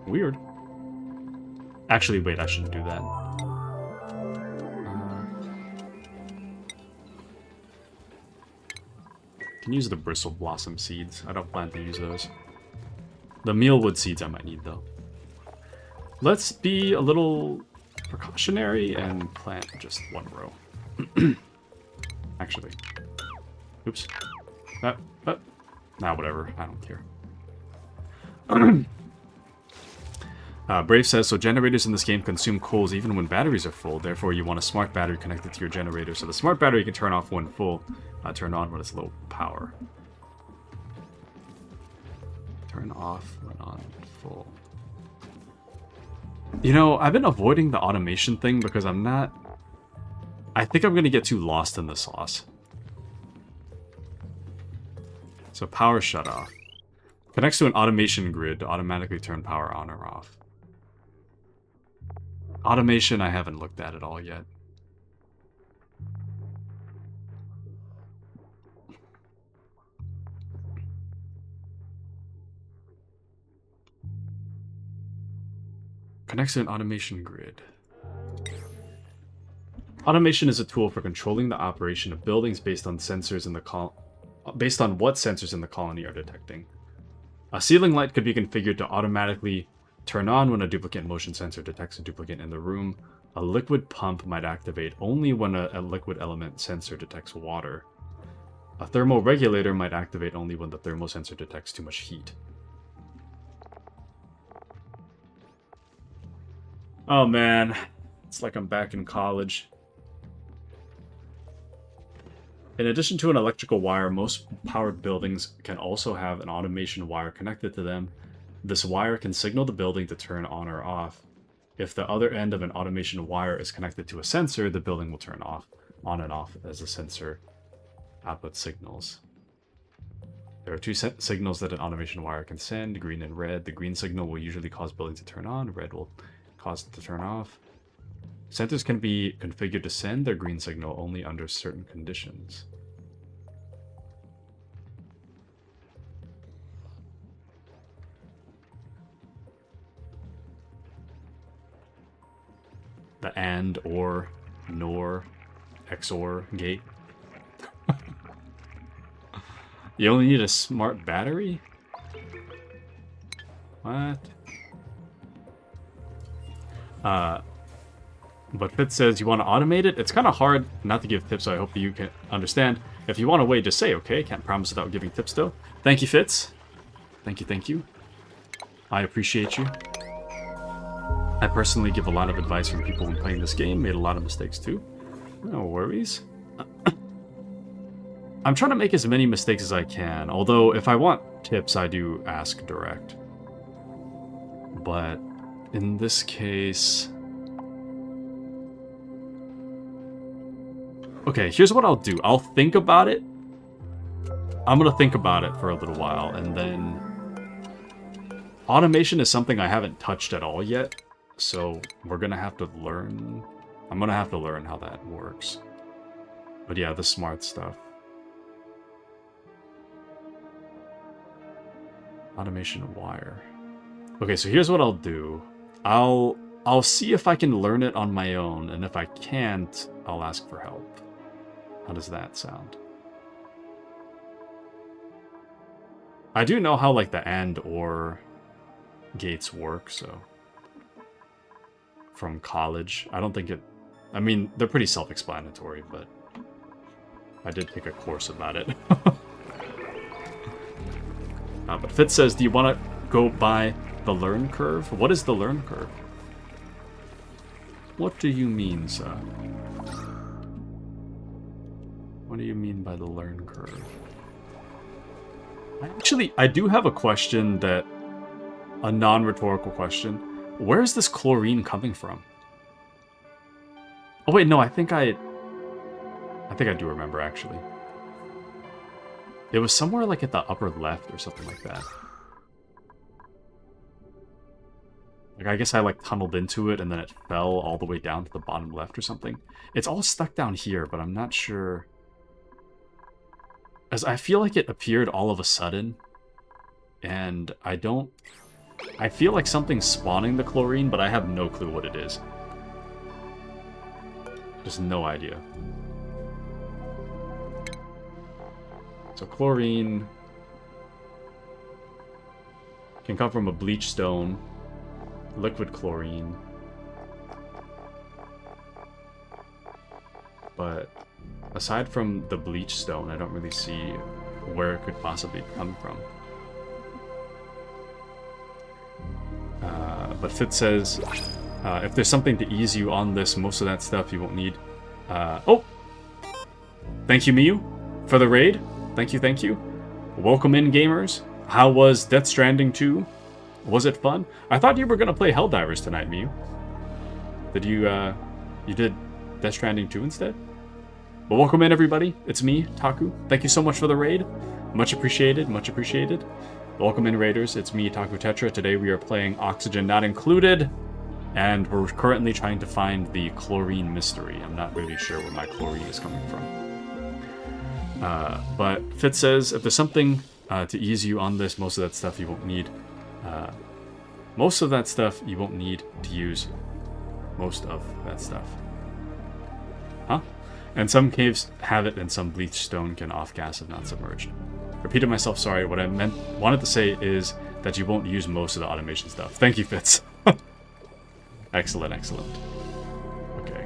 Weird. Actually, wait, I shouldn't do that. Can use the bristle blossom seeds. I don't plan to use those. The mealwood seeds I might need, though. Let's be a little precautionary and plant just 1 row. Actually. Oops. Nah, whatever. I don't care. Brave says, so generators in this game consume coals even when batteries are full. Therefore, you want a smart battery connected to your generator. So the smart battery can turn off when full, turn on when it's low power. Turn off when on full. You know, I've been avoiding the automation thing because I'm not... I think I'm going to get too lost in the sauce. So power shut off. Connects to an automation grid to automatically turn power on or off. Automation I haven't looked at all yet. Connects to an automation grid. Automation is a tool for controlling the operation of buildings based on sensors in the based on what sensors in the colony are detecting. A ceiling light could be configured to automatically turn on when a duplicate motion sensor detects a duplicate in the room. A liquid pump might activate only when a liquid element sensor detects water. A thermoregulator might activate only when the thermosensor detects too much heat. Oh man, it's like I'm back in college. In addition to an electrical wire, most powered buildings can also have an automation wire connected to them. This wire can signal the building to turn on or off. If the other end of an automation wire is connected to a sensor, the building will turn on and off as the sensor output signals. There are two signals that an automation wire can send, green and red. The green signal will usually cause buildings to turn on, red will cause it to turn off. Sensors can be configured to send their green signal only under certain conditions. The AND, OR, NOR, XOR gate. You only need a smart battery? What? But Fitz says you want to automate it? It's kind of hard not to give tips, so I hope that you can understand. If you want to wait, just say okay. Can't promise without giving tips, though. Thank you, Fitz. Thank you, thank you. I appreciate you. I personally give a lot of advice from people when playing this game. Made a lot of mistakes, too. No worries. I'm trying to make as many mistakes as I can, although if I want tips, I do ask direct. But in this case... Okay, here's what I'll do. I'll think about it. I'm going to think about it for a little while, and then... Automation is something I haven't touched at all yet, so we're going to have to learn... I'm going to have to learn how that works. But yeah, the smart stuff. Automation wire. Okay, so here's what I'll do. I'll see if I can learn it on my own, and if I can't, I'll ask for help. How does that sound? I do know how, like, the AND OR gates work, so... From college. I don't think it... I mean, they're pretty self-explanatory, but... I did take a course about it. But Fitz says, do you want to go by the learn curve? What is the learn curve? What do you mean, sir? What do you mean by the learn curve? I do have a question that... A non-rhetorical question. Where is this chlorine coming from? Oh wait, no, I think I do remember, actually. It was somewhere like at the upper left or something like that. Like, I guess I like tunneled into it and then it fell all the way down to the bottom left or something. It's all stuck down here, but I'm not sure. As I feel like it appeared all of a sudden. And I feel like something's spawning the chlorine, but I have no clue what it is. Just no idea. So chlorine can come from a bleach stone, liquid chlorine, but aside from the bleach stone, I don't really see where it could possibly come from. But Fitz says, if there's something to ease you on this, most of that stuff you won't need. Oh! Thank you, Miyu, for the raid. Thank you, thank you. Welcome in, gamers. How was Death Stranding 2? Was it fun? I thought you were gonna play Helldivers tonight, Mew. Did you, you did Death Stranding 2 instead? But welcome in, everybody. It's me, Taku. Thank you so much for the raid. Much appreciated, much appreciated. Welcome in, Raiders. It's me, Taku Tetra. Today we are playing Oxygen Not Included, and we're currently trying to find the chlorine mystery. I'm not really sure where my chlorine is coming from. But Fitz says, if there's something to ease you on this, most of that stuff you won't need. Most of that stuff you won't need to use. Most of that stuff. Huh? And some caves have it, and some bleached stone can off-gas if not submerged. Repeated myself, sorry. What I wanted to say is that you won't use most of the automation stuff. Thank you, Fitz. Excellent, excellent. Okay.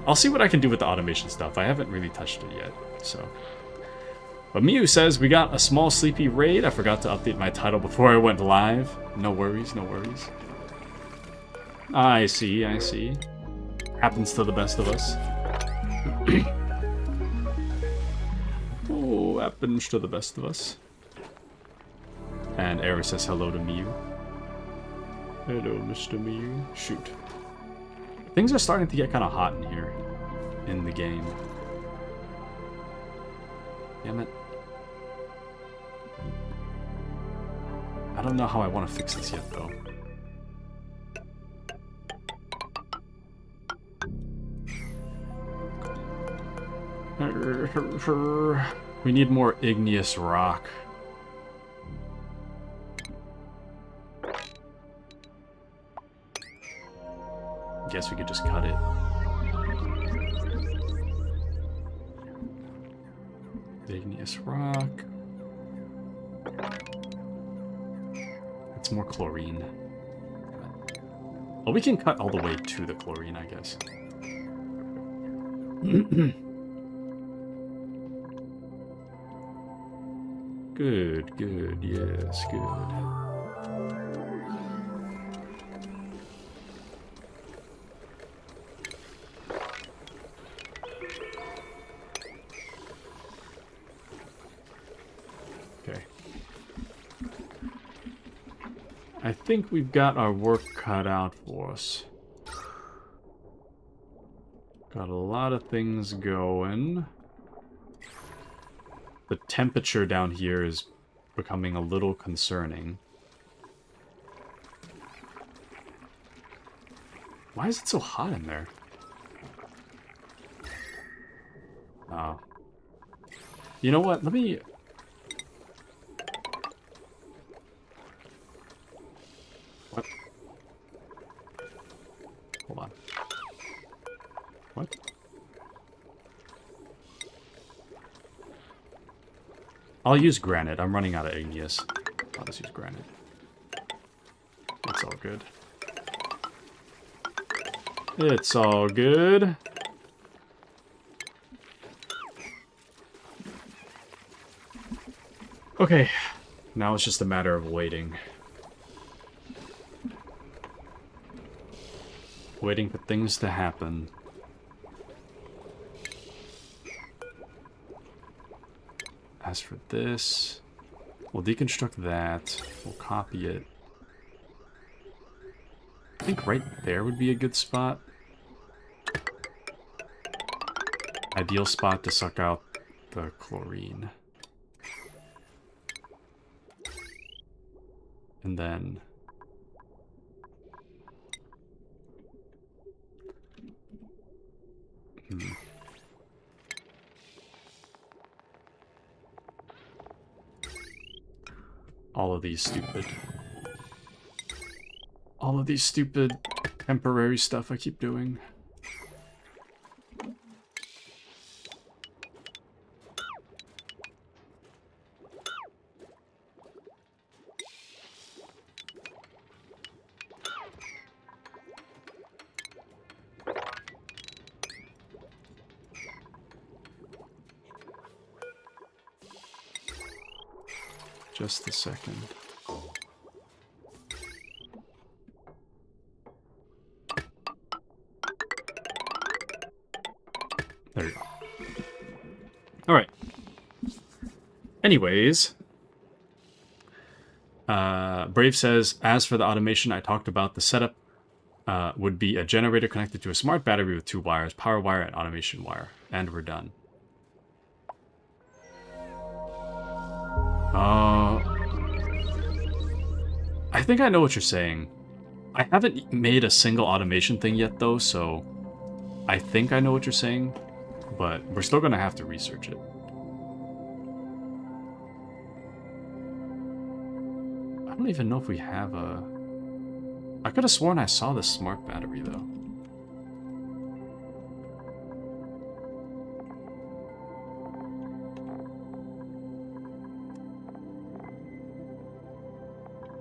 I'll see what I can do with the automation stuff. I haven't really touched it yet, so. But Miu says, we got a small sleepy raid. I forgot to update my title before I went live. No worries, no worries. I see, I see. Happens to the best of us. Oh, happens to the best of us. And Era says hello to Miu. Hello, Mr. Miu. Shoot. Things are starting to get kind of hot in here. In the game. Damn it. I don't know how I want to fix this yet, though. We need more igneous rock. Guess we could just cut it. Igneous rock. It's more chlorine. Well, we can cut all the way to the chlorine, I guess. Good, good, yes, good. Okay. I think we've got our work cut out for us. Got a lot of things going. The temperature down here is becoming a little concerning. Why is it so hot in there? Oh. You know what? Let me... What? Hold on. What? I'll use granite. I'm running out of igneous. I'll just use granite. It's all good. It's all good. Okay. Now it's just a matter of waiting. Waiting for things to happen. As for this, we'll deconstruct that. We'll copy it. I think right there would be a good spot. Ideal spot to suck out the chlorine. And then... All of these stupid temporary stuff I keep doing. Just a second. There we go. Alright. Anyways. Brave says, as for the automation I talked about, the setup would be a generator connected to a smart battery with 2 wires, power wire and automation wire. And we're done. I think I know what you're saying. I haven't made a single automation thing yet, though, so I think I know what you're saying, but we're still going to have to research it. I don't even know if we have a... I could have sworn I saw the smart battery, though.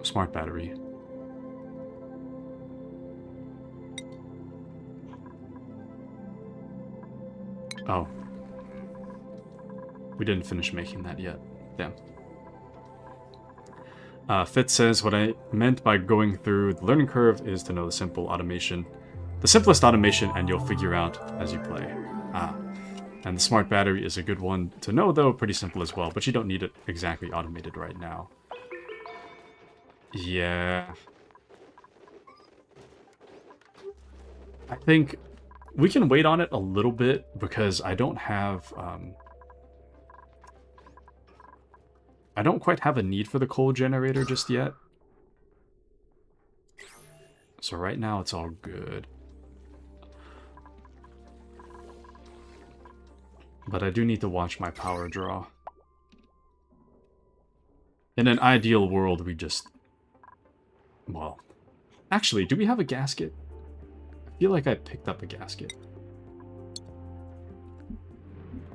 Smart battery. Oh. We didn't finish making that yet. Damn. Fitz says, what I meant by going through the learning curve is to know the simple automation. The simplest automation, and you'll figure out as you play. And the smart battery is a good one to know, though. Pretty simple as well, but you don't need it exactly automated right now. Yeah. I think we can wait on it a little bit because I don't have... I don't quite have a need for the coal generator just yet. So right now it's all good. But I do need to watch my power draw. In an ideal world, we just... Well... Actually, do we have a gasket? I feel like I picked up a gasket.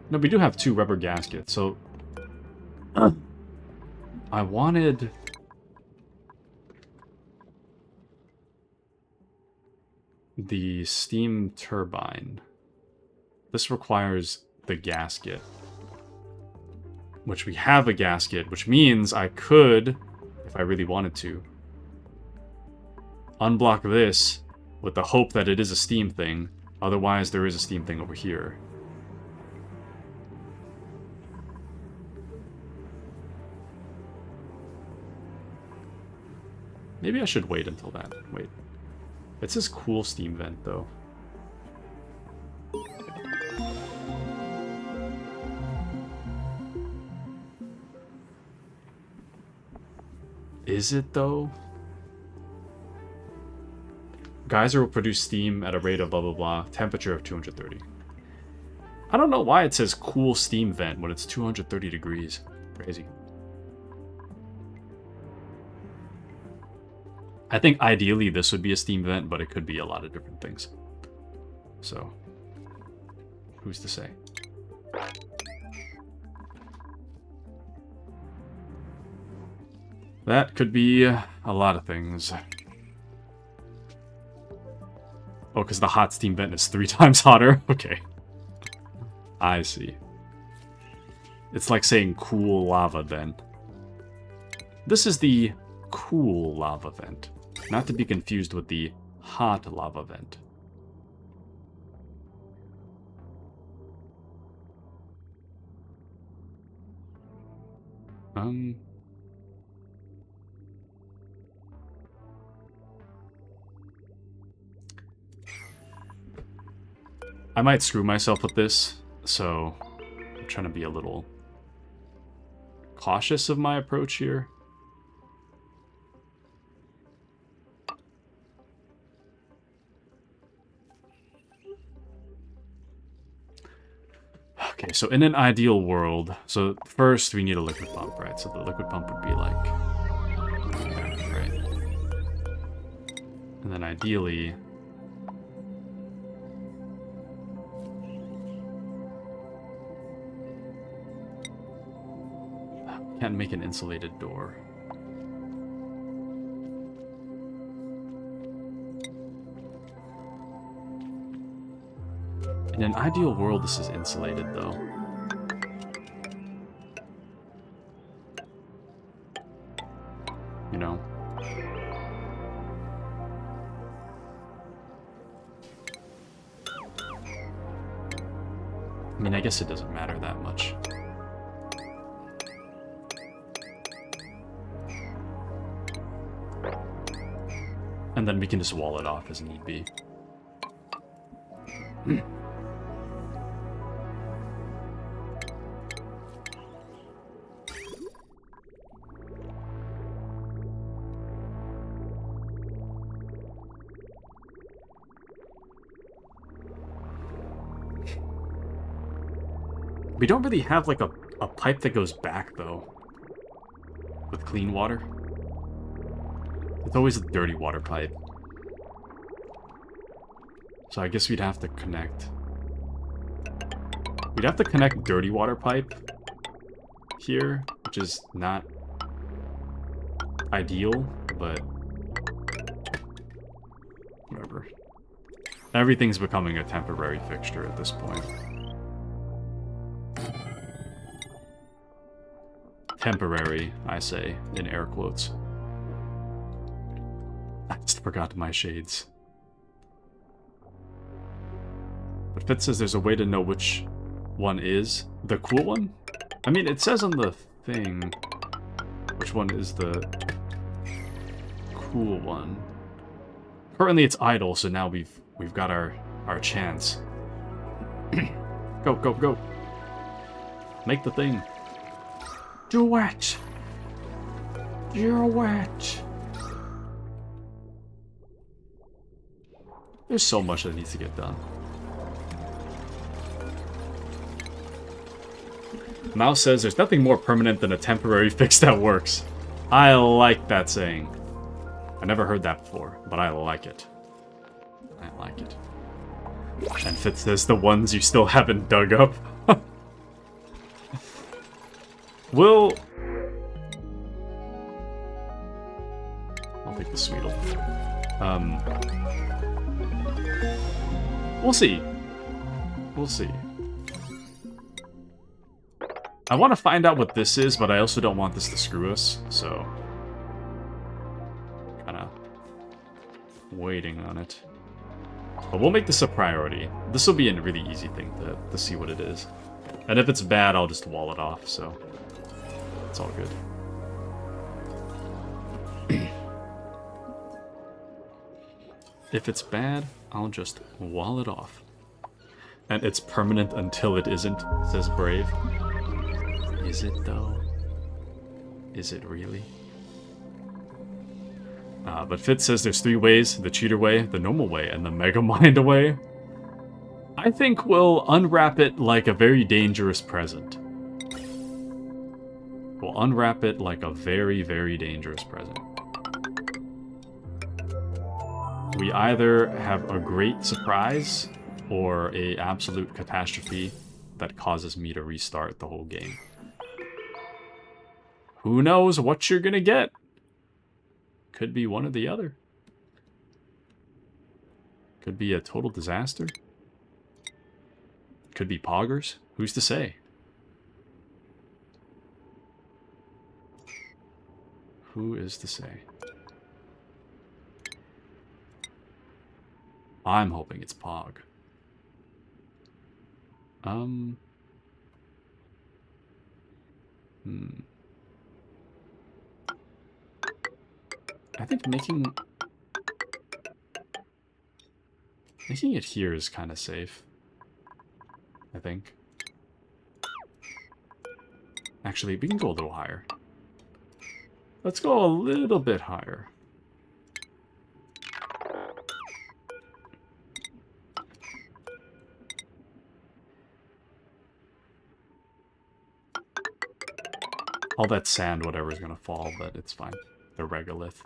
No, we do have 2 rubber gaskets, so... I wanted... the steam turbine. This requires the gasket. Which we have a gasket, which means I could, if I really wanted to, unblock this with the hope that it is a steam thing. Otherwise, there is a steam thing over here. Maybe I should wait until that. Wait. It says cool steam vent, though. Is it, though? Geyser will produce steam at a rate of blah blah blah. Temperature of 230. I don't know why it says cool steam vent when it's 230 degrees. Crazy. I think ideally this would be a steam vent, but it could be a lot of different things. So, who's to say? That could be a lot of things. Oh, because the hot steam vent is 3 times hotter? Okay. I see. It's like saying cool lava then. This is the cool lava vent. Not to be confused with the hot lava vent. I might screw myself with this, so I'm trying to be a little cautious of my approach here. Okay, so in an ideal world, so first we need a liquid pump, right? So the liquid pump would be like that, right? And then ideally, can't make an insulated door. In an ideal world, this is insulated, though. You know? I mean, I guess it doesn't matter that much. And then we can just wall it off as need be. We don't really have, like, a pipe that goes back, though. With clean water. It's always a dirty water pipe. So I guess we'd have to connect. We'd have to connect dirty water pipe here, which is not ideal, but whatever. Everything's becoming a temporary fixture at this point. Temporary, I say, in air quotes. I just forgot my shades. But Fitz says there's a way to know which one is the cool one. I mean, it says on the thing which one is the cool one. Currently it's idle, so now we've got our chance. Go, go, go. Make the thing. Do it! Do it! There's so much that needs to get done. Mouse says there's nothing more permanent than a temporary fix that works. I like that saying. I never heard that before, but I like it. I like it. And Fitz says the ones you still haven't dug up. I'll take the Sweetle. We'll see. We'll see. I want to find out what this is, but I also don't want this to screw us, so... Kinda... waiting on it. But we'll make this a priority. This will be a really easy thing to see what it is. And if it's bad, I'll just wall it off, so... it's all good. If it's bad, I'll just wall it off. And it's permanent until it isn't, says Brave. Is it, though? Is it really? But Fitz says there's 3 ways: the cheater way, the normal way, and the Megamind way. I think we'll unwrap it like a very dangerous present. We'll unwrap it like a very, very dangerous present. We either have a great surprise or a absolute catastrophe that causes me to restart the whole game. Who knows what you're gonna get? Could be one or the other. Could be a total disaster. Could be poggers. Who's to say? Who is to say? I'm hoping it's Pog. I think making it here is kind of safe. I think. Actually, we can go a little higher. Let's go a little bit higher. All that sand, whatever, is gonna fall, but it's fine. The regolith.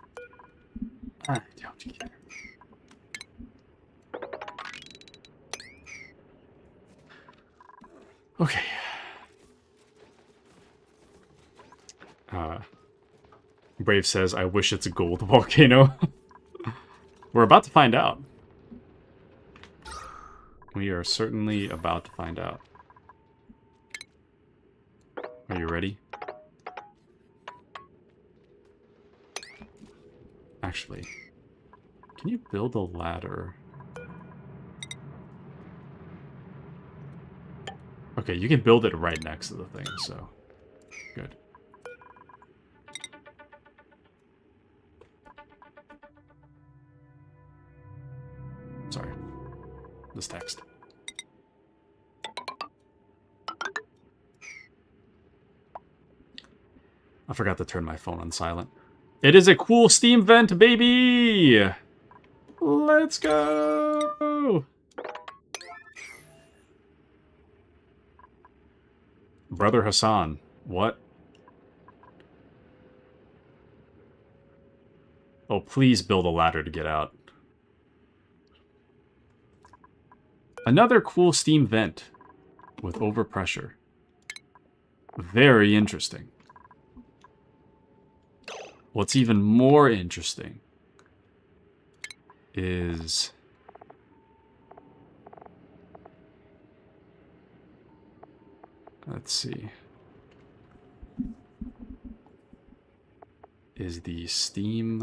Ah, don't you care. Okay. Brave says, I wish it's a gold volcano. We're about to find out. We are certainly about to find out. Are you ready? Actually, can you build a ladder? Okay, you can build it right next to the thing, so good. this text. I forgot to turn my phone on silent. It is a cool Steam vent, baby! Let's go! Brother Hassan. What? Oh, please build a ladder to get out. Another cool Steam vent with overpressure. Very interesting. What's even more interesting is let's see. Is the steam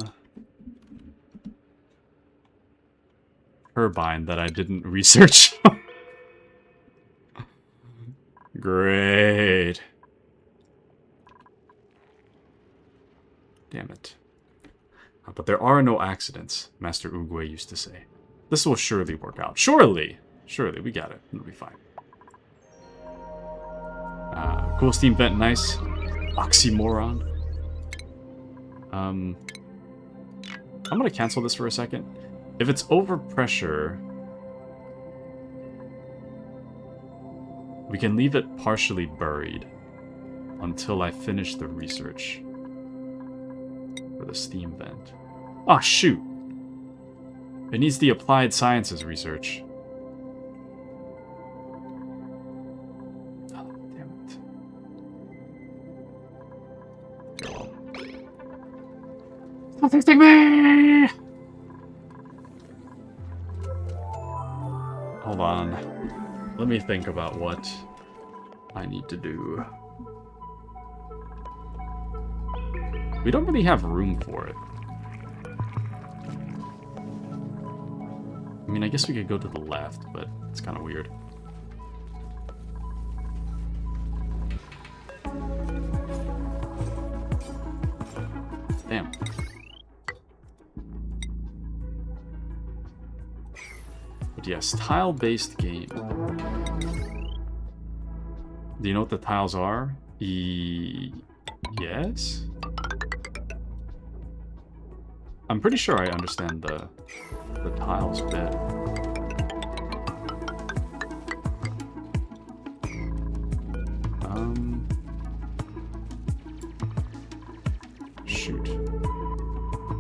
turbine that I didn't research. Great. Damn it. But there are no accidents, Master Uguay used to say. This will surely work out. Surely! Surely, we got it. It'll be fine. Cool steam vent, nice. Oxymoron. I'm gonna cancel this for a second. If it's overpressure, we can leave it partially buried until I finish the research for the steam vent. Oh, shoot! It needs the applied sciences research. Oh, damn it. Stop texting me! Hold on. Let me think about what I need to do. We don't really have room for it. I mean, I guess we could go to the left, but it's kind of weird. Damn. But yes, tile-based game. Do you know what the tiles are? Yes? I'm pretty sure I understand the tiles bit. Shoot.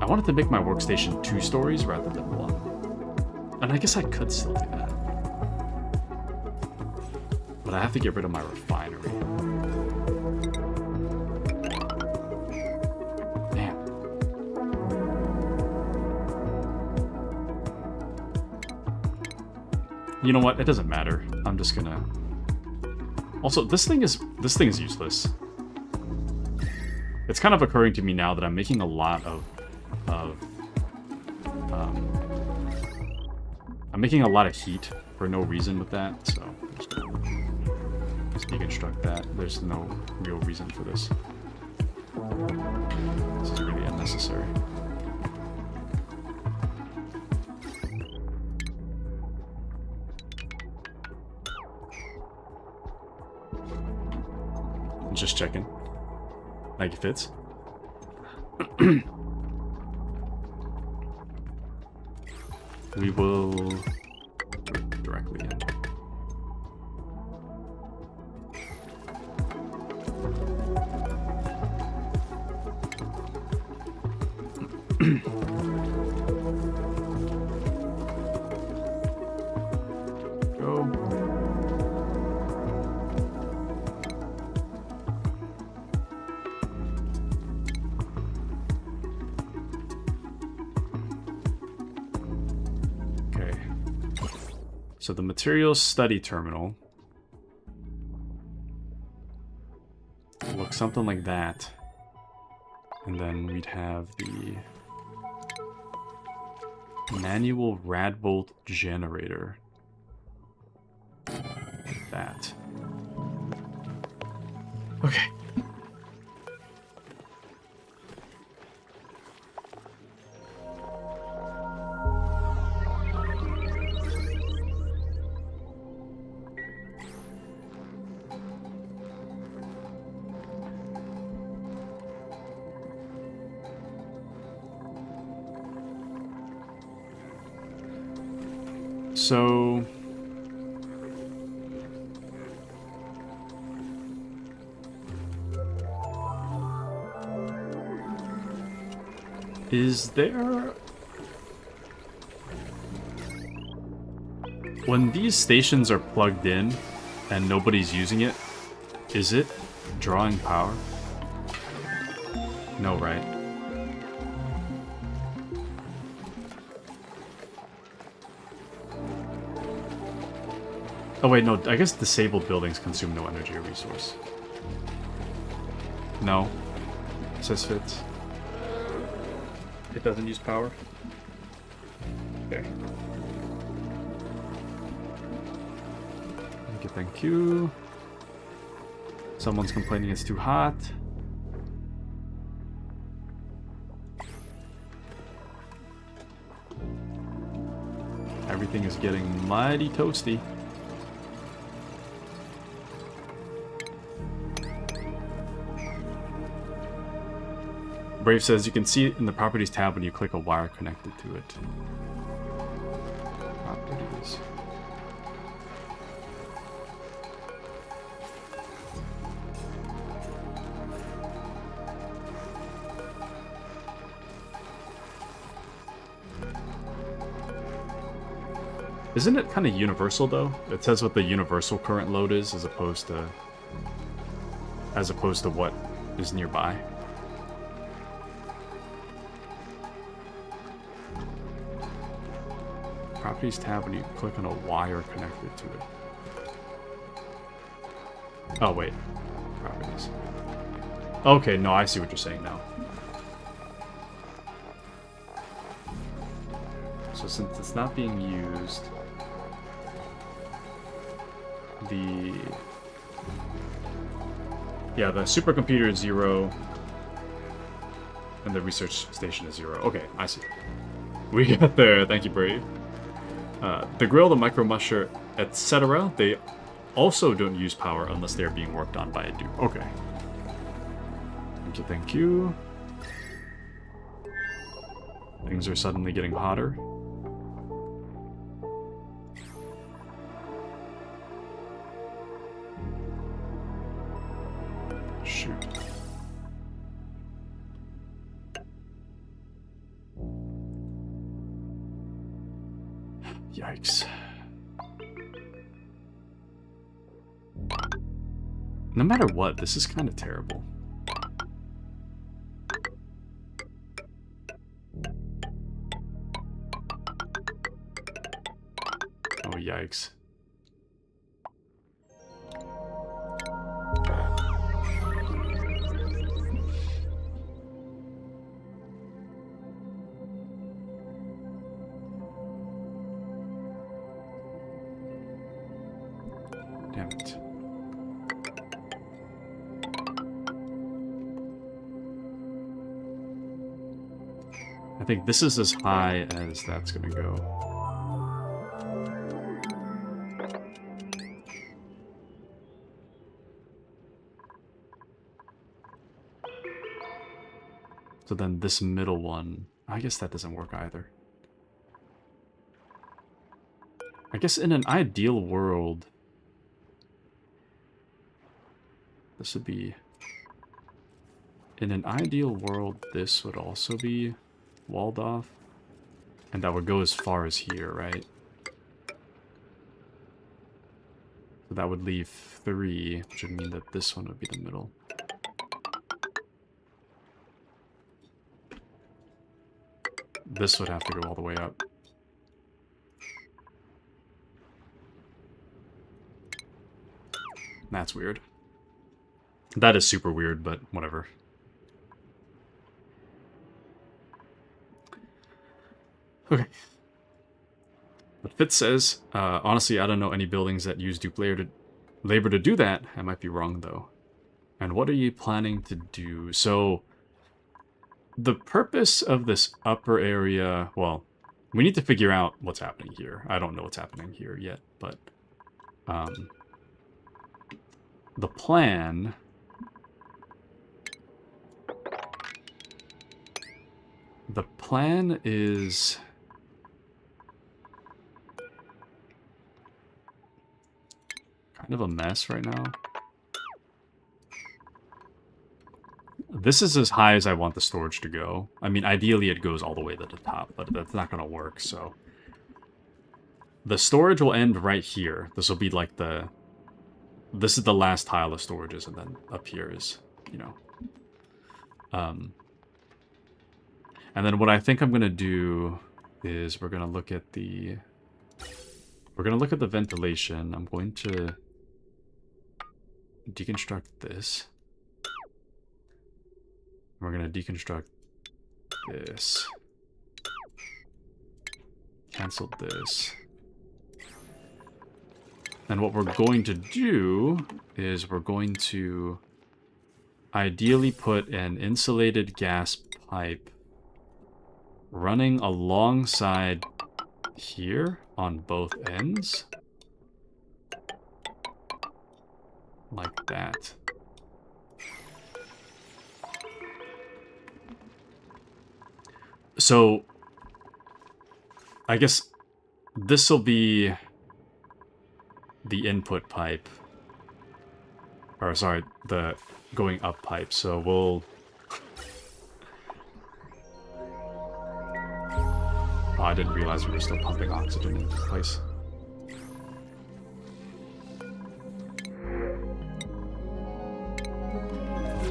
I wanted to make my workstation 2 stories rather than 1. And I guess I could still do that. But I have to get rid of my refinery. Damn. You know what? It doesn't matter. I'm just gonna... Also, this thing is useless. It's kind of occurring to me now that I'm making a lot of I'm making a lot of heat for no reason with that, so I'm just gonna deconstruct that. There's no real reason for this. This is really unnecessary. Just checking. Like it fits. We will directly in. Go. So the materials study terminal looks something like that. And then we'd have the manual Radbolt generator. Like that. Okay. So... is there... when these stations are plugged in and nobody's using it, is it drawing power? No, right? Oh wait, no, I guess disabled buildings consume no energy or resource. No. Says fits. It doesn't use power? Okay. Thank you, thank you. Someone's complaining it's too hot. Everything is getting mighty toasty. Brave says you can see it in the Properties tab when you click a wire connected to it. Properties. Isn't it kind of universal though? It says what the universal current load is as opposed to what is nearby. Properties tab when you click on a wire connected to it. Oh wait, properties. Okay, no, I see what you're saying now. So since it's not being used, the supercomputer is 0, and the research station is 0. Okay, I see. We got there. Thank you, Brave. The grill, the micro musher, etc. They also don't use power unless they're being worked on by a dupe. Okay. Thank you, thank you. Things are suddenly getting hotter. Shoot. Yikes. No matter what, this is kind of terrible. Oh, yikes. Damn it. I think this is as high as that's gonna go. So then this middle one, I guess that doesn't work either. I guess in an ideal world, this would be... in an ideal world, this would also be walled off. And that would go as far as here, right? So that would leave 3, which would mean that this one would be the middle. This would have to go all the way up. That's weird. That is super weird, but whatever. Okay. But Fitz says, honestly, I don't know any buildings that use dupe labor to do that. I might be wrong, though. And what are you planning to do? So, the purpose of this upper area... well, we need to figure out what's happening here. I don't know what's happening here yet, but... the plan... the plan is... kind of a mess right now. This is as high as I want the storage to go. I mean, ideally it goes all the way to the top, but that's not going to work, so... The storage will end right here. This will be like the... This is the last tile of storages, and then up here is, you know... And then what I think I'm going to do is we're going to look at the... We're going to look at the ventilation. I'm going to deconstruct this. We're going to deconstruct this. Cancel this. And what we're going to do is we're going to ideally put an insulated gas pipe running alongside here on both ends. Like that. So, I guess this will be the input pipe. Or, sorry, the going up pipe. So we'll... Oh, I didn't realize we were still pumping oxygen into place.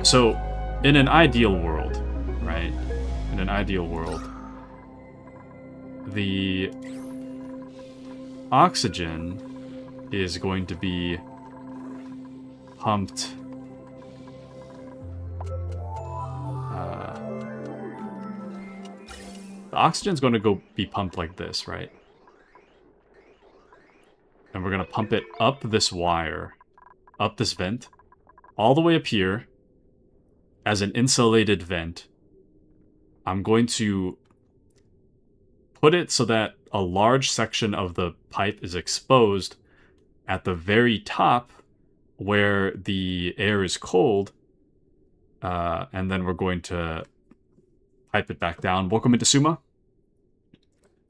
So, in an ideal world, right? In an ideal world, the oxygen is going to be pumped the oxygen's going to be pumped like this, right? And we're going to pump it up this wire, up this vent, all the way up here as an insulated vent. I'm going to put it so that a large section of the pipe is exposed at the very top where the air is cold. And then we're going to pipe it back down. Welcome into Suma.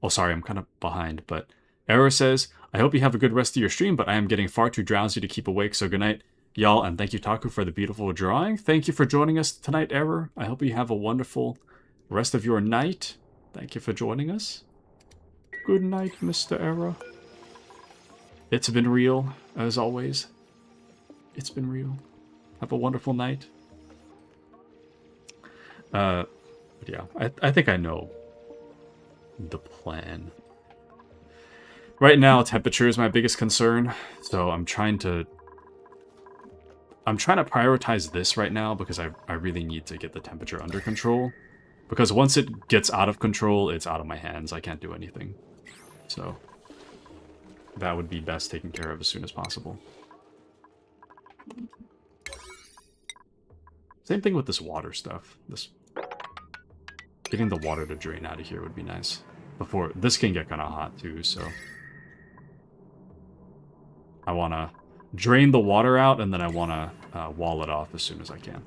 Oh, sorry, I'm kind of behind, but Error says, I hope you have a good rest of your stream, but I am getting far too drowsy to keep awake, so good night, y'all, and thank you, Taku, for the beautiful drawing. Thank you for joining us tonight, Error. I hope you have a wonderful rest of your night. Thank you for joining us. Good night, Mr. Error. It's been real, as always. It's been real. Have a wonderful night. But yeah, I think I know the plan. Right now, temperature is my biggest concern, so I'm trying to prioritize this right now because I really need to get the temperature under control. Because once it gets out of control, it's out of my hands. I can't do anything. So that would be best taken care of as soon as possible. Same thing with this water stuff. Getting the water to drain out of here would be nice. Before, this can get kind of hot too, so... I want to drain the water out, and then I want to wall it off as soon as I can.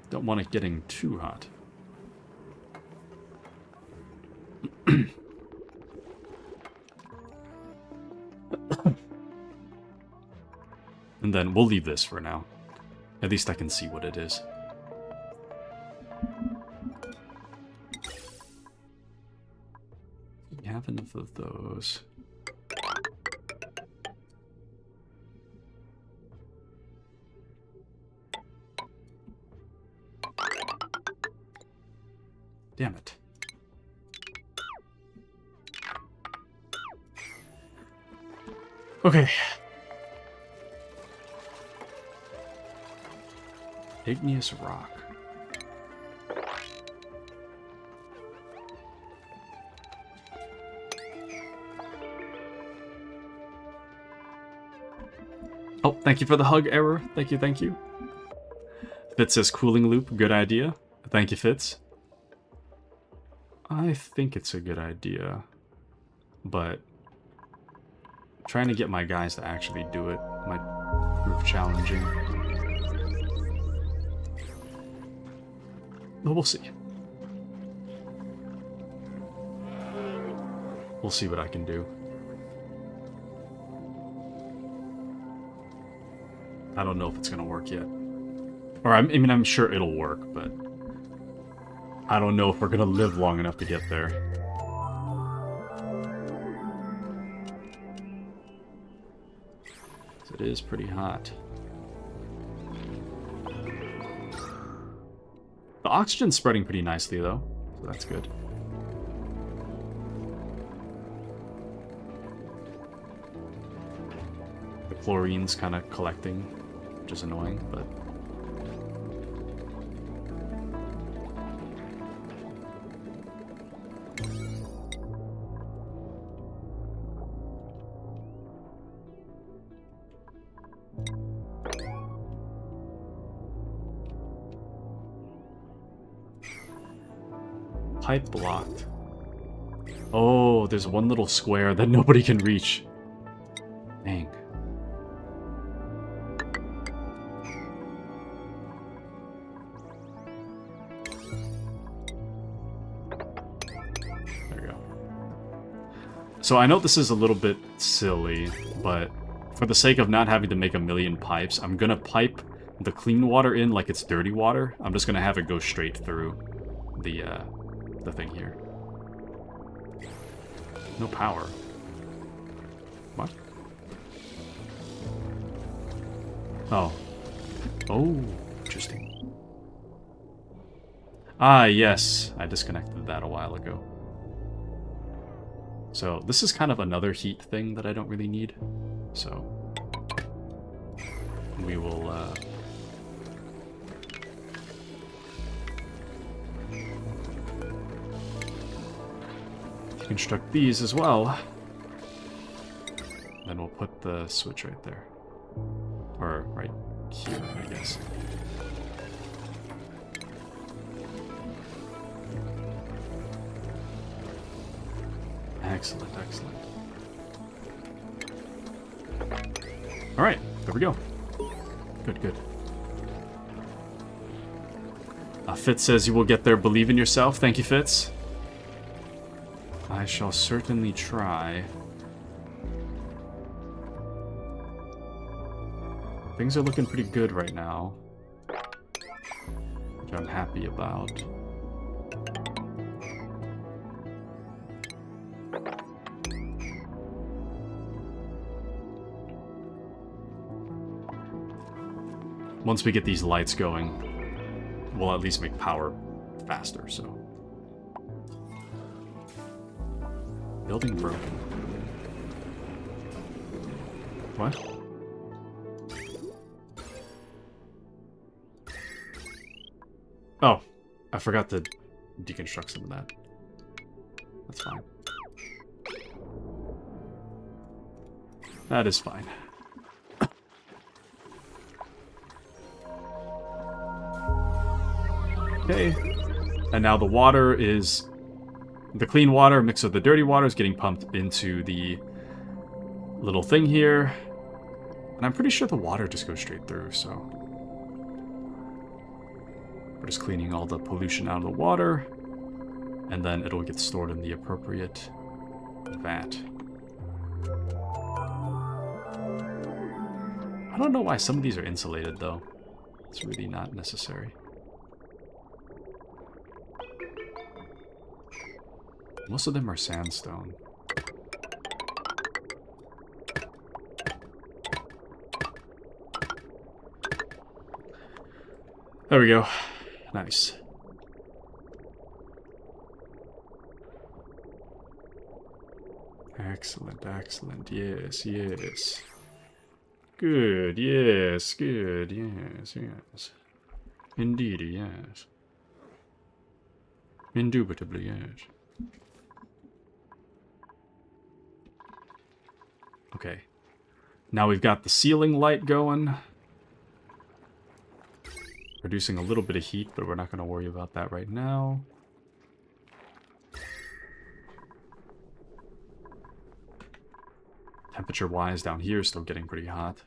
Don't want it getting too hot. And then we'll leave this for now. At least I can see what it is. We have enough of those. Damn it. Okay. Igneous rock. Oh, thank you for the hug, Error. Thank you, thank you. Fitz says cooling loop, good idea. Thank you, Fitz. I think it's a good idea, but trying to get my guys to actually do it might prove challenging. But we'll see. We'll see what I can do. I don't know if it's gonna work yet. Or I mean, I'm sure it'll work, but I don't know if we're gonna live long enough to get there. It is pretty hot. The oxygen's spreading pretty nicely, though, so that's good. The chlorine's kind of collecting, which is annoying, but... Pipe blocked. Oh, there's one little square that nobody can reach. Dang. There we go. So I know this is a little bit silly, but for the sake of not having to make a million pipes, I'm gonna pipe the clean water in like it's dirty water. I'm just gonna have it go straight through the thing here. No power. What? Oh. Oh, interesting. Ah, yes. I disconnected that a while ago. So, this is kind of another heat thing that I don't really need. So, we will, construct these as well. Then we'll put the switch right there. Or right here, I guess. Excellent, excellent. Alright, there we go. Good, good. Fitz says you will get there, believe in yourself. Thank you, Fitz. I shall certainly try. Things are looking pretty good right now, which I'm happy about. Once we get these lights going, we'll at least make power faster, so. Building broken. What? Oh, I forgot to deconstruct some of that. That's fine. That is fine. Okay. And now the water is... The clean water mixed with the dirty water is getting pumped into the little thing here. And I'm pretty sure the water just goes straight through, so... We're just cleaning all the pollution out of the water. And then it'll get stored in the appropriate vat. I don't know why some of these are insulated, though. It's really not necessary. Most of them are sandstone. There we go. Nice. Excellent, excellent. Yes, yes. Good, yes, good, yes, yes. Indeed, yes. Indubitably, yes. Okay. Now we've got the ceiling light going. Producing a little bit of heat, but we're not going to worry about that right now. Temperature-wise, down here is still getting pretty hot.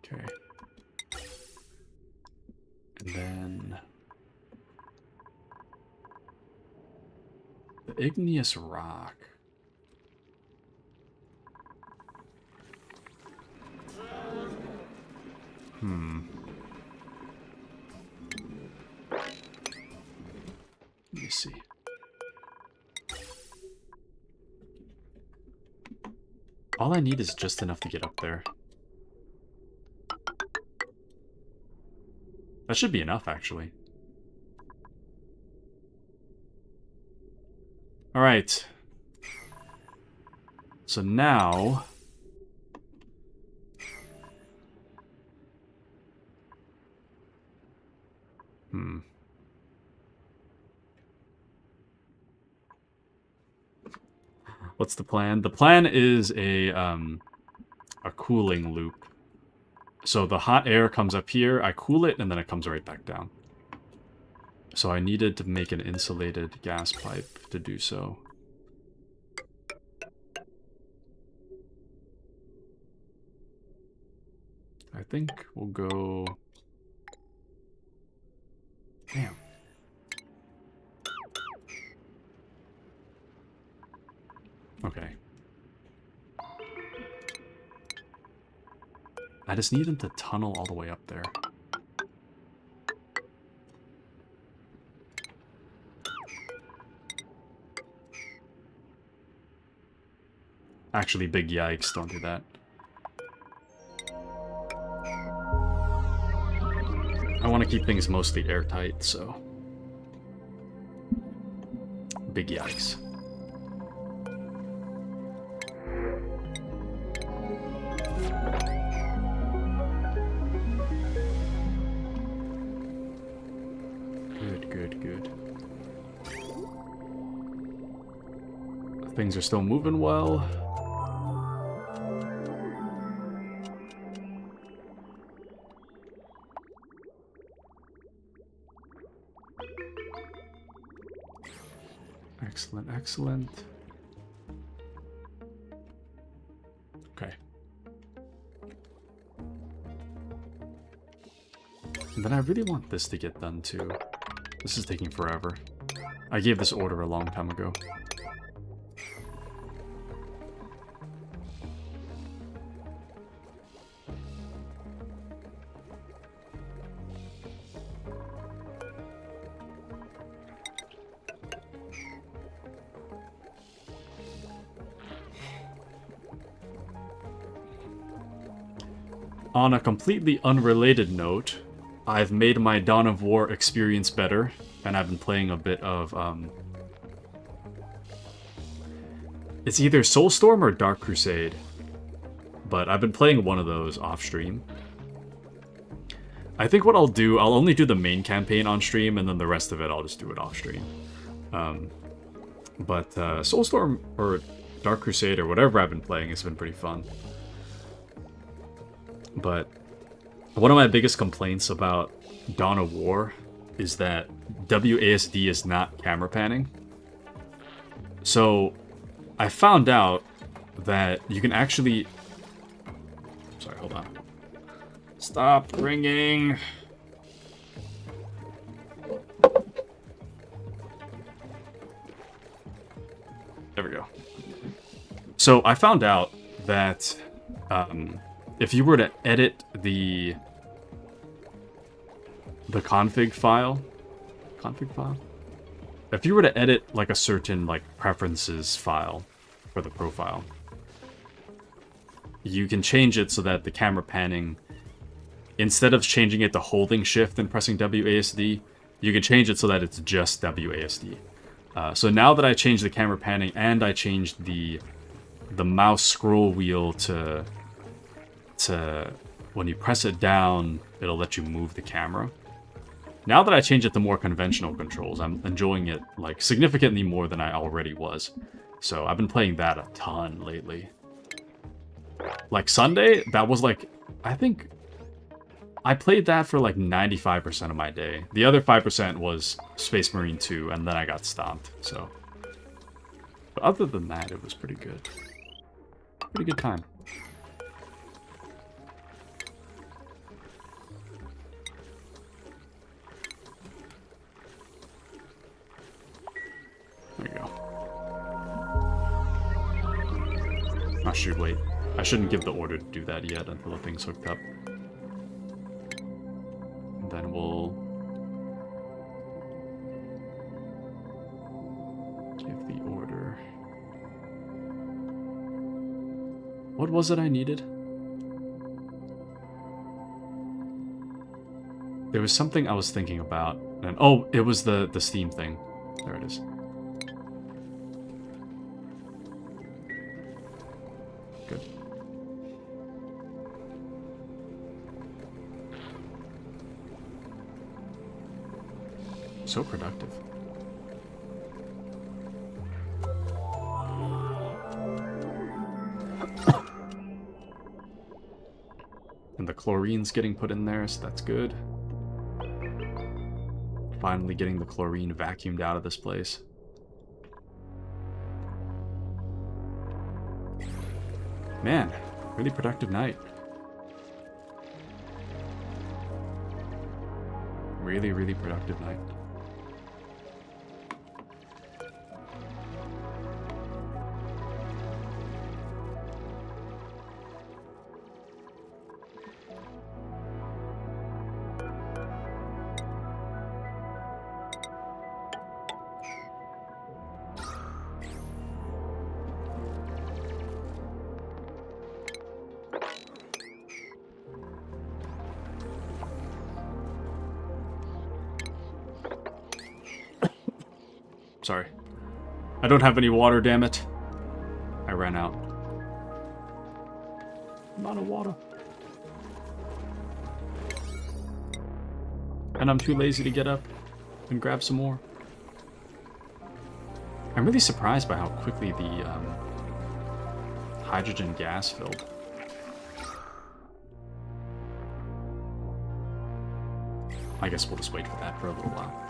Okay. And then... igneous rock. Let me see. All I need is just enough to get up there. That should be enough, actually. Alright. So now... What's the plan? The plan is a cooling loop. So the hot air comes up here, I cool it, and then it comes right back down. So I needed to make an insulated gas pipe to do so. I think we'll go... Damn. Okay. I just need them to tunnel all the way up there. Actually, big yikes, don't do that. I want to keep things mostly airtight, so... Big yikes. Good. Things are still moving well. Excellent. Okay. And then I really want this to get done too. This is taking forever. I gave this order a long time ago. On a completely unrelated note, I've made my Dawn of War experience better, and I've been playing a bit of, it's either Soulstorm or Dark Crusade, but I've been playing one of those off-stream. I think what I'll do, I'll only do the main campaign on stream, and then the rest of it I'll just do it off-stream. But Soulstorm or Dark Crusade or whatever I've been playing has been pretty fun. But one of my biggest complaints about Dawn of War is that WASD is not camera panning. So I found out that you can actually... Sorry, hold on. Stop ringing. There we go. So I found out that if you were to edit the config file, if you were to edit like a certain like preferences file for the profile, you can change it so that the camera panning, instead of changing it to holding shift and pressing WASD, you can change it so that it's just WASD. So now that I changed the camera panning and I changed the mouse scroll wheel to when you press it down, it'll let you move the camera. Now that I changed it to more conventional controls, I'm enjoying it like significantly more than I already was. So I've been playing that a ton lately. Like Sunday, that was like, I think I played that for like 95% of my day. The other 5% was Space Marine 2, and then I got stomped, so. But other than that, it was pretty good. Pretty good time. There we go. Oh, shoot, wait. I shouldn't give the order to do that yet until the thing's hooked up. And then we'll give the order. What was it I needed? There was something I was thinking about, and oh, it was the Steam thing. There it is. Good. So productive. And the chlorine's getting put in there, so that's good. Finally getting the chlorine vacuumed out of this place. Man, really productive night. Really, really productive night. Sorry. I don't have any water, damn it. I ran out. I'm out of water. And I'm too lazy to get up and grab some more. I'm really surprised by how quickly the hydrogen gas filled. I guess we'll just wait for that for a little while.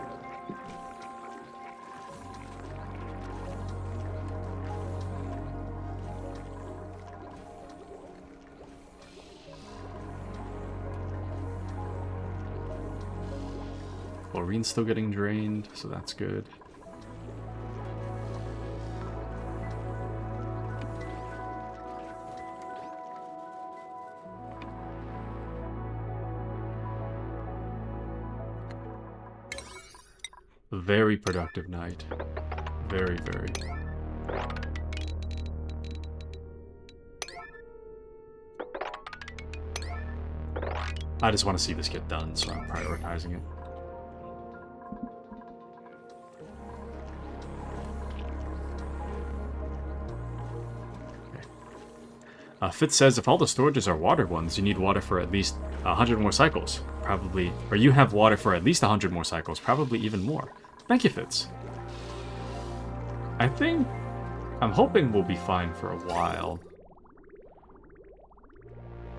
Chlorine's still getting drained, so that's good. Very productive night. Very, very. I just want to see this get done, so I'm prioritizing it. Fitz says, if all the storages are water ones, you need water for at least 100 more cycles. Probably. Or you have water for at least 100 more cycles. Probably even more. Thank you, Fitz. I'm hoping we'll be fine for a while.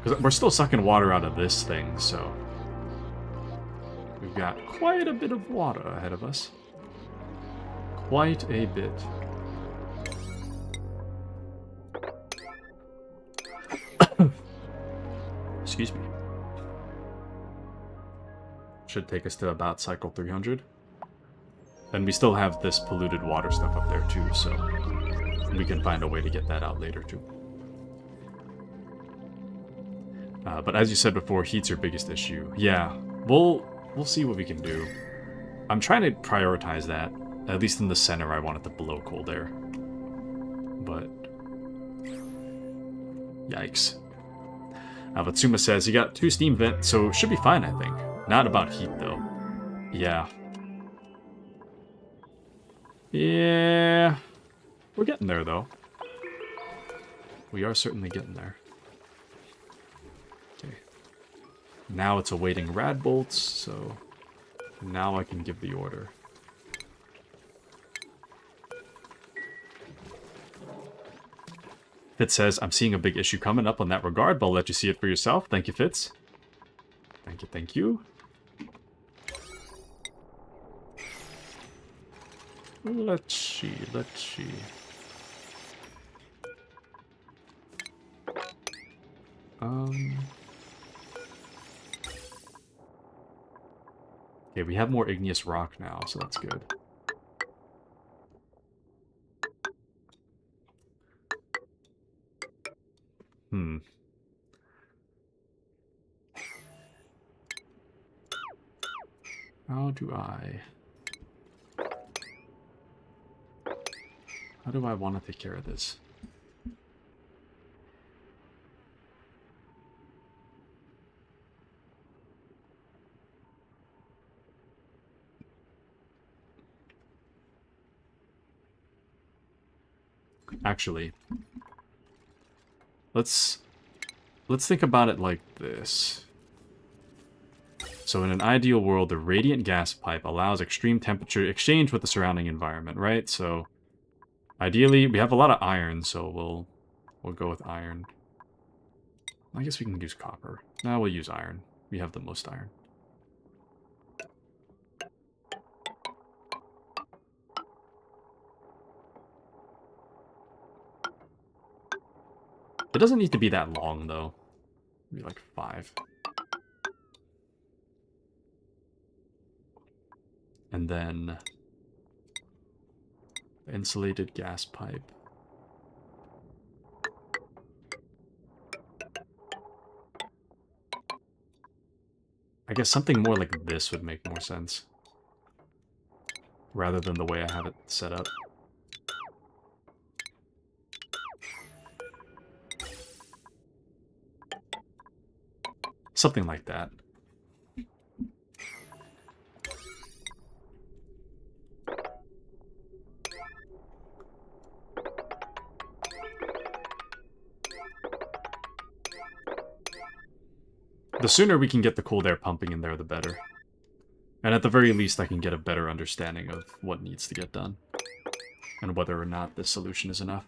Because we're still sucking water out of this thing, so... we've got quite a bit of water ahead of us. Quite a bit. Excuse me. Should take us to about cycle 300. And we still have this polluted water stuff up there too, so we can find a way to get that out later too. But as you said before, heat's your biggest issue. Yeah, we'll see what we can do. I'm trying to prioritize that. At least in the center, I want it to blow cold air. But yikes. Vatsuma says, you got 2 steam vents, so should be fine, I think. Not about heat, though. Yeah. Yeah. We're getting there, though. We are certainly getting there. Okay. Now it's awaiting rad bolts, so now I can give the order. Fitz says, I'm seeing a big issue coming up on that regard, but I'll let you see it for yourself. Thank you, Fitz. Thank you, thank you. Let's see, let's see. Okay, we have more igneous rock now, so that's good. How do I want to take care of this? Actually, let's think about it like this. So in an ideal world, the radiant gas pipe allows extreme temperature exchange with the surrounding environment, right? So ideally, we have a lot of iron, so we'll go with iron. I guess we can use copper. No, we'll use iron. We have the most iron. It doesn't need to be that long, though. Maybe like 5. And then the insulated gas pipe. I guess something more like this would make more sense, rather than the way I have it set up. Something like that. The sooner we can get the cold air pumping in there, the better. And at the very least, I can get a better understanding of what needs to get done, and whether or not this solution is enough.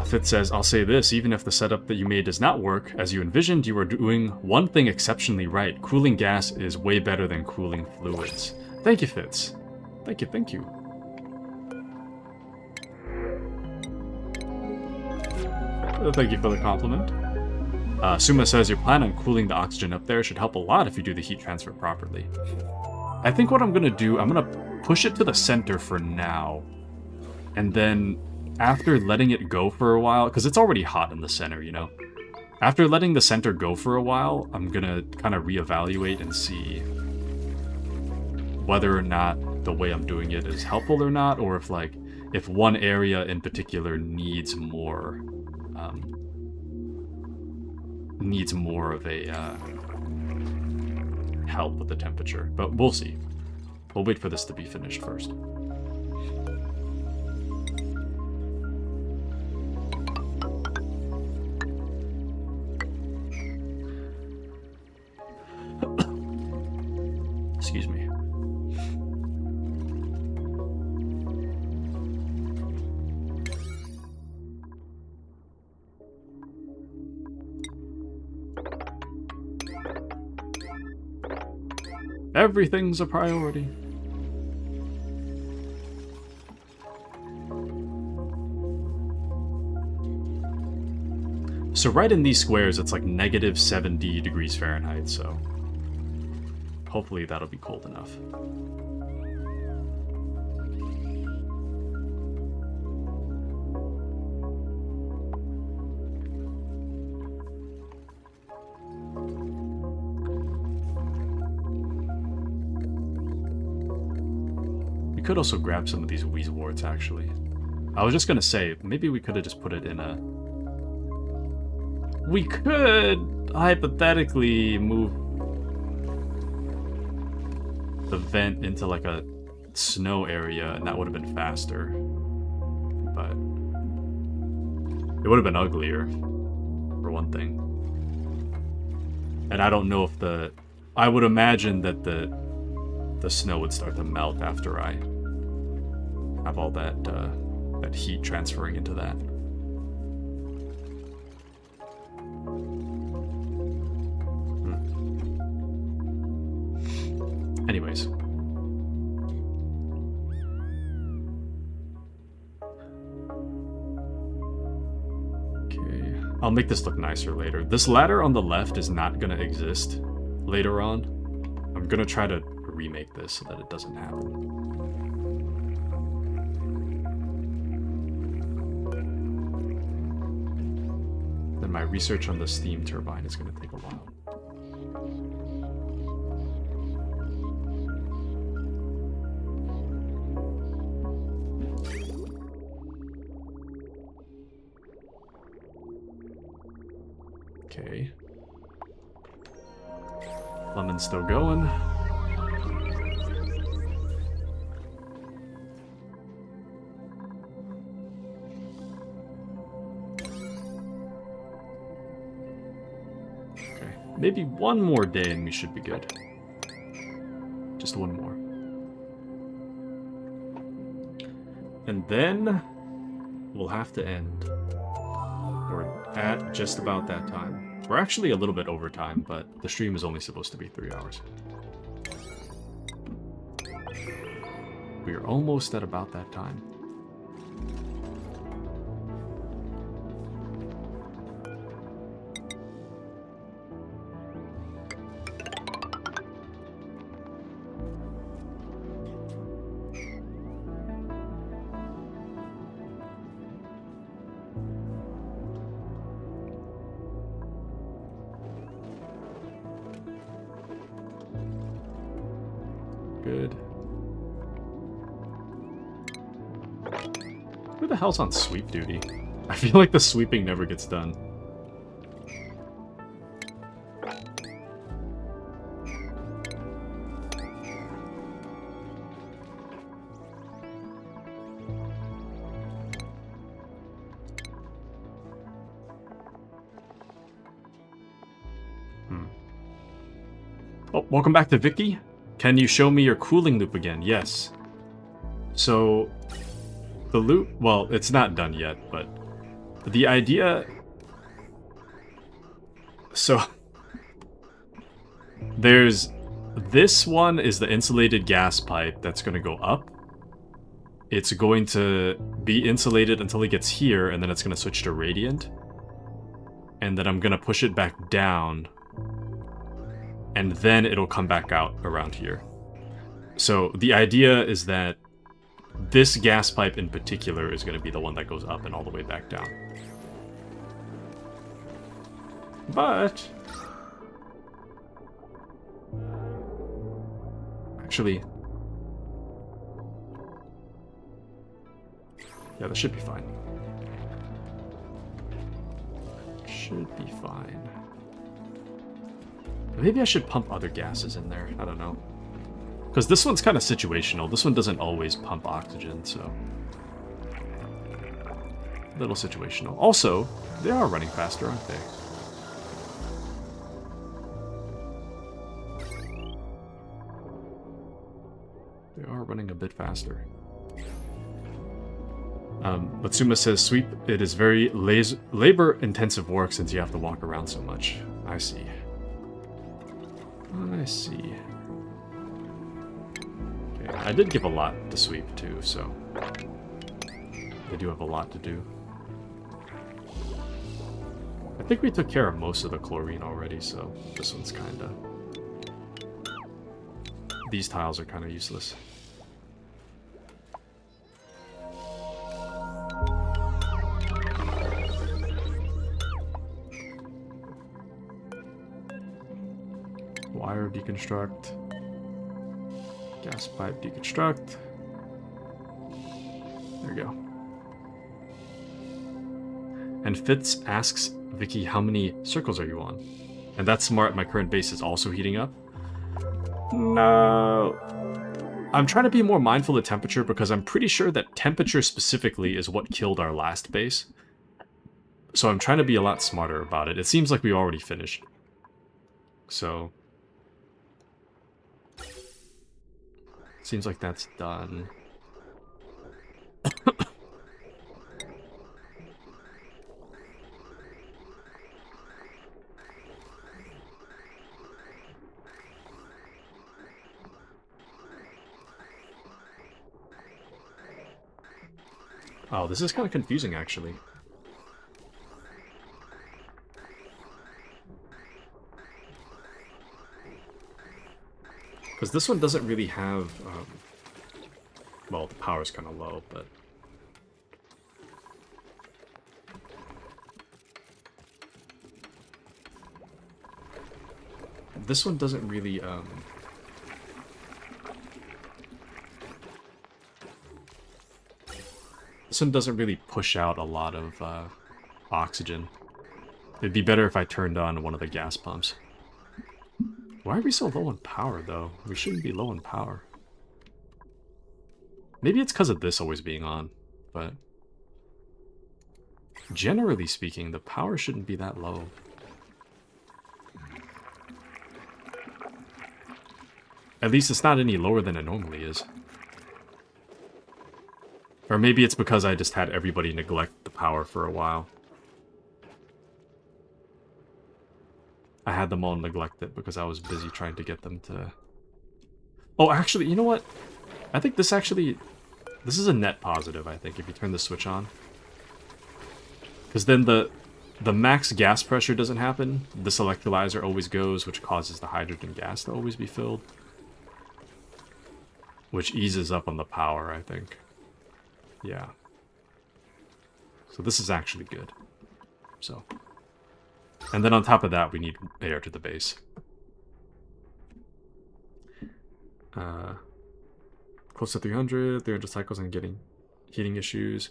Fifth says, I'll say this, even if the setup that you made does not work as you envisioned, you are doing one thing exceptionally right. Cooling gas is way better than cooling fluids. Thank you, Fitz. Thank you, thank you. Thank you for the compliment. Suma says, your plan on cooling the oxygen up there should help a lot if you do the heat transfer properly. I think what I'm going to do, I'm going to push it to the center for now. And then after letting it go for a while, because it's already hot in the center, you know? After letting the center go for a while, I'm going to kind of reevaluate and see whether or not the way I'm doing it is helpful or not, or if one area in particular needs more of a help with the temperature. But we'll see. We'll wait for this to be finished first. Excuse me. Everything's a priority. So right in these squares, it's like negative 70 degrees Fahrenheit, so hopefully that'll be cold enough. We could also grab some of these Weezeworts, actually. I was just gonna say, maybe we could have just put it in a... We could hypothetically move the vent into like a snow area, and that would have been faster. But it would have been uglier, for one thing. And I don't know if the... I would imagine that the snow would start to melt after I have all that that heat transferring into that. Anyways. Okay. I'll make this look nicer later. This ladder on the left is not going to exist later on. I'm going to try to remake this so that it doesn't happen. and my research on the steam turbine is going to take a while. Okay. Lemon's still going. Okay. Maybe one more day and we should be good. Just one more. And then we'll have to end. We're at just about that time. We're actually a little bit over time, but the stream is only supposed to be 3 hours. We're almost at about that time. Good. Who the hell's on sweep duty? I feel like the sweeping never gets done. Oh, welcome back to Vicky. Can you show me your cooling loop again? Yes. So, the loop, well, it's not done yet, but the idea... So, there's... This one is the insulated gas pipe that's going to go up. It's going to be insulated until it gets here, and then it's going to switch to radiant. And then I'm going to push it back down. And then it'll come back out around here. So the idea is that this gas pipe in particular is going to be the one that goes up and all the way back down. But... actually... yeah, that should be fine. Should be fine. Maybe I should pump other gases in there. I don't know. Because this one's kind of situational. This one doesn't always pump oxygen, so... a little situational. Also, they are running faster, aren't they? They are running a bit faster. Matsuma says, sweep, it is very labor-intensive work since you have to walk around so much. I see. I see. Okay, I did give a lot to sweep too, so they do have a lot to do. I think we took care of most of the chlorine already, so this one's kinda... these tiles are kinda useless. Wire deconstruct. Gas pipe deconstruct. There we go. And Fitz asks Vicky, how many circles are you on? And that's smart, my current base is also heating up. No. I'm trying to be more mindful of temperature because I'm pretty sure that temperature specifically is what killed our last base. So I'm trying to be a lot smarter about it. It seems like we already finished. So... seems like that's done. Oh, this is kind of confusing, actually. Because this one doesn't really have, well, the power's kind of low, but... this one doesn't really, this one doesn't really push out a lot of, oxygen. It'd be better if I turned on one of the gas pumps. Why are we so low on power, though? We shouldn't be low on power. Maybe it's because of this always being on, but... generally speaking, the power shouldn't be that low. At least it's not any lower than it normally is. Or maybe it's because I just had everybody neglect the power for a while. I had them all neglect it because I was busy trying to get them to... Oh, actually, you know what? I think this actually... this is a net positive, I think, if you turn the switch on. Because then the max gas pressure doesn't happen. This electrolyzer always goes, which causes the hydrogen gas to always be filled. Which eases up on the power, I think. Yeah. So this is actually good. So... and then on top of that, we need air to the base. Close to 300 cycles and getting heating issues.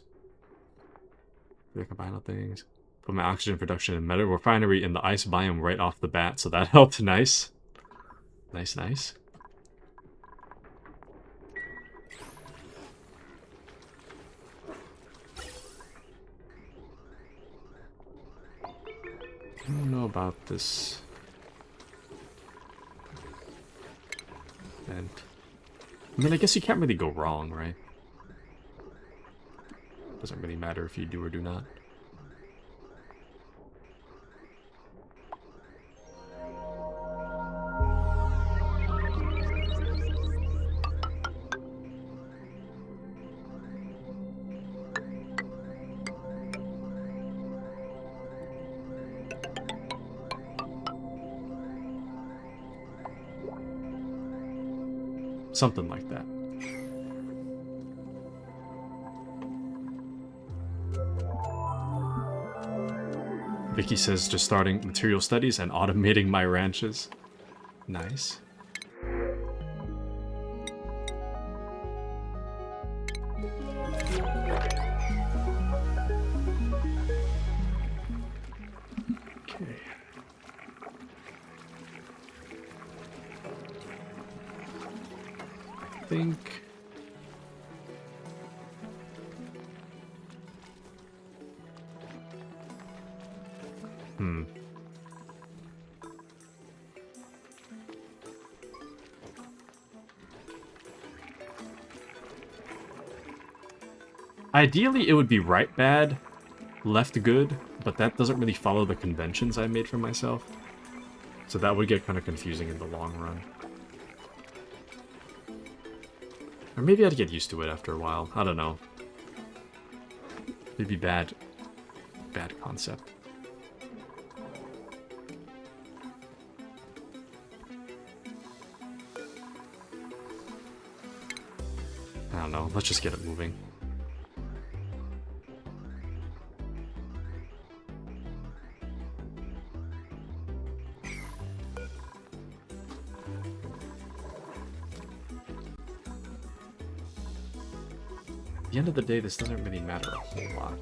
They combine all things. Put my oxygen production in meta refinery in the ice biome right off the bat, so that helped. Nice. Nice, nice. I don't know about this. And I mean, I guess you can't really go wrong, right? Doesn't really matter if you do or do not. Something like that. Vicky says just starting material studies and automating my ranches. Nice. Okay. Think ideally it would be right bad, left good, but that doesn't really follow the conventions I made for myself. So that would get kind of confusing in the long run. Or maybe I'd get used to it after a while. I don't know. Maybe bad concept. I don't know. Let's just get it moving. At the end of the day, this doesn't really matter a whole lot.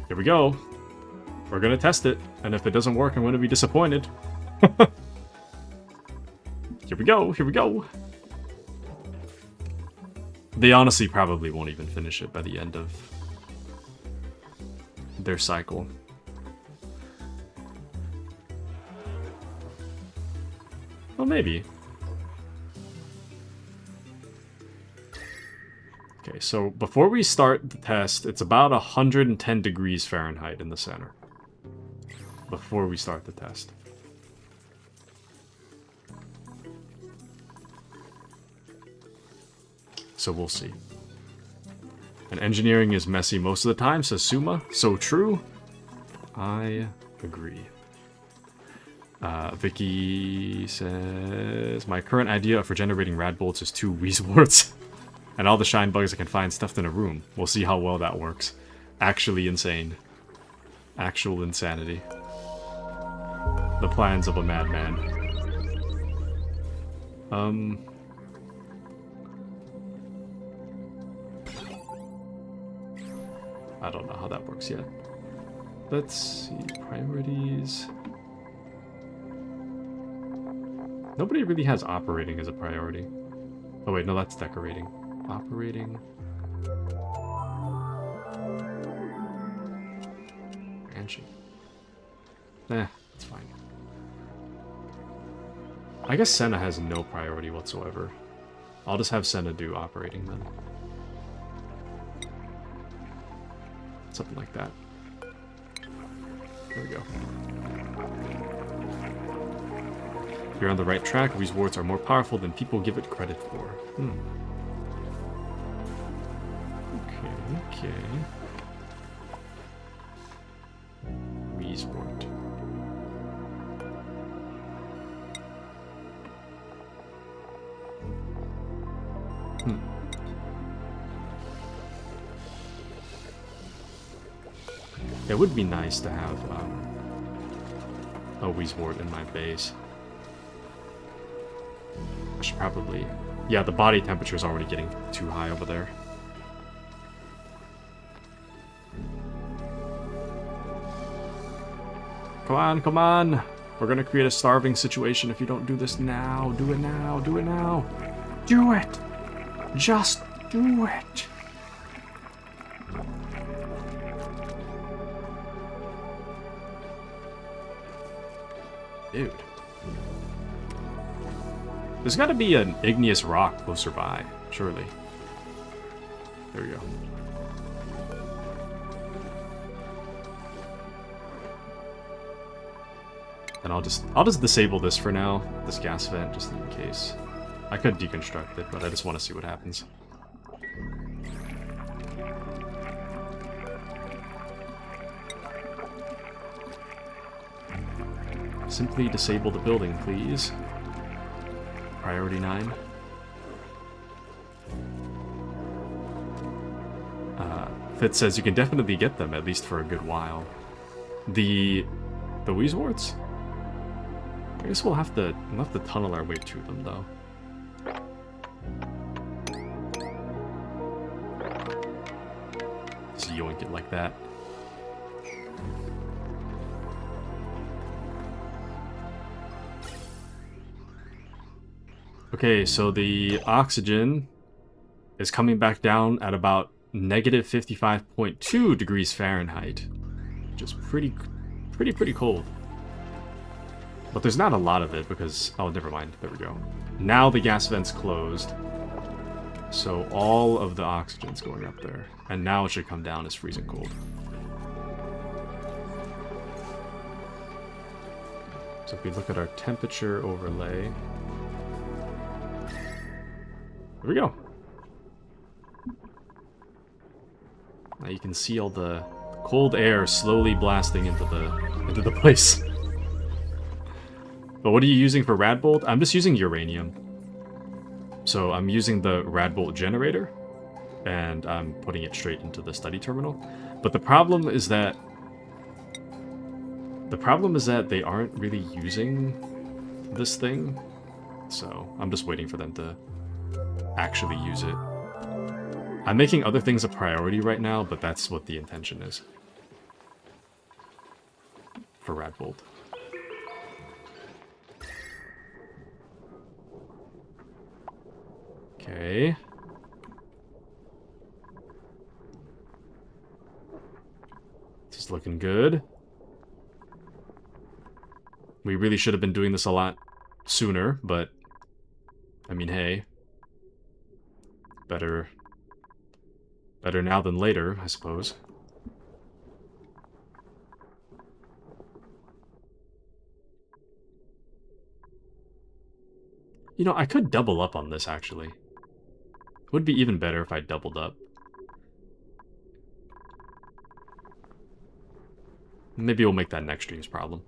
Here we go. We're gonna test it, and if it doesn't work, I'm gonna be disappointed. Here we go, here we go. They honestly probably won't even finish it by the end of their cycle. Well, maybe. Okay, so before we start the test, it's about 110 degrees Fahrenheit in the center. Before we start the test. So we'll see. And engineering is messy most of the time, says Suma. So true. I agree. Vicky says, my current idea for generating rad bolts is 2 Weezwarts. And all the shine bugs I can find stuffed in a room. We'll see how well that works. Actually insane. Actual insanity. The plans of a madman. I don't know how that works yet. Let's see. Priorities. Nobody really has operating as a priority. Oh wait, no, that's decorating. Operating. Ranching. Nah, that's fine. I guess Senna has no priority whatsoever. I'll just have Senna do operating then. Something like that. There we go. You're on the right track. Weezwarts are more powerful than people give it credit for. Okay. Weezwart. It would be nice to have a Weezwart in my base. I should probably... Yeah, the body temperature is already getting too high over there. Come on, come on! We're gonna create a starving situation if you don't do this now. Do it now, do it now! Do it! Just do it! Dude. There's gotta be an igneous rock closer by, surely. There we go. And I'll just disable this for now, this gas vent, just in case. I could deconstruct it, but I just want to see what happens. Simply disable the building, please. Priority 9. Fitz says you can definitely get them, at least for a good while. The Weezwarts? I guess we'll have to tunnel our way to them, though. So yoink it like that. Okay, so the oxygen is coming back down at about negative 55.2 degrees Fahrenheit, which is pretty cold. But there's not a lot of it because... Oh, never mind. There we go. Now the gas vent's closed, so all of the oxygen's going up there. And now it should come down as freezing cold. So if we look at our temperature overlay... There we go. Now you can see all the cold air slowly blasting into the place. But what are you using for Radbolt? I'm just using uranium. So I'm using the Radbolt generator, and I'm putting it straight into the study terminal. But the problem is that they aren't really using this thing. So I'm just waiting for them to actually use it. I'm making other things a priority right now, but that's what the intention is for Radbolt. Okay. This is looking good. We really should have been doing this a lot sooner, but I mean, hey. Better now than later, I suppose. You know, I could double up on this, actually. Would be even better if I doubled up. Maybe we'll make that next stream's problem.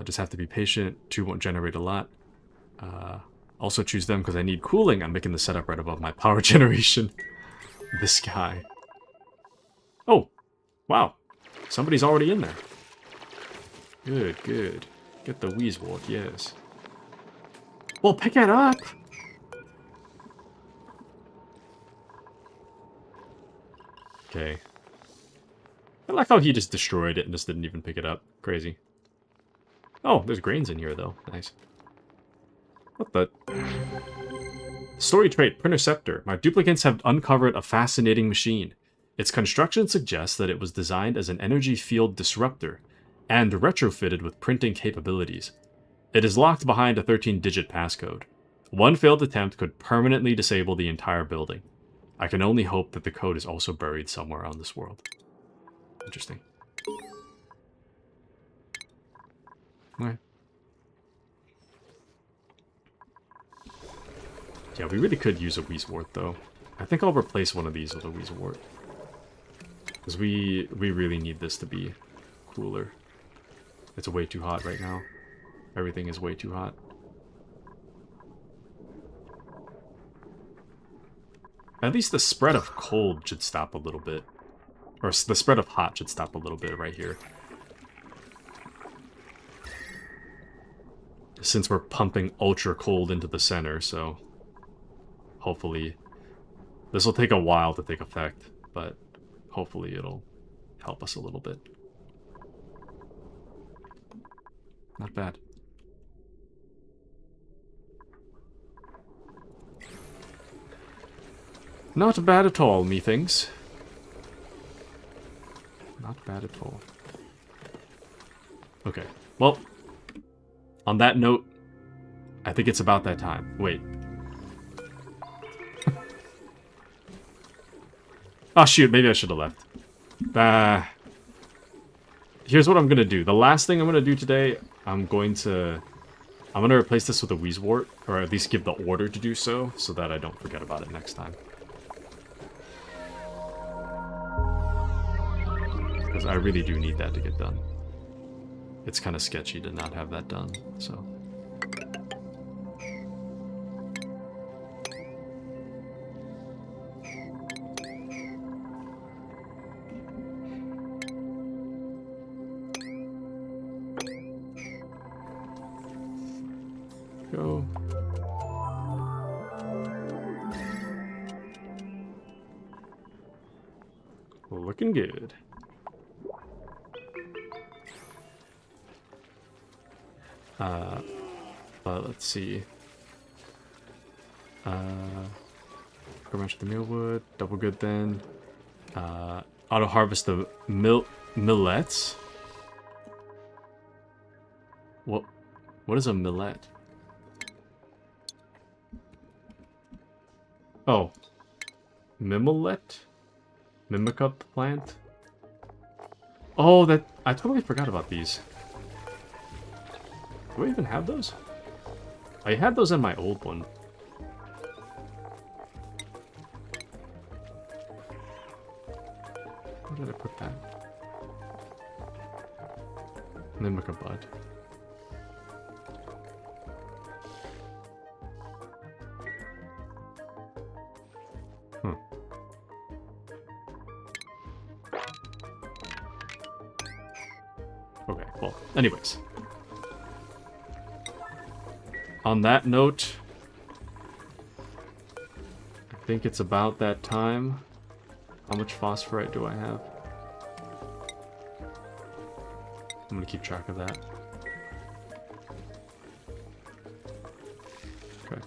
Just have to be patient. 2 won't generate a lot. Also choose them because I need cooling. I'm making the setup right above my power generation. This guy. Oh, wow. Somebody's already in there. Good, good. Get the Weezwort, yes. Well, pick it up! Okay. I like how he just destroyed it and just didn't even pick it up. Crazy. Oh, there's grains in here, though. Nice. What the? Story trait, Printerceptor. My duplicants have uncovered a fascinating machine. Its construction suggests that it was designed as an energy field disruptor and retrofitted with printing capabilities. It is locked behind a 13-digit passcode. One failed attempt could permanently disable the entire building. I can only hope that the code is also buried somewhere on this world. Interesting. Okay. Yeah, we really could use a Weezwort, though. I think I'll replace one of these with a Weezwort. Because we really need this to be cooler. It's way too hot right now. Everything is way too hot. At least the spread of cold should stop a little bit. Or the spread of hot should stop a little bit right here. Since we're pumping ultra cold into the center, so hopefully this will take a while to take effect, but hopefully it'll help us a little bit. Not bad. Not bad at all, methinks. Not bad at all. Okay, well, on that note, I think it's about that time. Wait. Oh shoot, maybe I should have left. Here's what I'm gonna do. The last thing I'm gonna do today, I'm gonna replace this with a Weezwort, or at least give the order to do so that I don't forget about it next time. Because I really do need that to get done. It's kind of sketchy to not have that done, so. Go. Looking good. But let's see. Go match the mealwood, double good then. Auto harvest the millets. What is a millet? Oh. Mimillet? Mimicup plant? Oh, I totally forgot about these. Do I even have those? I had those in my old one. Where did I put that? Mimica bud. Okay, well, anyways. On that note, I think it's about that time. How much phosphorite do I have? I'm gonna keep track of that. Okay.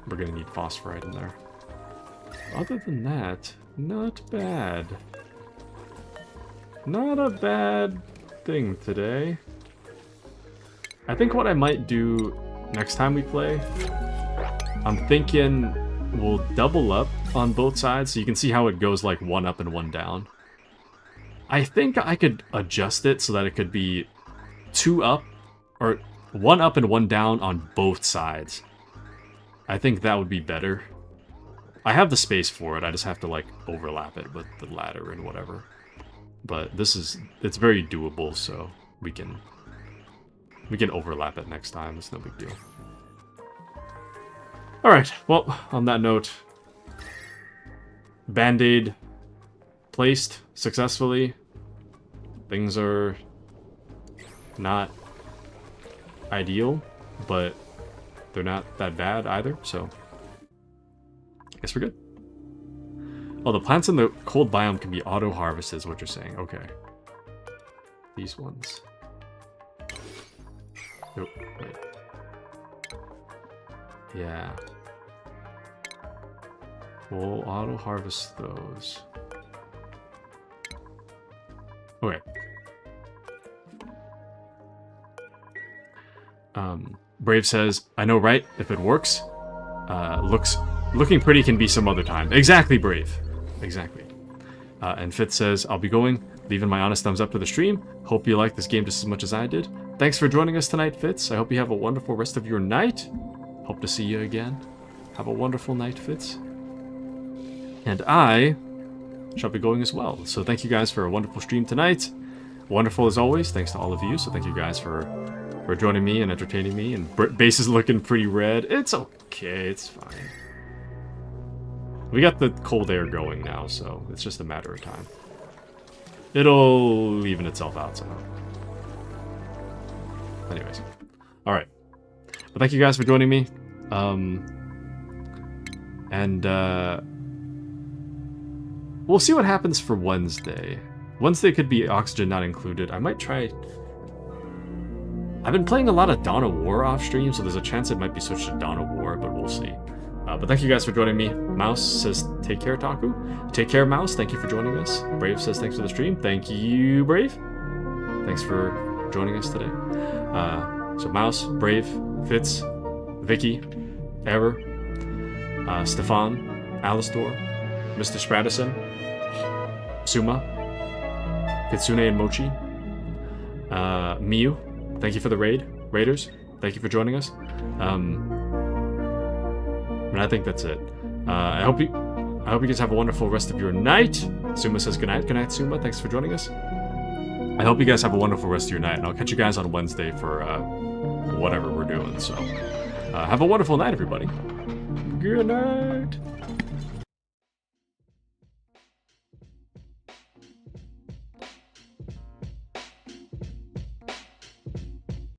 We're gonna need phosphorite in there. Other than that, not bad. Not a bad thing today. I think what I might do next time we play, I'm thinking we'll double up on both sides so you can see how it goes like one up and one down. I think I could adjust it so that it could be 2 up, or 1 up and 1 down on both sides. I think that would be better. I have the space for it, I just have to, like, overlap it with the ladder and whatever. But it's very doable, so we can overlap it next time, it's no big deal. Alright, well, on that note, Band-Aid placed successfully. Things are not ideal, but they're not that bad either, so I guess we're good. Oh, the plants in the cold biome can be auto-harvested is what you're saying. Okay. These ones. Oh, wait. Yeah. We'll auto-harvest those. Okay. Brave says, I know, right? If it works, looking pretty can be some other time. Exactly, Brave. Exactly. And Fitz says, I'll be going, leaving my honest thumbs up to the stream. Hope you liked this game just as much as I did. Thanks for joining us tonight, Fitz. I hope you have a wonderful rest of your night. Hope to see you again. Have a wonderful night, Fitz. And I shall be going as well. So thank you guys for a wonderful stream tonight. Wonderful as always. Thanks to all of you. So thank you guys for joining me and entertaining me. And base is looking pretty red. It's okay. It's fine. We got the cold air going now, so it's just a matter of time. It'll even itself out somehow. Anyways. Alright. But thank you guys for joining me. We'll see what happens for Wednesday. Wednesday could be oxygen not included. I might try... I've been playing a lot of Dawn of War off stream, so there's a chance it might be switched to Dawn of War, but we'll see. But thank you guys for joining me. Mouse says, take care, Taku. Take care, Mouse. Thank you for joining us. Brave says, thanks for the stream. Thank you, Brave. Thanks for joining us today. So Mouse, Brave, Fitz, Vicky, Ever, Stefan, Alistor, Mr. Spradison, Suma, Kitsune and Mochi, Miyu, thank you for the raid. Raiders, thank you for joining us. And I think that's it. I hope you guys have a wonderful rest of your night. Suma says good night. Good night, Suma. Thanks for joining us. I hope you guys have a wonderful rest of your night, and I'll catch you guys on Wednesday for whatever we're doing. So have a wonderful night, everybody. Good night.